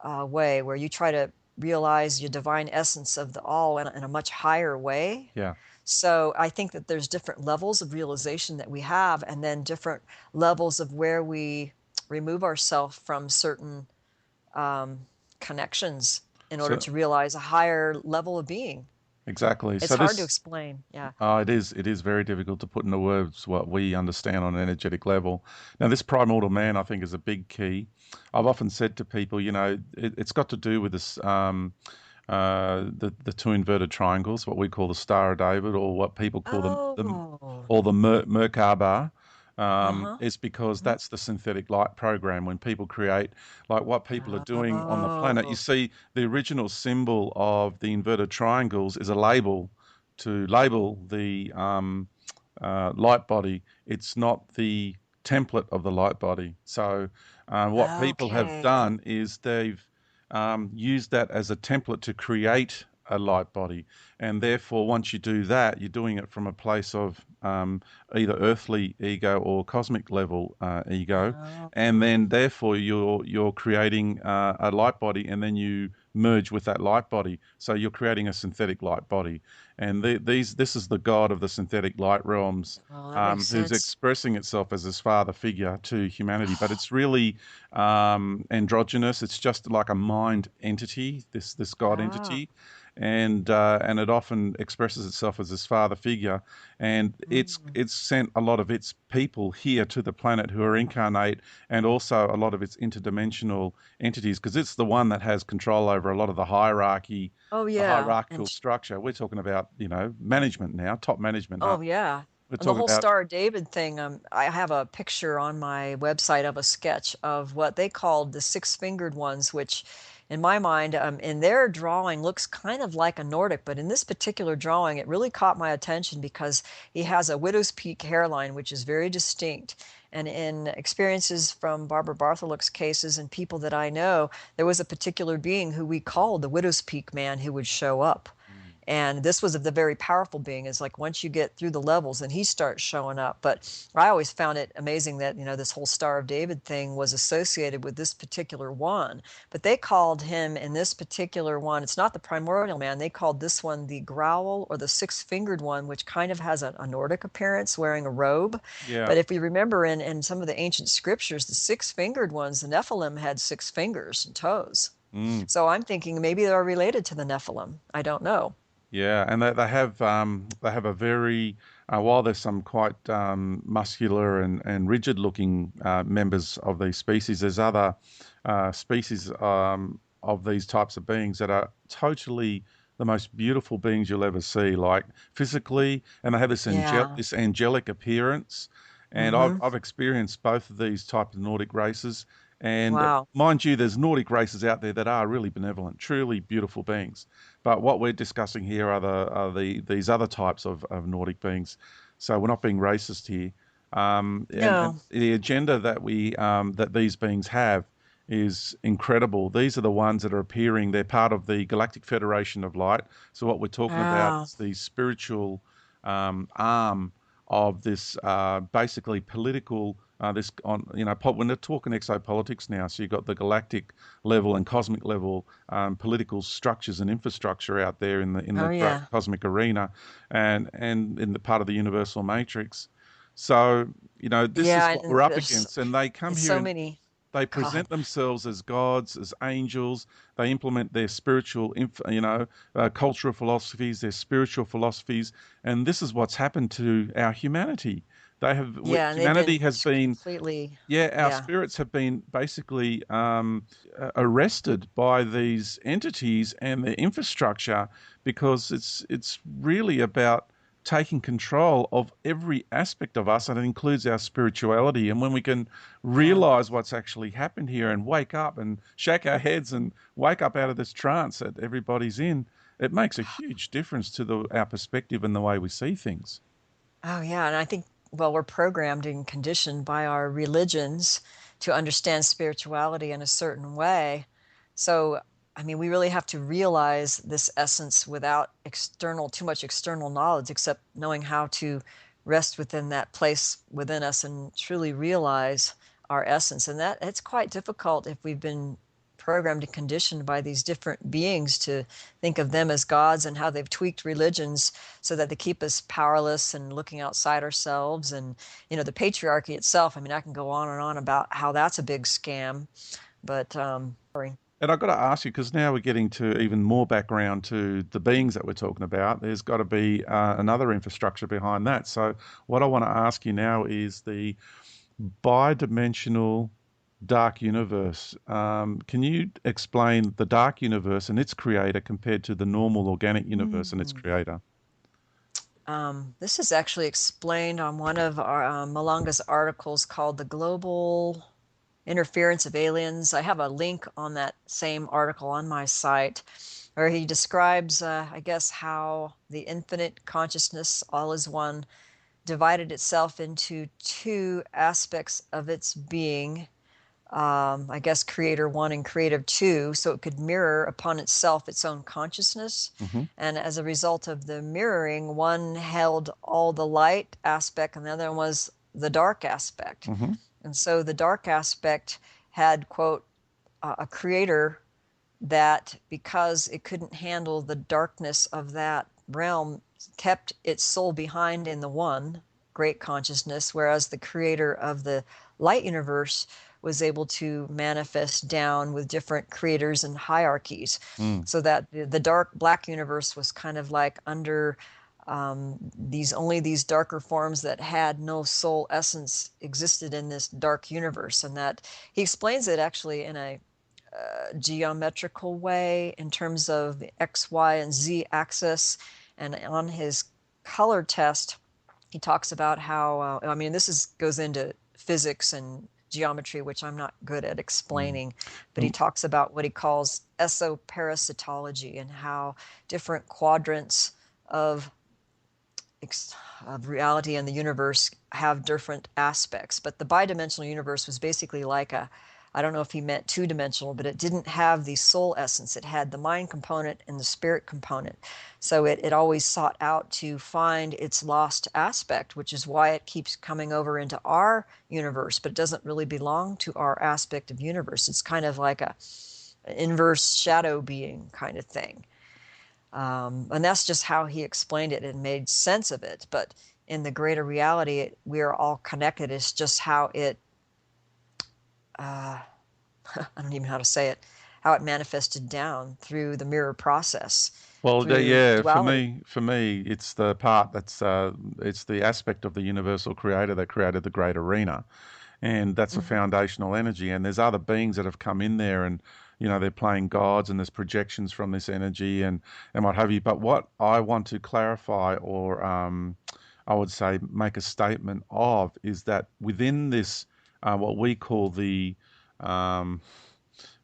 way, where you try to realize your divine essence of the all in a much higher way. Yeah. So I think that there's different levels of realization that we have, and then different levels of where we remove ourselves from certain connections in order to realize a higher level of being. Exactly. It's hard to explain. Yeah. It is. It is very difficult to put into words what we understand on an energetic level. Now, this primordial man, I think, is a big key. I've often said to people, it's got to do with this, the two inverted triangles, what we call the Star of David, or what people call the Merkaba. Is because that's the synthetic light program. When people create, like what people are doing on the planet, you see the original symbol of the inverted triangles is a label to label the light body. It's not the template of the light body. So what people have done is they've used that as a template to create a light body, and therefore once you do that, you're doing it from a place of either earthly ego or cosmic level ego, and then therefore you're creating a light body, and then you merge with that light body, so you're creating a synthetic light body. And this is the god of the synthetic light realms, who's expressing itself as this father figure to humanity, but it's really androgynous. It's just like a mind entity, this god entity. And it often expresses itself as this father figure, and it's sent a lot of its people here to the planet who are incarnate, and also a lot of its interdimensional entities, because it's the one that has control over a lot of the hierarchy, the hierarchical structure. We're talking about management now, top management. And the whole Star of David thing, I have a picture on my website of a sketch of what they called the six-fingered ones, which in my mind, in their drawing, looks kind of like a Nordic, but in this particular drawing, it really caught my attention because he has a widow's peak hairline, which is very distinct. And in experiences from Barbara Bartholic's cases and people that I know, there was a particular being who we called the widow's peak man who would show up. And this was the very powerful being. It's like once you get through the levels, then he starts showing up. But I always found it amazing that, this whole Star of David thing was associated with this particular one. But they called him in this particular one, it's not the primordial man, they called this one the growl, or the six-fingered one, which kind of has a Nordic appearance, wearing a robe. Yeah. But if we remember in some of the ancient scriptures, the six-fingered ones, the Nephilim had 6 fingers and toes. So I'm thinking maybe they're related to the Nephilim. I don't know. Yeah, and they have a very while there's some quite muscular and rigid looking members of these species, there's other species of these types of beings that are totally the most beautiful beings you'll ever see, like physically, and they have this this angelic appearance. And I've experienced both of these types of Nordic races. And mind you, there's Nordic races out there that are really benevolent, truly beautiful beings. But what we're discussing here are these other types of Nordic beings. So we're not being racist here. And the agenda that that these beings have is incredible. These are the ones that are appearing. They're part of the Galactic Federation of Light. So what we're talking about is the spiritual arm of this basically political this on, when they're talking exopolitics now, so you've got the galactic level and cosmic level political structures and infrastructure out there in Oh, the great yeah. cosmic arena, and in the part of the universal matrix. So, this is Yeah, what we're and up there's against, and they come here so and many. they God. present themselves as gods, as angels. They implement their spiritual, cultural philosophies, their spiritual philosophies, and this is what's happened to our humanity. Yeah, and they've Humanity been has been, completely. yeah, our Yeah. spirits have been basically arrested by these entities and their infrastructure, because it's really about taking control of every aspect of us, and it includes our spirituality. And when we can Yeah. realize what's actually happened here and wake up and shake our heads and wake up out of this trance that everybody's in, it makes a huge difference to our perspective and the way we see things. Oh, yeah. And I think, well, we're programmed and conditioned by our religions to understand spirituality in a certain way. So, I mean, we really have to realize this essence without too much external knowledge, except knowing how to rest within that place within us and truly realize our essence. And that it's quite difficult if we've been programmed and conditioned by these different beings to think of them as gods, and how they've tweaked religions so that they keep us powerless and looking outside ourselves. And the patriarchy itself, I mean, I can go on and on about how that's a big scam, but sorry. And I've got to ask you, because now we're getting to even more background to the beings that we're talking about. There's got to be another infrastructure behind that. So, what I want to ask you now is the bidimensional dark universe. Can you explain the dark universe and its creator compared to the normal organic universe and its Mm. creator? This is actually explained on one of our Malanga's articles called "The Global Interference of Aliens." I have a link on that same article on my site, where he describes, I guess, how the infinite consciousness, all is one, divided itself into two aspects of its being. I guess creator one and creator two, so it could mirror upon itself its own consciousness. Hmm. And as a result of the mirroring, one held all the light aspect and the other one was the dark aspect. Hmm. And so the dark aspect had, quote, a creator that, because it couldn't handle the darkness of that realm, kept its soul behind in the one great consciousness, whereas the creator of the light universe was able to manifest down with different creators and hierarchies. Mm. So that the dark black universe was kind of like under these darker forms that had no soul essence existed in this dark universe. And that he explains it actually in a geometrical way in terms of the X, Y, and Z axis. And on his color test, he talks about how, I mean, goes into physics and geometry, which I'm not good at Mm. explaining, but he Um, talks about what he calls esoparasitology and how different quadrants of of reality and the universe have different aspects. But the bidimensional universe was basically like I don't know if he meant two-dimensional, but it didn't have the soul essence. It had the mind component and the spirit component. So it always sought out to find its lost aspect, which is why it keeps coming over into our universe, but it doesn't really belong to our aspect of universe. It's kind of like an inverse shadow being kind of thing. And that's just how he explained it and made sense of it. But in the greater reality, we are all connected. It's just how it, I don't even know how to say it, how it manifested down through the mirror process, Well, through yeah, duality. for me, it's the part it's the aspect of the universal creator that created the great arena, and that's a Hmm. foundational energy. And there's other beings that have come in there, and they're playing gods, and there's projections from this energy, and what have you. But what I want to clarify, or I would say make a statement of, is that within this, what we call um,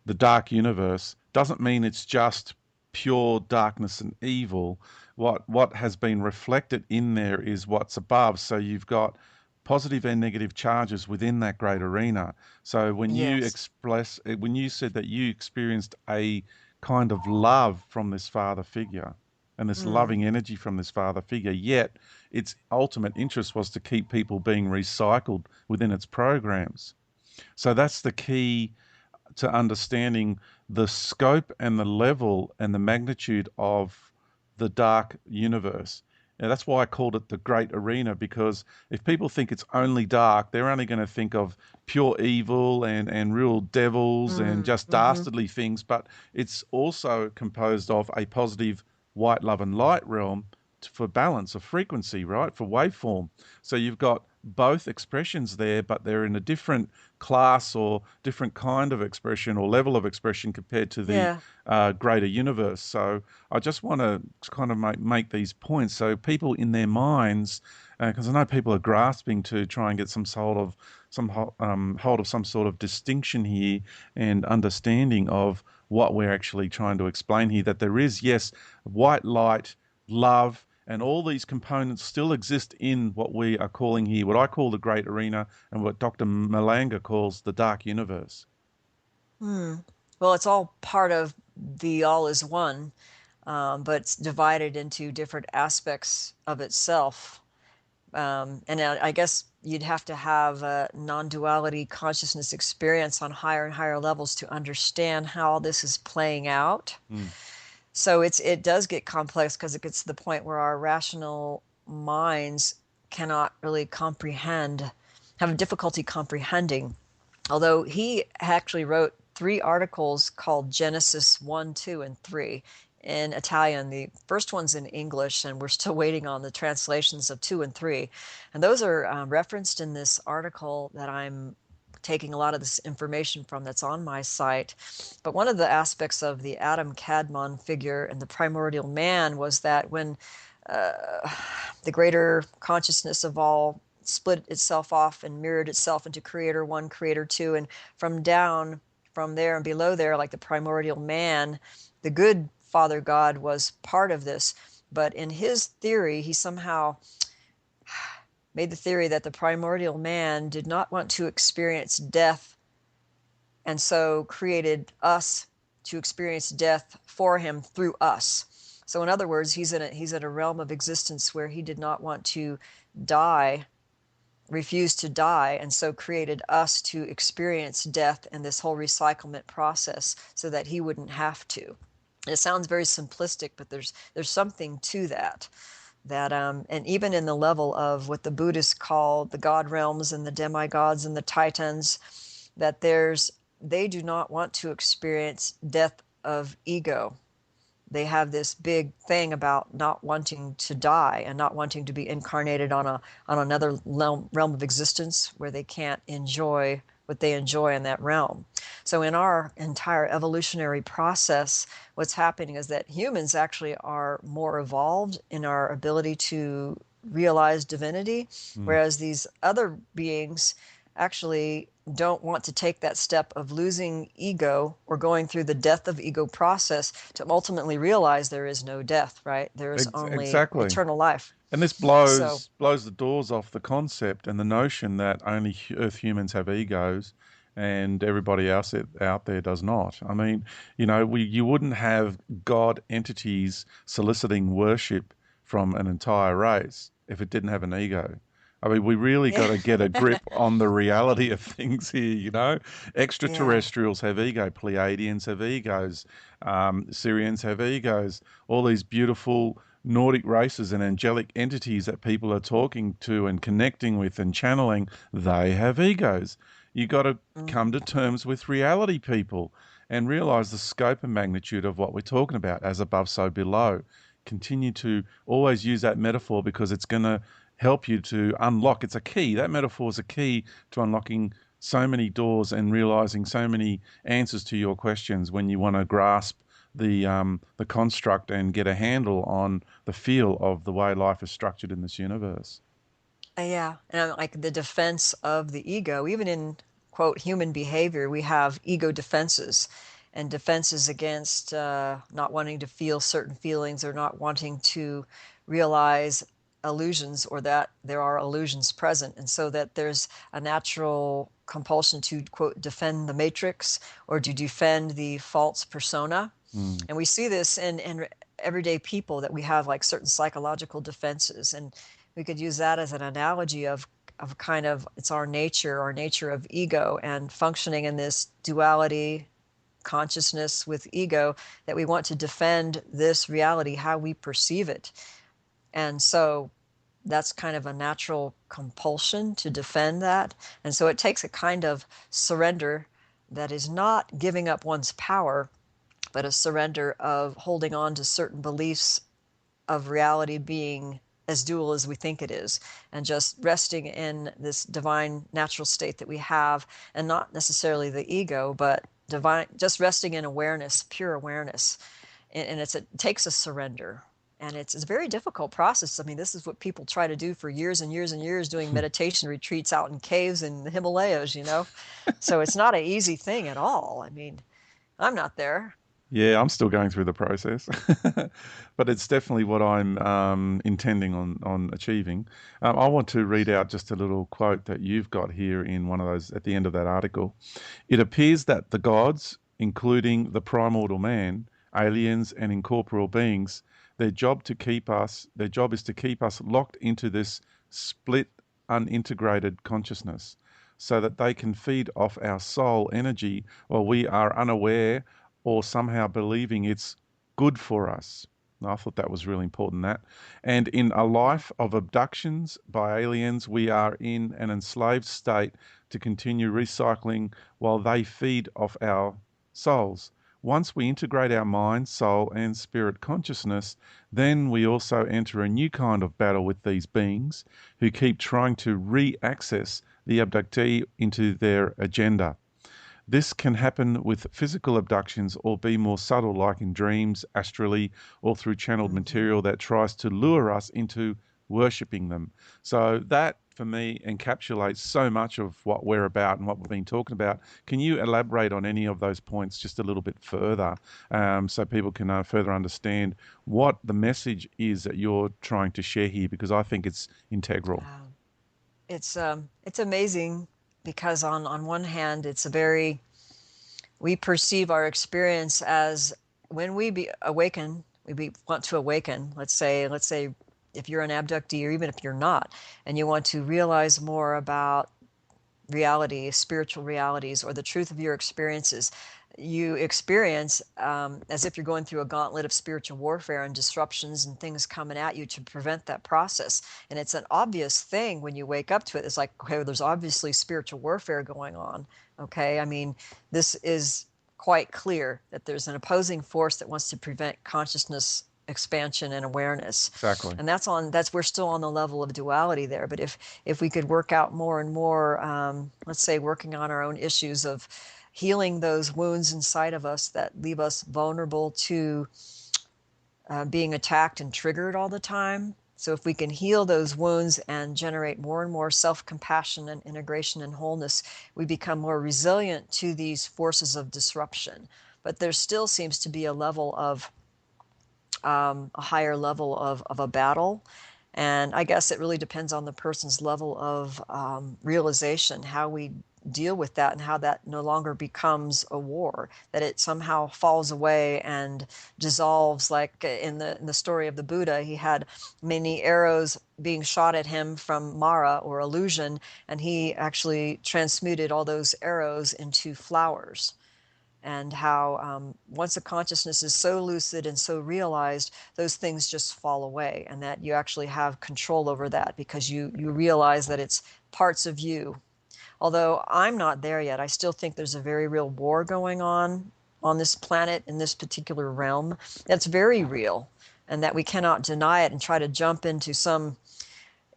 the dark universe, doesn't mean it's just pure darkness and evil. What has been reflected in there is what's above. So you've got positive and negative charges within that great arena. So Yes. when you said that you experienced a kind of love from this father figure. and this loving energy from this father figure, yet its ultimate interest was to keep people being recycled within its programs. So that's the key to understanding the scope and the level and the magnitude of the dark universe. And that's why I called it the Great Arena, because if people think it's only dark, they're only going to think of pure evil and real devils and just dastardly things. But it's also composed of a positive white, love, and light realm for balance of frequency, right? For waveform. So you've got both expressions there, but they're in a different class or different kind of expression or level of expression compared to the greater universe. So I just want to kind of make these points so people in their minds, because I know people are grasping to try and get some sort of hold of some sort of distinction here and understanding of what we're actually trying to explain here. That there is, yes, white light, love, and all these components still exist in what we are calling here, what I call the Great Arena, and what Dr. Malanga calls the Dark Universe. Well, it's all part of the all is one, but it's divided into different aspects of itself. And I guess you'd have to have a non-duality consciousness experience on higher and higher levels to understand how this is playing out. So it does get complex because it gets to the point where our rational minds cannot really have a difficulty comprehending. Although he actually wrote 3 articles called Genesis 1, 2, and 3 in Italian. The first one's in English, and we're still waiting on the translations of 2 and 3. And those are referenced in this article that I'm taking a lot of this information from that's on my site. But one of the aspects of the Adam Kadmon figure and the primordial man was that when the greater consciousness of all split itself off and mirrored itself into creator 1, creator 2, and from there and below there, like the primordial man, the good Father God was part of this. But in his theory, he somehow made the theory that the primordial man did not want to experience death, and so created us to experience death for him through us. So in other words, he's in a realm of existence where he did not want to die, refused to die, and so created us to experience death and this whole recyclement process so that he wouldn't have to. It sounds very simplistic, but there's something to that. And even in the level of what the Buddhists call the God realms and the demigods and the Titans, that they do not want to experience death of ego. They have this big thing about not wanting to die and not wanting to be incarnated on another realm of existence where they can't enjoy what they enjoy in that realm. So in our entire evolutionary process, what's happening is that humans actually are more evolved in our ability to realize divinity, whereas these other beings actually don't want to take that step of losing ego or going through the death of ego process to ultimately realize there is no death, right? There is only eternal life. And this blows the doors off the concept and the notion that only Earth humans have egos and everybody else out there does not. I mean, you wouldn't have God entities soliciting worship from an entire race if it didn't have an ego. I mean, we really got to get a grip on the reality of things here, Extraterrestrials have ego, Pleiadians have egos, Syrians have egos, all these beautiful Nordic races and angelic entities that people are talking to and connecting with and channeling, they have egos. You got to come to terms with reality, people, and realize the scope and magnitude of what we're talking about, as above, so below. Continue to always use that metaphor because it's going to help you to unlock. It's a key. That metaphor is a key to unlocking so many doors and realizing so many answers to your questions when you want to grasp the construct and get a handle on the feel of the way life is structured in this universe. Yeah, and like the defense of the ego, even in, quote, human behavior, we have ego defenses and defenses against not wanting to feel certain feelings or not wanting to realize illusions or that there are illusions present. And so that there's a natural compulsion to, quote, defend the matrix or to defend the false persona. And we see this in everyday people, that we have like certain psychological defenses, and we could use that as an analogy of kind of, it's our nature of ego, and functioning in this duality, consciousness with ego, that we want to defend this reality, how we perceive it. And so that's kind of a natural compulsion to defend that. And so it takes a kind of surrender that is not giving up one's power, but a surrender of holding on to certain beliefs of reality being as dual as we think it is, and just resting in this divine natural state that we have, and not necessarily the ego, but divine, just resting in awareness, pure awareness. And it takes a surrender. And it's a very difficult process. I mean, this is what people try to do for years and years and years, doing meditation retreats out in caves in the Himalayas, you know? So it's not an easy thing at all. I mean, I'm not there. Yeah, I'm still going through the process, but it's definitely what I'm intending on achieving. I want to read out just a little quote that you've got here in one of those at the end of that article. It appears that the gods, including the primordial man, aliens, and incorporeal beings, their job is to keep us locked into this split, unintegrated consciousness, so that they can feed off our soul energy while we are unaware or somehow believing it's good for us. I thought that was really important, that. And in a life of abductions by aliens, we are in an enslaved state to continue recycling while they feed off our souls. Once we integrate our mind, soul, and spirit consciousness, then we also enter a new kind of battle with these beings who keep trying to re-access the abductee into their agenda. This can happen with physical abductions or be more subtle, like in dreams, astrally, or through channeled material that tries to lure us into worshipping them. So that, for me, encapsulates so much of what we're about and what we've been talking about. Can you elaborate on any of those points just a little bit further, so people can further understand what the message is that you're trying to share here? Because I think it's integral. It's amazing, because on one hand, we perceive our experience as, when we want to awaken, let's say if you're an abductee, or even if you're not, and you want to realize more about reality, spiritual realities, or the truth of your experiences, you experience as if you're going through a gauntlet of spiritual warfare and disruptions and things coming at you to prevent that process. And it's an obvious thing when you wake up to it. It's like, okay, well, there's obviously spiritual warfare going on. Okay, I mean, this is quite clear that there's an opposing force that wants to prevent consciousness expansion and awareness. Exactly. And we're still on the level of duality there. But if we could work out more and more, let's say, working on our own issues of healing those wounds inside of us that leave us vulnerable to being attacked and triggered all the time. So if we can heal those wounds and generate more and more self-compassion and integration and wholeness, we become more resilient to these forces of disruption. But there still seems to be a level of a higher level of a battle. And I guess it really depends on the person's level of realization, how we deal with that, and how that no longer becomes a war, that it somehow falls away and dissolves. Like in the story of the Buddha, he had many arrows being shot at him from Mara, or illusion, and he actually transmuted all those arrows into flowers. And how once a consciousness is so lucid and so realized, those things just fall away, and that you actually have control over that, because you realize that it's parts of you. Although I'm not there yet, I still think there's a very real war going on this planet, in this particular realm, that's very real, and that we cannot deny it and try to jump into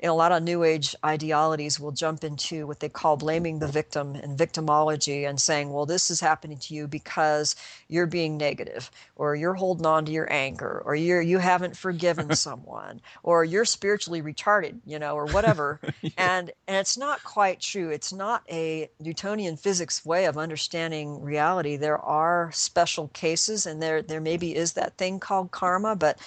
a lot of New Age ideologies will jump into what they call blaming the victim and victimology, and saying, well, this is happening to you because you're being negative, or you're holding on to your anger, or you haven't forgiven someone, or you're spiritually retarded, or whatever. Yeah. And it's not quite true. It's not a Newtonian physics way of understanding reality. There are special cases, and there maybe is that thing called karma, but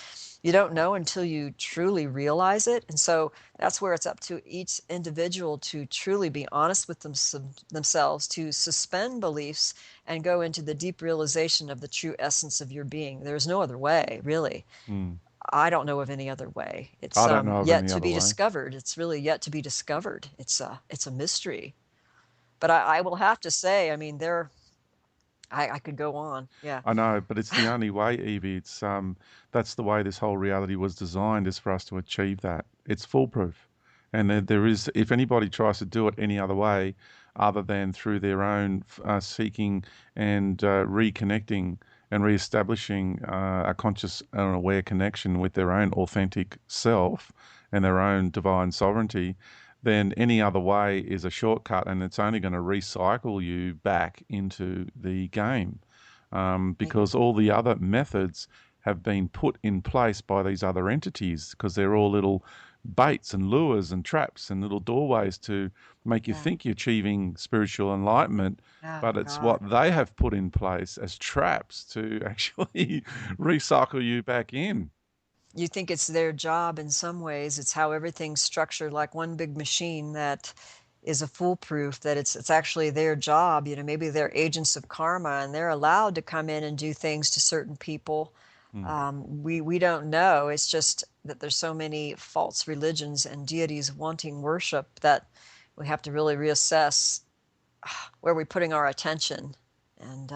You don't know until you truly realize it. And so that's where it's up to each individual to truly be honest with themselves, to suspend beliefs and go into the deep realization of the true essence of your being. There's no other way, really. Hmm. I don't know of any other way. It's I don't know of yet any to other be way. discovered. It's really yet to be discovered. It's a mystery. But I will have to say, I mean, I could go on. Yeah. I know, but it's the only way, Evie. That's the way this whole reality was designed, is for us to achieve that. It's foolproof. And there is, if anybody tries to do it any other way, other than through their own seeking and reconnecting and reestablishing a conscious and aware connection with their own authentic self and their own divine sovereignty, then any other way is a shortcut, and it's only going to recycle you back into the game, because all the other methods have been put in place by these other entities, because they're all little baits and lures and traps and little doorways to make you Yeah. think you're achieving spiritual enlightenment, Oh, but it's God. what they have put in place as traps to actually recycle you back in. You think it's their job in some ways. It's how everything's structured, like one big machine that is a foolproof, that it's actually their job. You know, maybe they're agents of karma and they're allowed to come in and do things to certain people. Mm. We don't know. It's just that there's so many false religions and deities wanting worship that we have to really reassess where we're putting our attention. And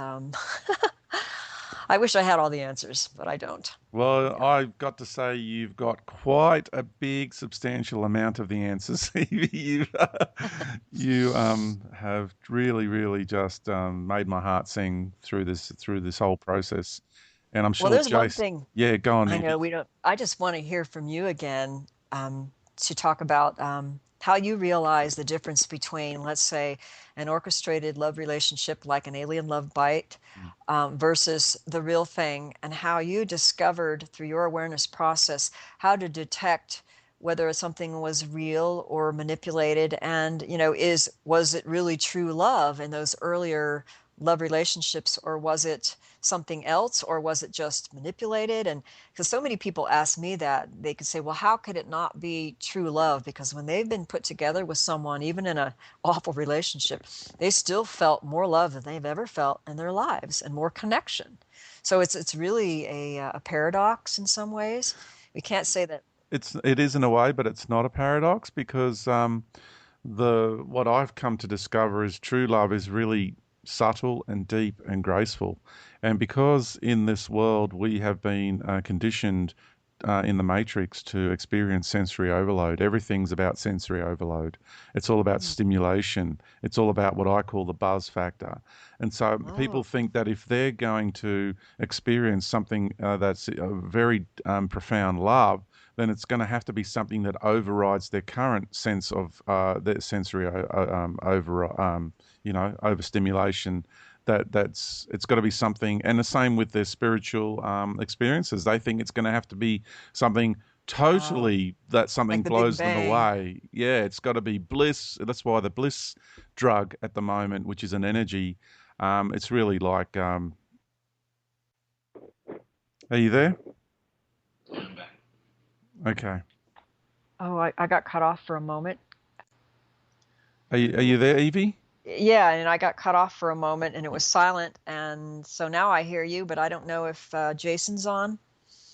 I wish I had all the answers, but I don't. Well, Yeah. I've got to say you've got quite a big, substantial amount of the answers. You have really, really just made my heart sing through this whole process, and I'm Well, sure there's one Jace. thing Yeah, go on, I know Evie. we don't. I just want to hear from you again, to talk about how you realize the difference between, let's say, an orchestrated love relationship like an alien love bite, Mm. versus the real thing, and how you discovered through your awareness process how to detect whether something was real or manipulated, and was it really true love in those earlier love relationships, or was it something else, or was it just manipulated? And because so many people ask me that, they could say, well, how could it not be true love? Because when they've been put together with someone, even in an awful relationship, they still felt more love than they've ever felt in their lives, and more connection. So it's really a paradox in some ways. We can't say that. It is in a way, but it's not a paradox, because the what I've come to discover is true love is really subtle and deep and graceful. And because in this world we have been conditioned in the matrix to experience sensory overload, everything's about sensory overload. It's all about stimulation. It's all about what I call the buzz factor. And so people Oh, think that if they're going to experience something that's a very profound love, then it's going to have to be something that overrides their current sense of their sensory overstimulation. It's got to be something, and the same with their spiritual experiences. They think it's going to have to be something wow. totally that something Like the Big blows them Bang. away. Yeah, it's got to be bliss. That's why the bliss drug at the moment, which is an energy, it's really like, are you there? I'm back. Okay. Oh, I got cut off for a moment. Are you there, Evie? Yeah, and I got cut off for a moment and it was silent. And so now I hear you, but I don't know if Jason's on.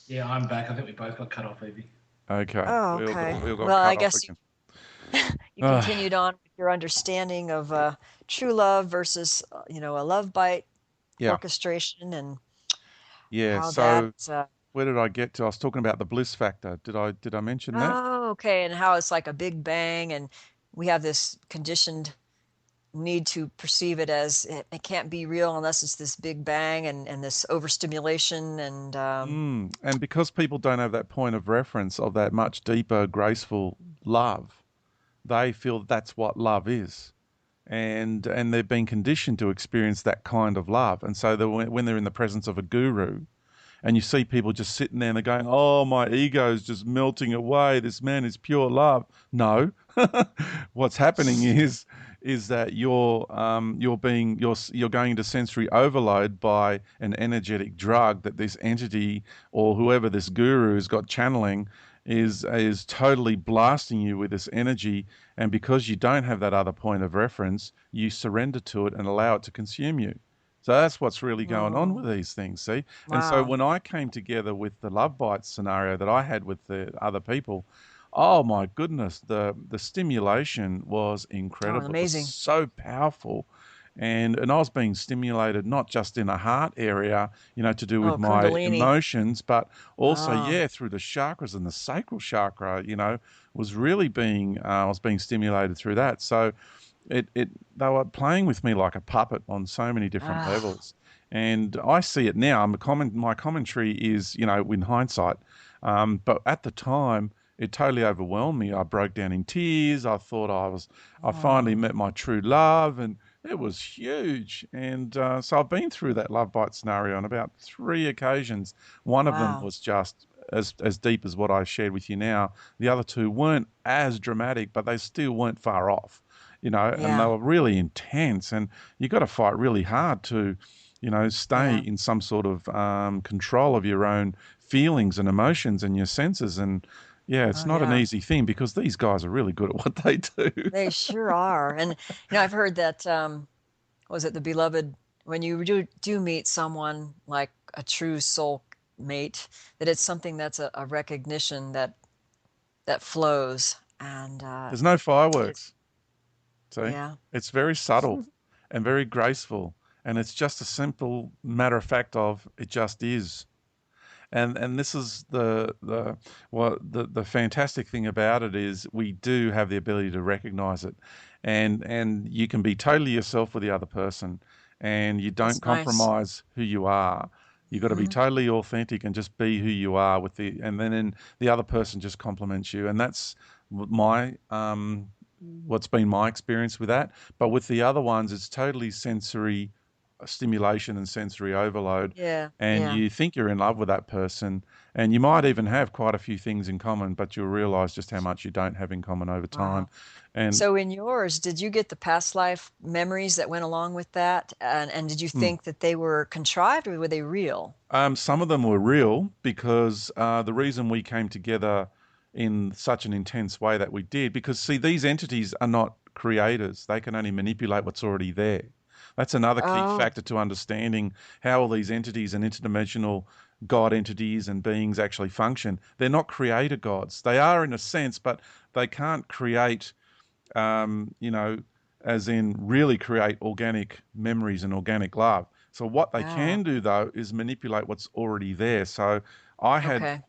Yeah, I'm back. I think we both got cut off, Evie. Okay. Oh, okay. We all got Well, I cut off guess again. you Ah, continued on with your understanding of true love versus, a love bite yeah. orchestration, and Yeah. how that, So where did I get to? I was talking about the bliss factor. Did I mention that? oh, okay, and how it's like a big bang, and we have this conditioned need to perceive it as it can't be real unless it's this big bang, and this overstimulation, and And because people don't have that point of reference of that much deeper, graceful love, they feel that's what love is. And they've been conditioned to experience that kind of love. And so when they're in the presence of a guru, and you see people just sitting there and they're going, "Oh, my ego is just melting away. This man is pure love." No, what's happening is that you're going into sensory overload by an energetic drug that this entity or whoever this guru has got channeling is totally blasting you with this energy, and because you don't have that other point of reference, you surrender to it and allow it to consume you. So that's what's really going on with Oh, these things, see? And so wow. when I came together with the love bite scenario that I had with the other people, oh my goodness, the stimulation was Oh, incredible. It was amazing. so powerful. And I was being stimulated not just in the heart area, to do with Oh, my Kundalini. emotions, but also, Oh, yeah, through the chakras, and the sacral chakra, was really I was being stimulated through that. So they were playing with me like a puppet on so many different ah, levels. And I see it now. My commentary is, in hindsight. But at the time, it totally overwhelmed me. I broke down in tears. I finally oh, met my true love, and it was huge. And so I've been through that love bite scenario on about three occasions. One of them wow. was just as deep as what I shared with you now. The other two weren't as dramatic, but they still weren't far off, and they Yeah, were really intense. And you got to fight really hard to, stay yeah. in some sort of control of your own feelings and emotions and your senses. And yeah, it's Oh, not an yeah. easy thing because these guys are really good at what they do. They sure are. And I've heard that was it the beloved when you do meet someone like a true soul mate, that it's something that's a recognition that flows and There's no it, fireworks. See, yeah. it's very subtle and very graceful, and it's just a simple matter of fact of it just is. And this is the fantastic thing about it is we do have the ability to recognize it, and you can be totally yourself with the other person, and you don't That's nice. compromise who you are. You've got to be Hmm. totally authentic and just be who you are and then the other person just compliments you, and that's my what's been my experience with that. But with the other ones, it's totally sensory stimulation and sensory overload, Yeah, and yeah. you think you're in love with that person, and you might even have quite a few things in common, but you'll realize just how much you don't have in common over time. Wow. And So in yours, did you get the past life memories that went along with that? And did you mm, think that they were contrived or were they real? some of them were real because the reason we came together in such an intense way that we did, because see, these entities are not creators; they can only manipulate what's already there. That's another key Oh, factor to understanding how all these entities and interdimensional God entities and beings actually function. They're not creator gods. They are in a sense, but they can't create, um, you know, as in really create organic memories and organic love. So what they ah, can do though is manipulate what's already there. So I had, okay.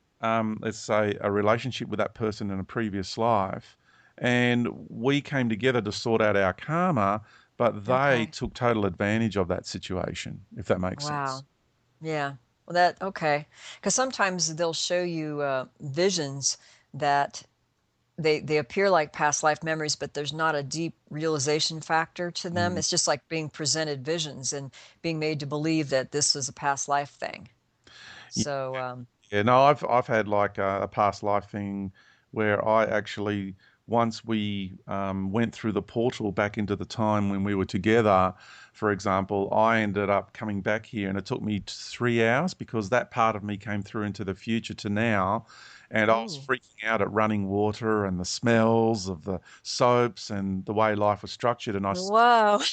let's say, a relationship with that person in a previous life, and we came together to sort out our karma, but they Okay. took total advantage of that situation, if that makes sense. Wow. Yeah. Well, that okay. Because sometimes they'll show you visions that they appear like past life memories, but there's not a deep realization factor to them. Mm. It's just like being presented visions and being made to believe that this is a past life thing. So, Yeah, no, I've had like a past life thing where I actually once we went through the portal back into the time when we were together, for example, I ended up coming back here, and it took me 3 hours because that part of me came through into the future to now, and I was ooh, freaking out at running water and the smells of the soaps and the way life was structured, and wow, was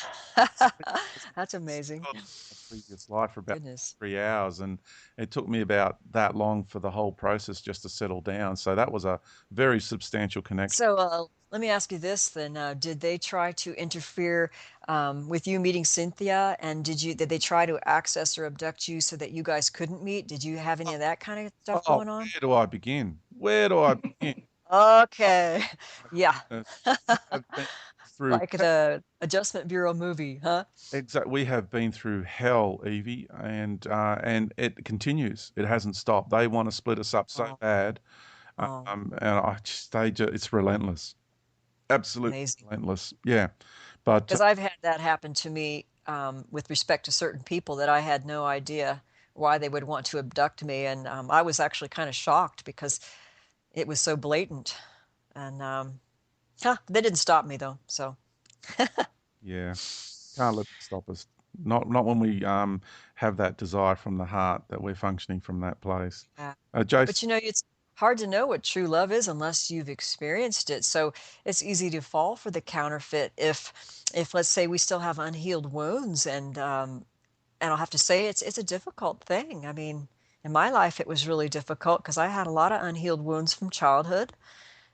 that's amazing. a previous life for about Goodness. 3 hours, and it took me about that long for the whole process just to settle down. So that was a very substantial connection. So, let me ask you this then. Did they try to interfere with you meeting Cynthia? And did they try to access or abduct you so that you guys couldn't meet? Did you have any of that kind of stuff Oh, going on? where do I begin? Where do I begin? Okay. My Yeah. goodness, we have been through Like the Adjustment Bureau movie, huh? we have been through hell, Evie, and it continues. It hasn't stopped. They want to split us up so Oh, bad, oh, and it's relentless, absolutely amazing. relentless. Yeah, but Because I've had that happen to me with respect to certain people that I had no idea why they would want to abduct me. And I was actually kind of shocked because it was so blatant. And huh, they didn't stop me though. So Yeah. Can't let it stop us. Not when we have that desire from the heart that we're functioning from that place. Yeah. But Jason, you know, it's hard to know what true love is unless you've experienced it. So it's easy to fall for the counterfeit if let's say we still have unhealed wounds, and I'll have to say it's a difficult thing. I mean, in my life it was really difficult because I had a lot of unhealed wounds from childhood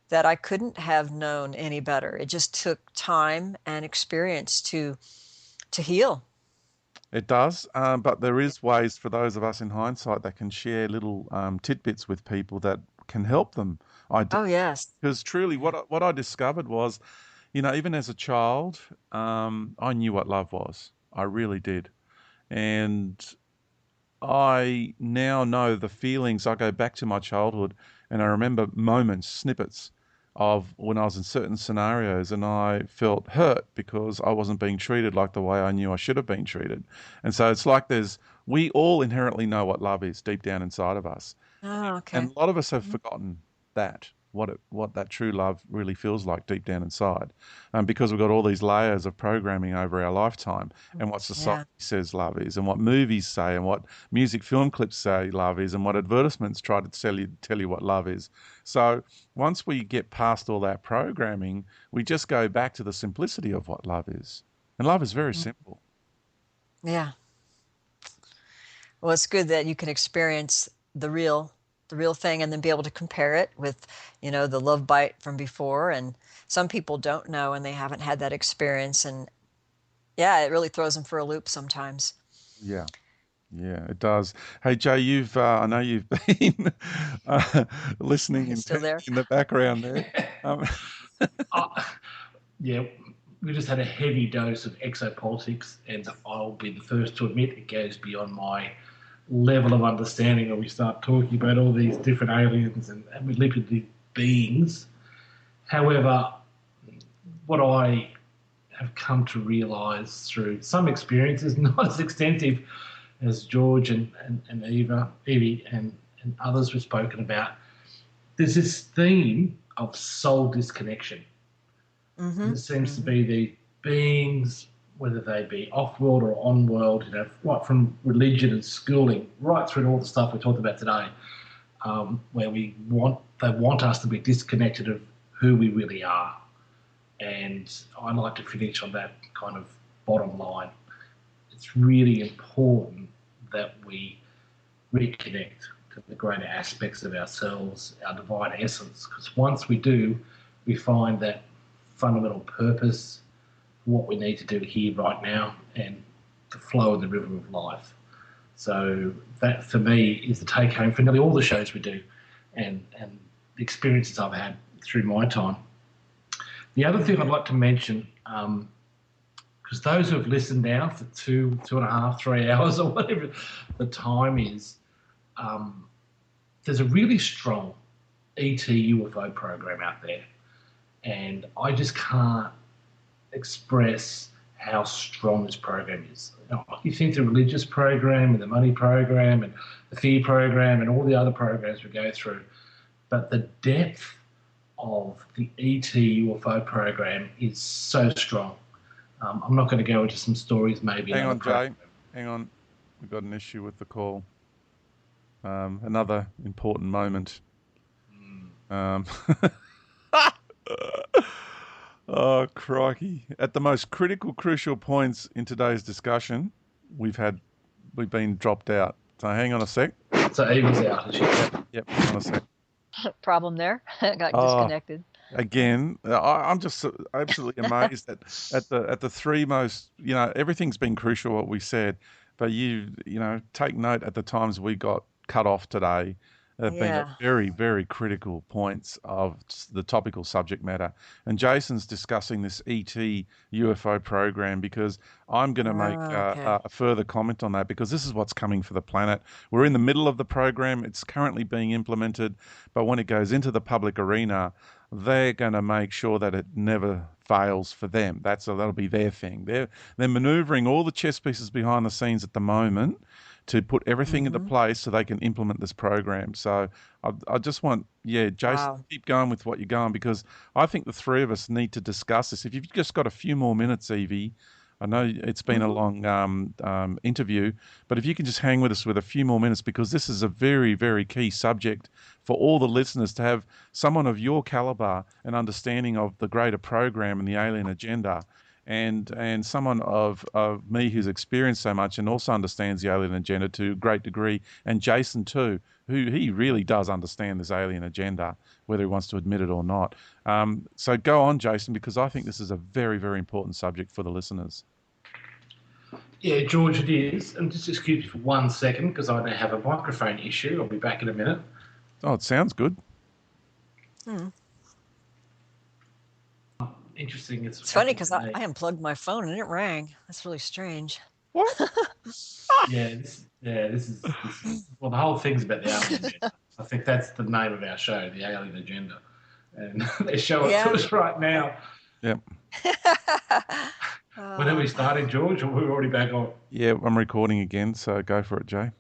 that I couldn't have known any better. It just took time and experience to heal. it does, but there Yeah. is ways for those of us in hindsight that can share little tidbits with people that can help them. I do, Oh, yes. because truly, Yeah. what I discovered was, even as a child, I knew what love was. I really did, and I now know the feelings. I go back to my childhood and I remember moments, snippets of when I was in certain scenarios and I felt hurt because I wasn't being treated like the way I knew I should have been treated. And so it's like we all inherently know what love is deep down inside of us. Oh, And okay. a lot of us have Mhm. forgotten that, what that true love really feels like deep down inside, because we've got all these layers of programming over our lifetime, and what society Yeah. says love is, and what movies say, and what music film clips say love is, and what advertisements try to tell you what love is. So once we get past all that programming, we just go back to the simplicity of what love is, and love is very Mm. simple. Yeah. Well, it's good that you can experience the real thing and then be able to compare it with, the love bite from before. And some people don't know and they haven't had that experience. And yeah, it really throws them for a loop sometimes. Yeah. Yeah, it does. Hey, Jay, I know you've been listening He's still intently there. in the background there. Um, Uh, yeah, we just had a heavy dose of exopolitics, and I'll be the first to admit it goes beyond my level of understanding when we start talking about all these different aliens and manipulative beings. However, what I have come to realise through some experiences, not as extensive as George and Eevee and others we've spoken about, there's this theme of soul disconnection. Mm-hmm. There seems to Mm-hmm. be these beings, whether they be off world or on world, right from religion and schooling, right through to all the stuff we talked about today, where they want us to be disconnected of who we really are. And I like to finish on that kind of bottom line. It's really important that we reconnect to the greater aspects of ourselves, our divine essence, because once we do, we find that fundamental purpose, what we need to do here, right now, and to flow in the river of life. So that, for me, is the take home for nearly all the shows we do, and the experiences I've had through my time. The other thing I'd like to mention, because those who have listened now for 2.5, 3 hours, or whatever the time is, there's a really strong ET UFO program out there, and I just can't express how strong this program is. You think the religious program and the money program and the fear program and all the other programs we go through, but the depth of the ET UFO program is so strong. I'm not going to go into some stories, maybe Hang another on, program. Jay. Hang on. We've got an issue with the call. Another important moment. Um, oh, crikey. At the most crucial points in today's discussion, we've been dropped out. So hang on a sec. So Eva's out. Yep, hang on a sec. Problem there. Got Oh, disconnected. again, I'm just absolutely amazed at the three most, everything's been crucial what we said, but take note at the times we got cut off today have been at Yeah. very, very critical points of the topical subject matter. And Jason's discussing this ET UFO program because I'm going to make Oh, okay. a further comment on that because this is what's coming for the planet. We're in the middle of the program. It's currently being implemented, but when it goes into the public arena, they're going to make sure that it never fails for them. That'll be their thing. They're maneuvering all the chess pieces behind the scenes at the moment to put everything into place so they can implement this program. So I just want, Jason, Wow. keep going with what you're going, because I think the three of us need to discuss this. If you've just got a few more minutes, Eevee, I know it's been a long interview, but if you can just hang with us with a few more minutes, because this is a very, very key subject for all the listeners to have someone of your caliber and understanding of the greater program and the alien agenda, and someone of me who's experienced so much and also understands the alien agenda to a great degree, and Jason too, who he really does understand this alien agenda, whether he wants to admit it or not. So go on, Jason, because I think this is a very, very important subject for the listeners. Yeah, George, it is. And just excuse me for 1 second, because I now have a microphone issue. I'll be back in a minute. Oh, it sounds good. Interesting. It's funny because I unplugged my phone and it rang. That's really strange. What? This is well, the whole thing's about the alien agenda. I think that's the name of our show, the alien agenda, and they show it to us right now. Yep. When are we starting, George, or we're already back on? Yeah, I'm recording again, so go for it, Jay.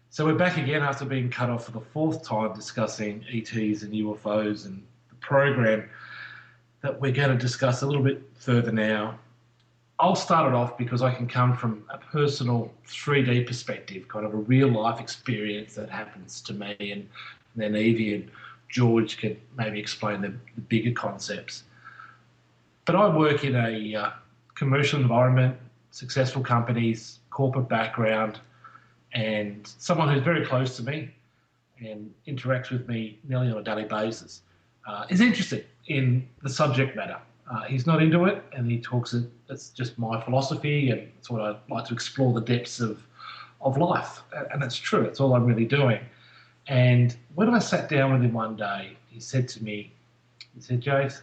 So we're back again after being cut off for the fourth time, discussing ETs and UFOs and the program that we're going to discuss a little bit further now. I'll start it off because I can come from a personal 3D perspective, kind of a real life experience that happens to me, and then Eevee and George can maybe explain the bigger concepts. But I work in a commercial environment, successful companies, corporate background, and someone who's very close to me and interacts with me nearly on a daily basis is interested in the subject matter. He's not into it, and he talks it. It's just my philosophy, and it's what I like to explore the depths of life. And it's true. It's all I'm really doing. And when I sat down with him one day, he said to me, Jace,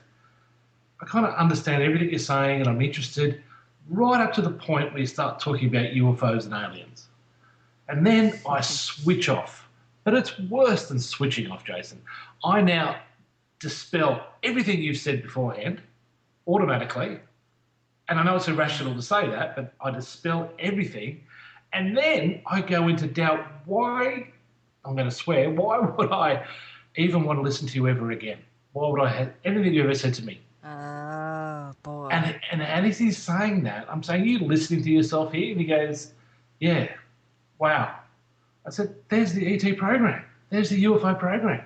I kind of understand everything you're saying, and I'm interested right up to the point where you start talking about UFOs and aliens. And then I switch off. But it's worse than switching off, Jason. I now dispel everything you've said beforehand automatically. And I know it's irrational to say that, but I dispel everything. And then I go into doubt. Why, I'm going to swear, why would I even want to listen to you ever again? Why would I have anything you ever said to me? Oh, boy. And as he's saying that, I'm saying, you listening to yourself here? And he goes, yeah, wow. I said, there's the ET program. There's the UFO program.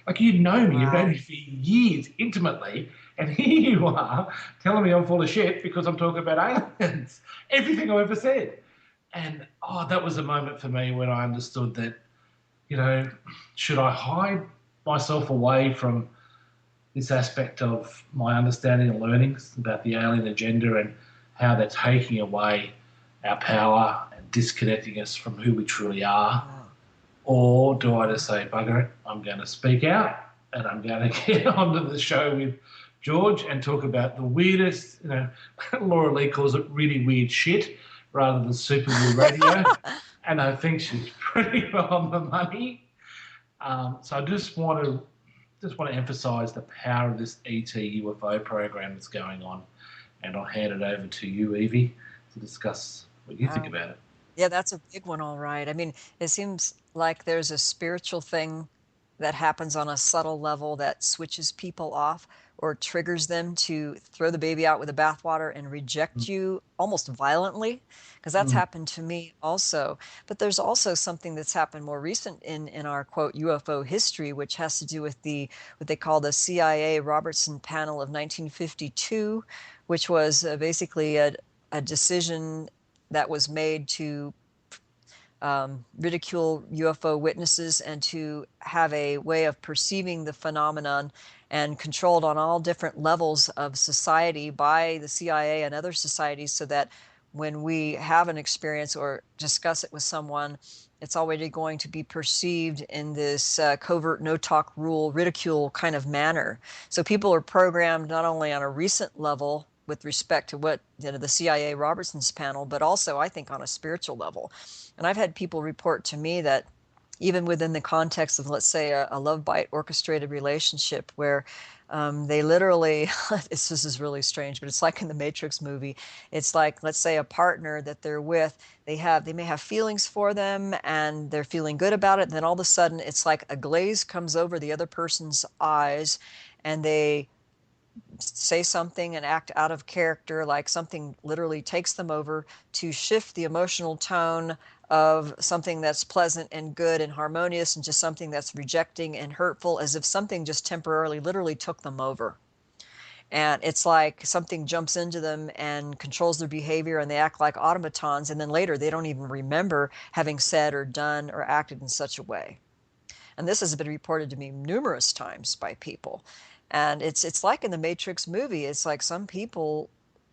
Like, you know me, you've known me for years intimately, and here you are telling me I'm full of shit because I'm talking about aliens. Everything I've ever said. And, that was a moment for me when I understood that, should I hide myself away from this aspect of my understanding and learnings about the alien agenda and how they're taking away our power and disconnecting us from who we truly are? Or do I just say, bugger it, I'm going to speak out and I'm going to get onto the show with George and talk about the weirdest, Laura Lee calls it really weird shit rather than super weird radio. And I think she's pretty on the money. So I just want to emphasise the power of this ET UFO program that's going on. And I'll hand it over to you, Eevee, to discuss what you think about it. Yeah, that's a big one, all right. I mean, it seems like there's a spiritual thing that happens on a subtle level that switches people off or triggers them to throw the baby out with the bathwater and reject you almost violently, because that's happened to me also. But there's also something that's happened more recent in our, quote, UFO history, which has to do with what they call the CIA Robertson Panel of 1952, which was basically a decision that was made to ridicule UFO witnesses and to have a way of perceiving the phenomenon, and controlled on all different levels of society by the CIA and other societies, so that when we have an experience or discuss it with someone, it's already going to be perceived in this covert no-talk rule, ridicule kind of manner. So people are programmed not only on a recent level with respect to what the CIA Robertson's panel, but also I think on a spiritual level. And I've had people report to me that even within the context of, let's say, a love bite orchestrated relationship where they literally, this is really strange, but it's like in the Matrix movie. It's like, let's say, a partner that they're with, they may have feelings for them and they're feeling good about it. And then all of a sudden, it's like a glaze comes over the other person's eyes and they say something and act out of character, like something literally takes them over to shift the emotional tone of something that's pleasant and good and harmonious into something that's rejecting and hurtful, as if something just temporarily literally took them over. And it's like something jumps into them and controls their behavior and they act like automatons, and then later they don't even remember having said or done or acted in such a way. And this has been reported to me numerous times by people. And it's like in the Matrix movie. It's like some people,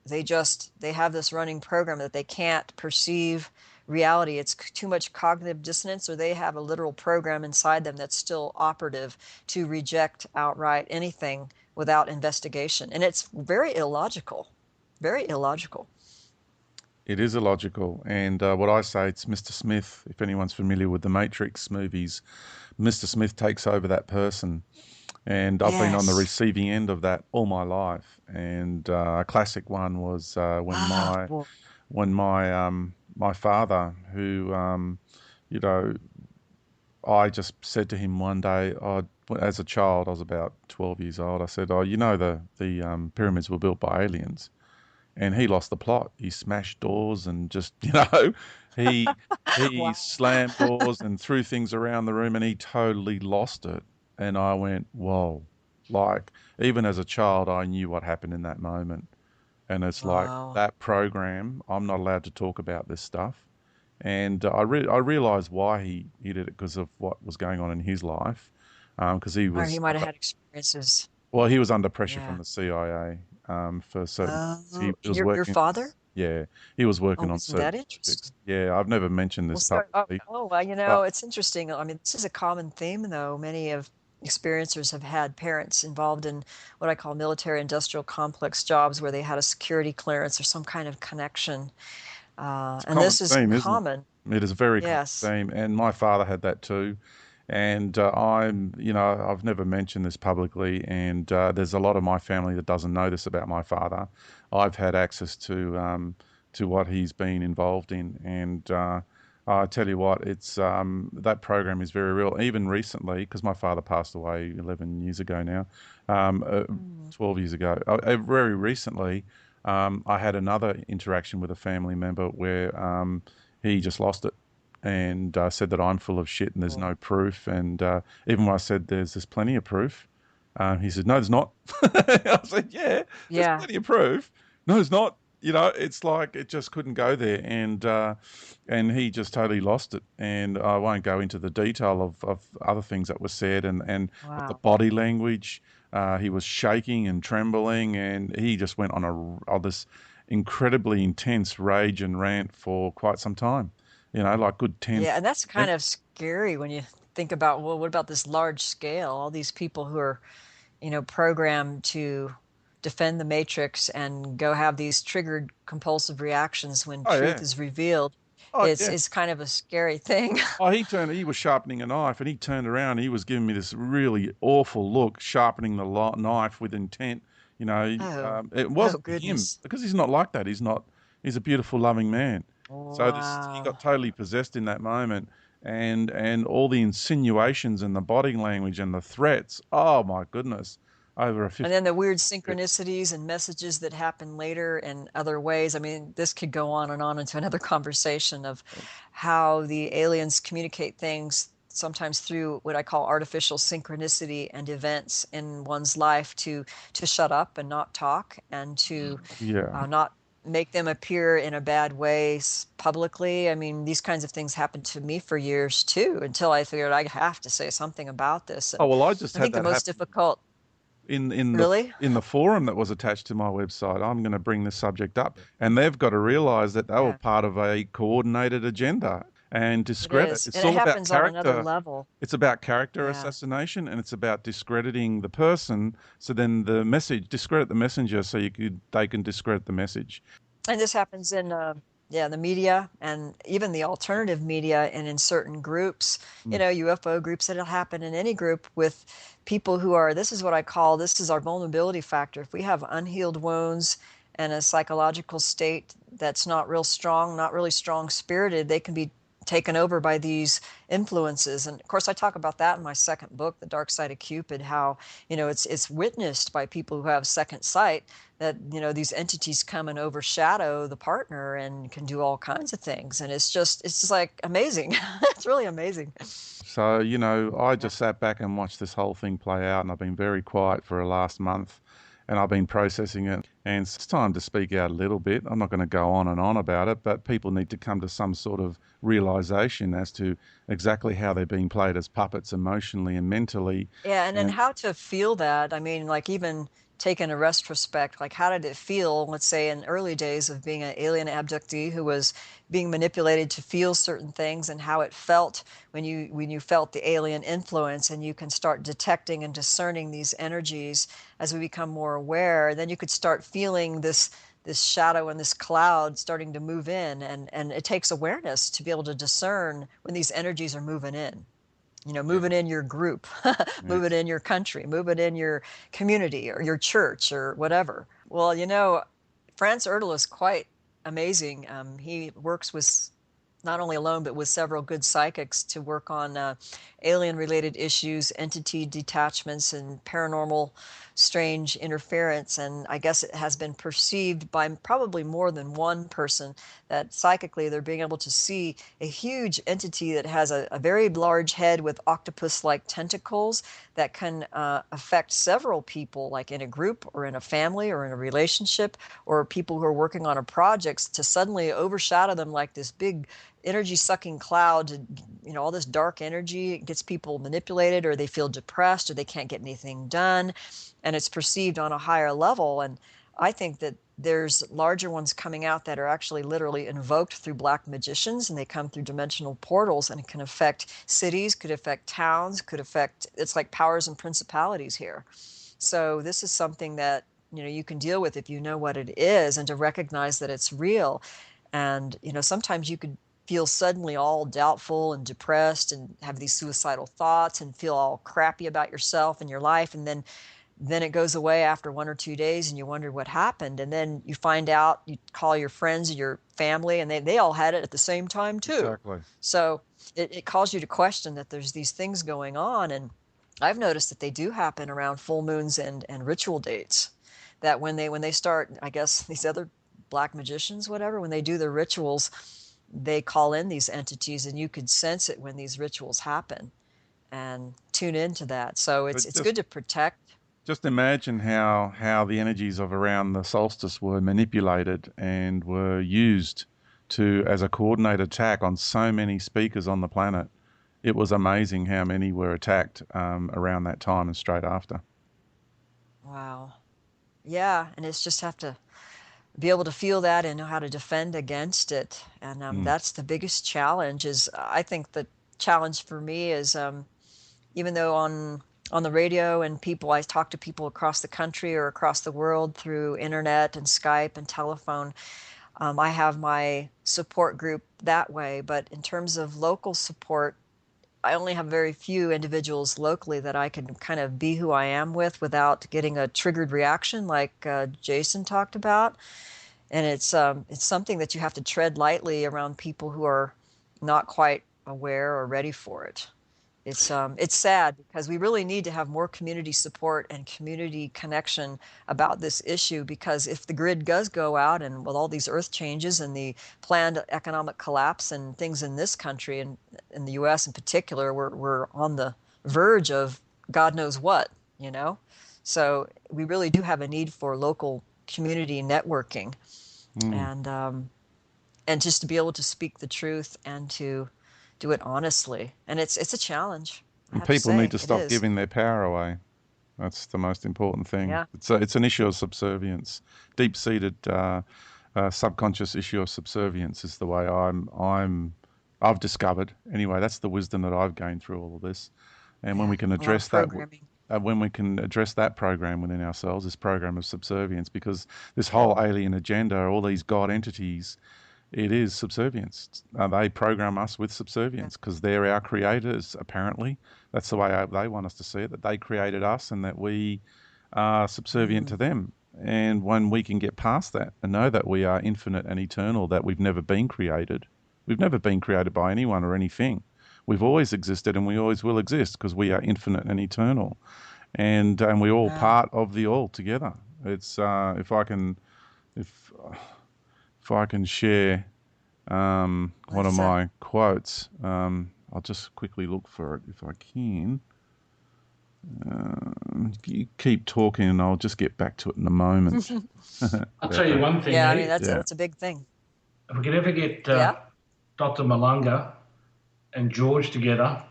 they have this running program that they can't perceive reality. It's too much cognitive dissonance, or they have a literal program inside them that's still operative to reject outright anything without investigation. And it's very illogical, very illogical. It is illogical. And what I say, it's Mr. Smith. If anyone's familiar with the Matrix movies, Mr. Smith takes over that person. And I've been on the Yes. receiving end of that all my life. And a classic one was Well, when my father, who you know, I just said to him one day, as a child, I was about 12 years old. I said, "Oh, you know, the pyramids were built by aliens." And he lost the plot. He smashed doors and just, he he wow. slammed doors and threw things around the room, and he totally lost it. And I went, whoa. Like, even as a child, I knew what happened in that moment. And it's like Wow. that program, I'm not allowed to talk about this stuff. And I realized why he did it, because of what was going on in his life. Because he Or he was might have had experiences. well, he was under pressure from Yeah. the CIA for certain things. He Oh, was your working, father? yeah, he was working Oh, on isn't certain that interesting? projects. Yeah, I've never mentioned Well, this so, oh, publicly, oh, well, but it's interesting. I mean, this is a common theme, though. Many of experiencers have had parents involved in what I call military industrial complex jobs where they had a security clearance or some kind of connection. it's a And common this is theme, isn't it? common. It is a very common Yes. theme, and my father had that too. And I've never mentioned this publicly, and there's a lot of my family that doesn't know this about my father. I've had access to what he's been involved in, and I tell you what, it's that program is very real. Even recently, because my father passed away 11 years ago now, um, uh, Mm. 12 years ago. Very recently, I had another interaction with a family member where he just lost it and said that I'm full of shit and there's Oh, no proof. And even when I said there's plenty of proof, he said, no, there's not. I said, yeah, there's yeah. plenty of proof. No, there's not. It's like it just couldn't go there, and he just totally lost it. And I won't go into the detail of other things that were said, but the Wow. body language, he was shaking and trembling, and he just went on this incredibly intense rage and rant for quite some time. Like good 10, Yeah, and that's 10. kind of scary when you think about, well, what about this large scale? All these people who are, programmed to defend the matrix and go have these triggered compulsive reactions when Oh truth yeah. is revealed. Oh It's yeah. it's kind of a scary thing. Oh, he was sharpening a knife, and he turned around and he was giving me this really awful look, sharpening the knife with intent. Oh, It oh wasn't for him goodness. because he's not like that. He's a beautiful, loving man. So he got Wow. totally possessed in that moment, and all the insinuations and the body language and the threats. Oh my goodness, over a And 50. then the weird synchronicities and messages that happen later in other ways. I mean, this could go on into another conversation of how the aliens communicate things sometimes through what I call artificial synchronicity and events in one's life to shut up and not talk and to Yeah. not make them appear in a bad way publicly. I mean, these kinds of things happened to me for years too, until I figured I have to say something about this. Oh And well, I just I had think the that most happen difficult, in the really? in the forum that was attached to my website. I'm going to bring this subject up, and they've got to realise that they were Yeah. part of a coordinated agenda and It discredit. is, It's and it all about happens on another character. level. It's about character Yeah, assassination, and it's about discrediting the person. So then the message discredit the messenger, so they can discredit the message. and this happens in Yeah, the media and even the alternative media and in certain groups, Mm. UFO groups, that'll happen in any group with people who are, this is what I call, this is our vulnerability factor. If we have unhealed wounds and a psychological state that's not real strong, not really strong spirited, they can be taken over by these influences. And of course, I talk about that in my second book, The Dark Side of Cupid, how, it's witnessed by people who have second sight that, these entities come and overshadow the partner and can do all kinds of things. And it's just like amazing. It's really amazing. So, I Yeah. just sat back and watched this whole thing play out, and I've been very quiet for the last month, and I've been processing it. And it's time to speak out a little bit. I'm not going to go on and on about it, but people need to come to some sort of realization as to exactly how they're being played as puppets emotionally and mentally. Yeah, and then And how to feel that. I mean, like even taking a retrospect, like how did it feel, let's say in early days of being an alien abductee who was being manipulated to feel certain things and how it felt when you felt the alien influence and you can start detecting and discerning these energies as we become more aware, then you could start feeling this shadow and this cloud starting to move in and it takes awareness to be able to discern when these energies are moving in, yeah, move it in your group, move it ex- in your country, move it in your community or your church or whatever. Well, Franz Ertl is quite amazing. He works with not only alone, but with several good psychics to work on alien related issues, entity detachments, and paranormal strange interference. And I guess it has been perceived by probably more than one person that psychically they're being able to see a huge entity that has a very large head with octopus like tentacles that can affect several people, like in a group or in a family or in a relationship, or people who are working on a project to suddenly overshadow them like this big energy sucking cloud. All this dark energy gets people manipulated or they feel depressed or they can't get anything done, and it's perceived on a higher level. And I think that there's larger ones coming out that are actually literally invoked through black magicians, and they come through dimensional portals, and it can affect cities, could affect towns, could affect, it's like powers and principalities here. So this is something that you can deal with if you know what it is and to recognize that it's real. And sometimes you could feel suddenly all doubtful and depressed and have these suicidal thoughts and feel all crappy about yourself and your life, and then it goes away after 1 or 2 days and you wonder what happened, and then you find out, you call your friends or your family and they all had it at the same time too. exactly. So it calls you to question that there's these things going on. And I've noticed that they do happen around full moons and ritual dates, that when they start, I guess these other black magicians, whatever, when they do their rituals, they call in these entities and you could sense it when these rituals happen and tune into that. So But it's good to protect. just imagine how the energies of around the solstice were manipulated and were used to as a coordinated attack on so many speakers on the planet. It was amazing how many were attacked around that time and straight after. Wow. Yeah, and it's just have to be able to feel that and know how to defend against it. And Mm. that's the biggest challenge. Is I think the challenge for me is, even though on the radio and people, I talk to people across the country or across the world through internet and Skype and telephone. I have my support group that way, but in terms of local support, I only have very few individuals locally that I can kind of be who I am with without getting a triggered reaction like Jason talked about. And it's something that you have to tread lightly around people who are not quite aware or ready for it. It's sad because we really need to have more community support and community connection about this issue, because if the grid does go out and with all these earth changes and the planned economic collapse and things in this country and in the US in particular, we're on the verge of God knows what, you know? So we really do have a need for local community networking, Mm. and just to be able to speak the truth and to do it honestly. And it's a challenge, I And have to people need say. to It stop is. giving their power away. That's the most important thing. Yeah. It's an issue of subservience, deep-seated subconscious issue of subservience is the way I've discovered. Anyway, that's the wisdom that I've gained through all of this. And when Yeah. we can A lot of address that, programming. when we can address that program within ourselves, this program of subservience, because this whole alien agenda, all these God entities, It is subservience. They program us with subservience because they're our creators, apparently. That's the way they want us to see it, that they created us and that we are subservient to them. And when we can get past that and know that we are infinite and eternal, that we've never been created. We've never been created by anyone or anything. We've always existed and we always will exist because we are infinite and eternal. And we're all part of the all together. It's if I can share one of my quotes, I'll just quickly look for it if I can. You keep talking and I'll just get back to it in a moment. I'll tell you one thing. Yeah, I mean, that's a big thing. If we could ever get Dr. Malanga and George together,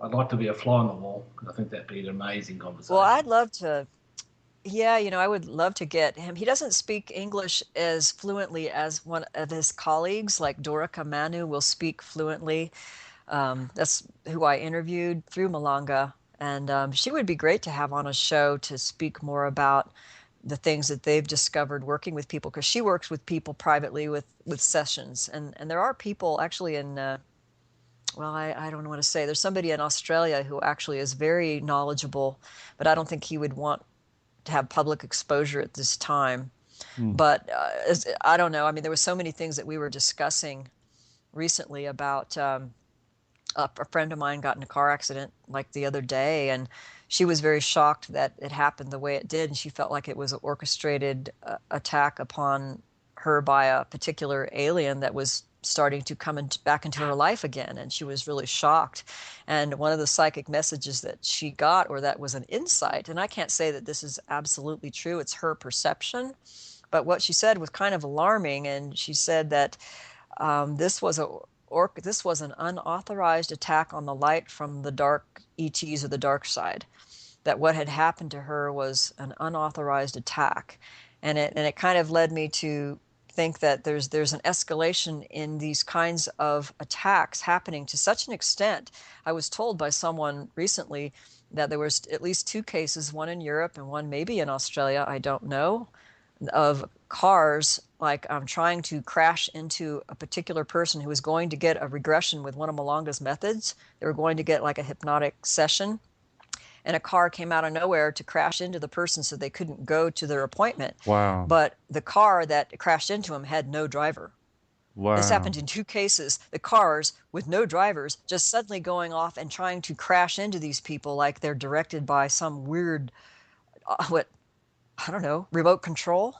I'd like to be a fly on the wall because I think that'd be an amazing conversation. Well, I'd love to. Yeah, I would love to get him. He doesn't speak English as fluently as one of his colleagues, like Dorika Manu will speak fluently. That's who I interviewed through Malanga. And she would be great to have on a show to speak more about the things that they've discovered working with people, because she works with people privately with sessions. And there are people actually in, I don't know what to say. There's somebody in Australia who actually is very knowledgeable, but I don't think he would want to have public exposure at this time. But I don't know. I mean, there were so many things that we were discussing recently about a friend of mine got in a car accident like the other day, and she was very shocked that it happened the way it did, and she felt like it was an orchestrated attack upon her by a particular alien that was starting to come back into her life again, and she was really shocked. And one of the psychic messages that she got, or that was an insight, and I can't say that this is absolutely true, it's her perception, but what she said was kind of alarming, and she said that this was an unauthorized attack on the light from the dark ETs or the dark side. That what had happened to her was an unauthorized attack, and it kind of led me to think that there's an escalation in these kinds of attacks happening to such an extent. I was told by someone recently that there was at least 2 cases, one in Europe and one maybe in Australia, I don't know, of cars like trying to crash into a particular person who was going to get a regression with one of Malanga's methods. They were going to get like a hypnotic session, and a car came out of nowhere to crash into the person so they couldn't go to their appointment. Wow. But the car that crashed into him had no driver. Wow. This happened in 2 cases. The cars with no drivers just suddenly going off and trying to crash into these people like they're directed by some weird, remote control.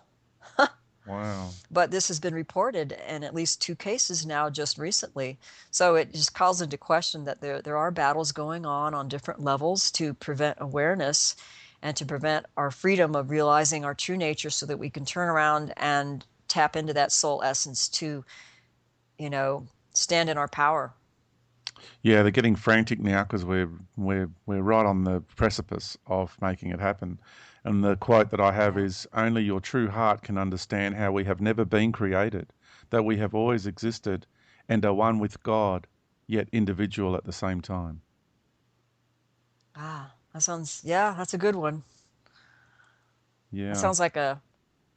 Wow. But this has been reported in at least 2 cases now just recently. So it just calls into question that there are battles going on different levels to prevent awareness and to prevent our freedom of realizing our true nature so that we can turn around and tap into that soul essence to, stand in our power. Yeah, they're getting frantic now because we're right on the precipice of making it happen. And the quote that I have is, "Only your true heart can understand how we have never been created, that we have always existed and are one with God, yet individual at the same time." That's a good one. Yeah. It sounds like a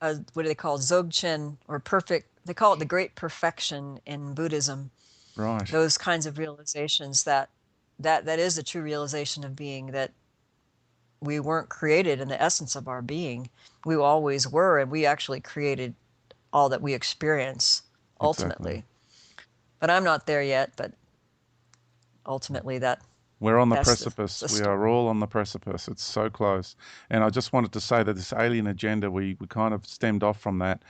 what do they call it? Dzogchen, or perfect. They call it the great perfection in Buddhism. Right. Those kinds of realizations that is a true realization of being, that we weren't created in the essence of our being. We always were, and we actually created all that we experience ultimately. Exactly. But I'm not there yet, but ultimately we're on the precipice. We are all on the precipice. It's so close. And I just wanted to say that this alien agenda, we kind of stemmed off from that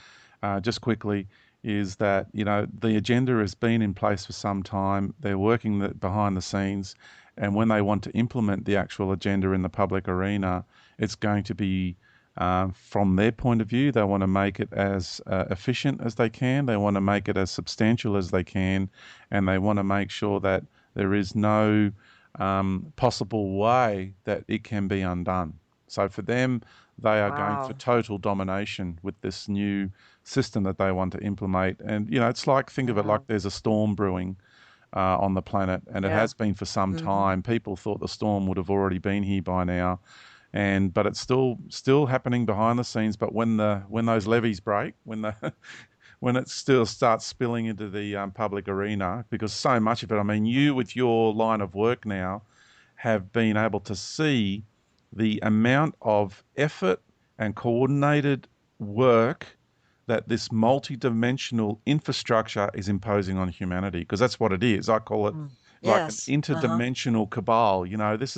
just quickly, is that, the agenda has been in place for some time. They're working behind the scenes. And when they want to implement the actual agenda in the public arena, it's going to be, from their point of view, they want to make it as efficient as they can. They want to make it as substantial as they can. And they want to make sure that there is no possible way that it can be undone. So for them, they are going for total domination with this new system that they want to implement. And, it's like, think of it like there's a storm brewing on the planet, and it has been for some time. People thought the storm would have already been here by now, but it's still happening behind the scenes. But when those levees break, when when it still starts spilling into the public arena, because so much of it, I mean, you with your line of work now have been able to see the amount of effort and coordinated work that this multi-dimensional infrastructure is imposing on humanity, because that's what it is. I call it like an Yes. interdimensional cabal. This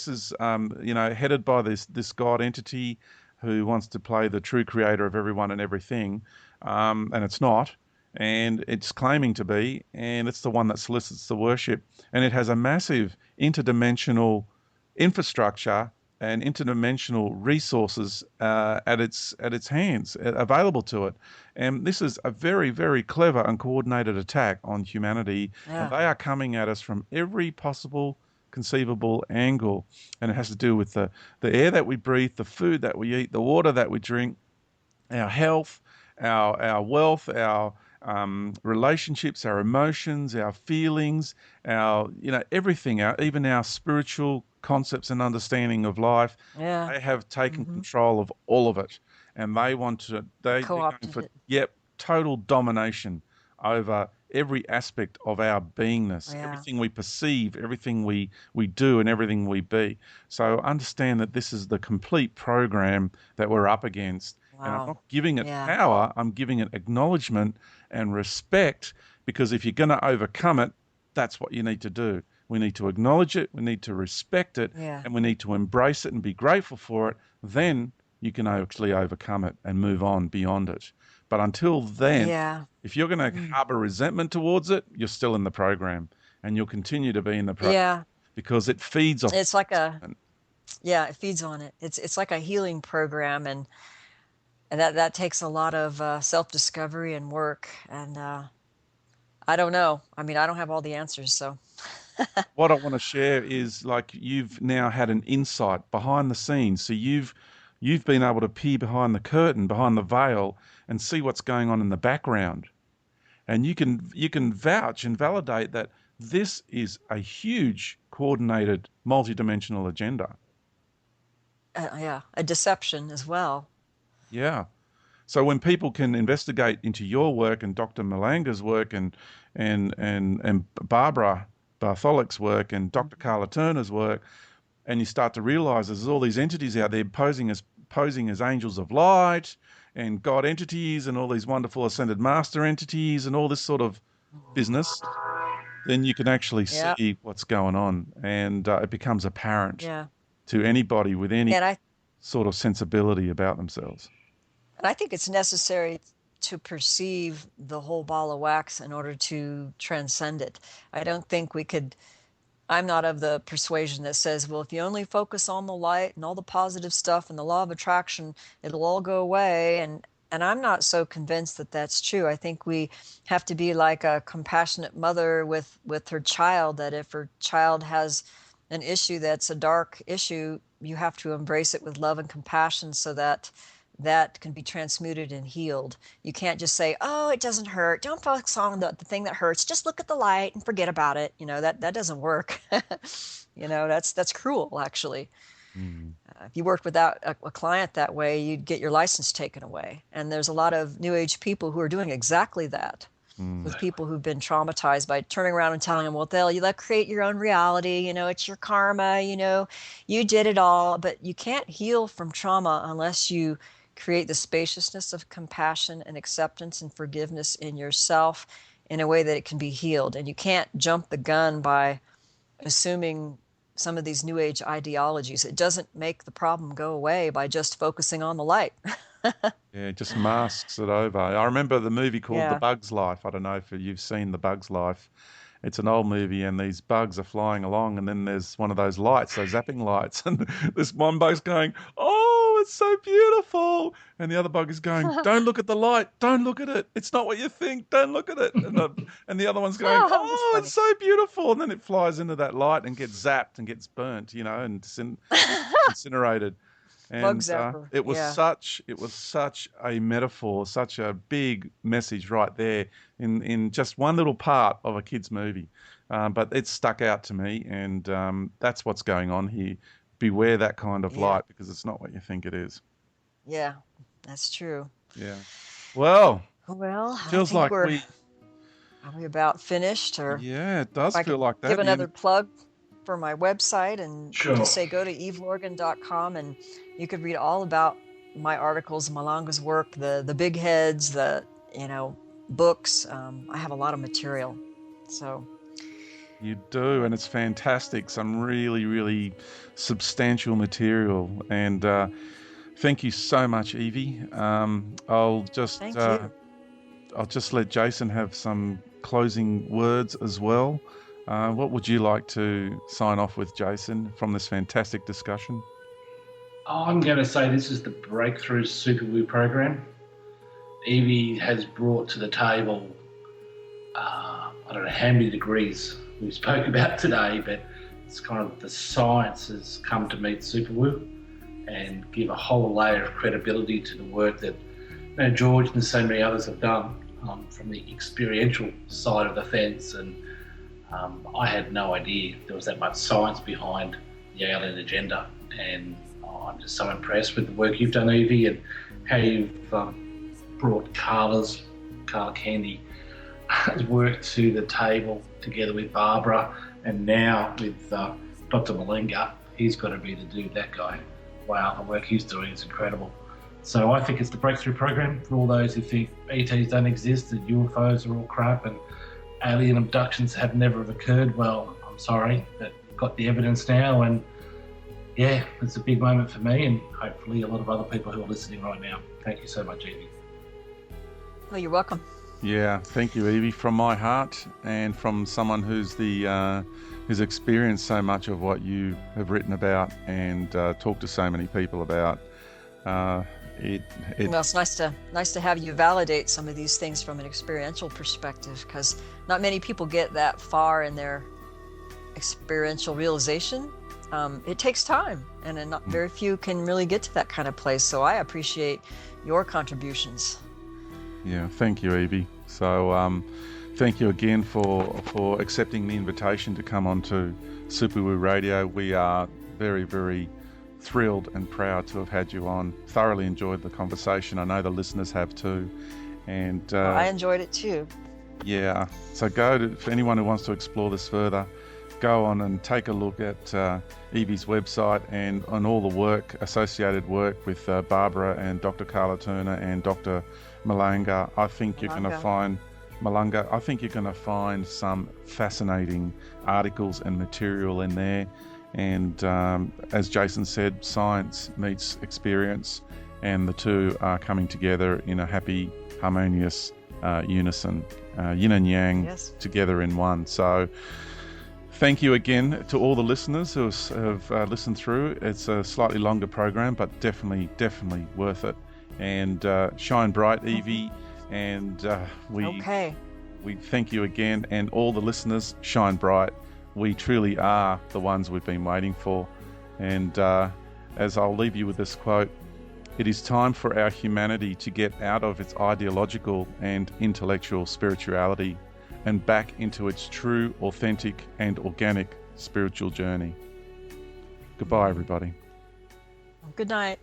is headed by this God entity who wants to play the true creator of everyone and everything, and it's not, and it's claiming to be, and it's the one that solicits the worship, and it has a massive interdimensional infrastructure and interdimensional resources at its hands, available to it. And this is a very, very clever and coordinated attack on humanity. And Yeah. they are coming at us from every possible conceivable angle. And it has to do with the air that we breathe, the food that we eat, the water that we drink, our health, our wealth, our relationships, our emotions, our feelings, our everything, even our spiritual concepts and understanding of life. Yeah. They have taken control of all of it, and they want to. They're going Co-opted for it. total domination over every aspect of our beingness, Yeah. everything we perceive, everything we do, and everything we be. So understand that this is the complete program that we're up against. And I'm Wow. not giving it Yeah. power, I'm giving it acknowledgement and respect, because if you're going to overcome it, that's what you need to do. We need to acknowledge it, we need to respect it, Yeah. and we need to embrace it and be grateful for it. Then you can actually overcome it and move on beyond it. But until then, Yeah. if you're going to harbor resentment towards it, you're still in the program, and you'll continue to be in the program Yeah. because it feeds off. It's like it feeds on it. It's like a healing program, and that takes a lot of self-discovery and work. And I don't know. I mean, I don't have all the answers, so What I want to share is, like, you've now had an insight behind the scenes. So you've been able to peer behind the curtain, behind the veil, and see what's going on in the background. And you can vouch and validate that this is a huge coordinated multidimensional agenda. yeah, a deception as well. Yeah. So when people can investigate into your work and Dr. Malanga's work and Barbara Bartholic's work and Dr. Carla Turner's work, and you start to realize there's all these entities out there posing as angels of light and God entities and all these wonderful ascended master entities and all this sort of business, then you can actually Yeah. see what's going on, and it becomes apparent Yeah. to anybody with any And I sort of sensibility about themselves. And I think it's necessary to perceive the whole ball of wax in order to transcend it. I don't think we could. I'm not of the persuasion that says, well, if you only focus on the light and all the positive stuff and the law of attraction, it'll all go away. And I'm not so convinced that that's true. I think we have to be like a compassionate mother with her child, that if her child has an issue that's a dark issue, you have to embrace it with love and compassion so that that can be transmuted and healed. You can't just say, oh, it doesn't hurt. Don't focus on the thing that hurts. Just look at the light and forget about it. That doesn't work. That's cruel, actually. Mm. If you worked without a client that way, you'd get your license taken away. And there's a lot of New Age people who are doing exactly that with people who've been traumatized by turning around and telling them, well, you create your own reality. It's your karma. You did it all. But you can't heal from trauma unless you create the spaciousness of compassion and acceptance and forgiveness in yourself in a way that it can be healed. And you can't jump the gun by assuming some of these New Age ideologies. It doesn't make the problem go away by just focusing on the light. Yeah, it just masks it over. I remember the movie called The Yeah. Bug's Life. I don't know if you've seen The Bug's Life. It's an old movie, and these bugs are flying along, and then there's one of those lights, those zapping lights, and this one bug's going, "Oh, it's so beautiful," and the other bug is going, "Don't look at the light, don't look at it. It's not what you think. Don't look at it." And the other one's going, That's "Oh, funny. it's so beautiful," and then it flies into that light and gets zapped and gets burnt, and incinerated. Bug And zapper. it was Yeah. such a metaphor, such a big message right there in just one little part of a kid's movie. But it stuck out to me, and that's what's going on here. Beware that kind of Yeah. light, because it's not what you think it is. Yeah. That's true. Yeah. Well, Well, I Feels think like we're probably about finished, or yeah, it if does I feel could like that. give Yeah. another plug for my website and Sure. just say go to eeveelorgan.com and you could read all about my articles, Malanga's work, the big heads, the books. I have a lot of material. So You do, and it's fantastic. Some really, really substantial material. And thank you so much, Eevee. thank you. I'll just let Jason have some closing words as well. What would you like to sign off with, Jason, from this fantastic discussion? I'm going to say this is the Breakthrough Super Woo program. Eevee has brought to the table, I don't know how many degrees we spoke about today, but it's kind of the science has come to meet Super Woo and give a whole layer of credibility to the work that George and so many others have done from the experiential side of the fence. And I had no idea there was that much science behind the alien agenda. And I'm just so impressed with the work you've done, Eevee, and how you've brought Karla Kandy's work to the table together with Barbara, and now with Dr. Malanga. He's got to be the dude, that guy. Wow, the work he's doing is incredible. So I think it's the Breakthrough program for all those who think ETs don't exist, that UFOs are all crap and alien abductions have never occurred. Well, I'm sorry, but you've got the evidence now, and yeah, it's a big moment for me and hopefully a lot of other people who are listening right now. Thank you so much, Eevee. Well, you're welcome. Yeah, thank you, Eevee, from my heart and from someone who's who's experienced so much of what you have written about and talked to so many people about. Well, it's nice to have you validate some of these things from an experiential perspective, because not many people get that far in their experiential realization. It takes time, and then not very few can really get to that kind of place. So I appreciate your contributions. Yeah, thank you, Eevee. So thank you again for accepting the invitation to come on to Super Woo Radio. We are very, very thrilled and proud to have had you on. Thoroughly enjoyed the conversation. I know the listeners have too. And I enjoyed it too. Yeah, so for anyone who wants to explore this further, go on and take a look at Eevee's website and on all the associated work with Barbara and Dr. Carla Turner and Dr. Malanga. I think you're going to find Malanga. I think you're going to find some fascinating articles and material in there. And as Jason said, science meets experience, and the two are coming together in a happy, harmonious unison, yin and yang, together in one. So thank you again to all the listeners who have listened through. It's a slightly longer program, but definitely worth it. And shine bright, Eevee. And we thank you again. And all the listeners, shine bright. We truly are the ones we've been waiting for. And as I'll leave you with this quote, it is time for our humanity to get out of its ideological and intellectual spirituality and back into its true, authentic, and organic spiritual journey. Goodbye, everybody. Good night.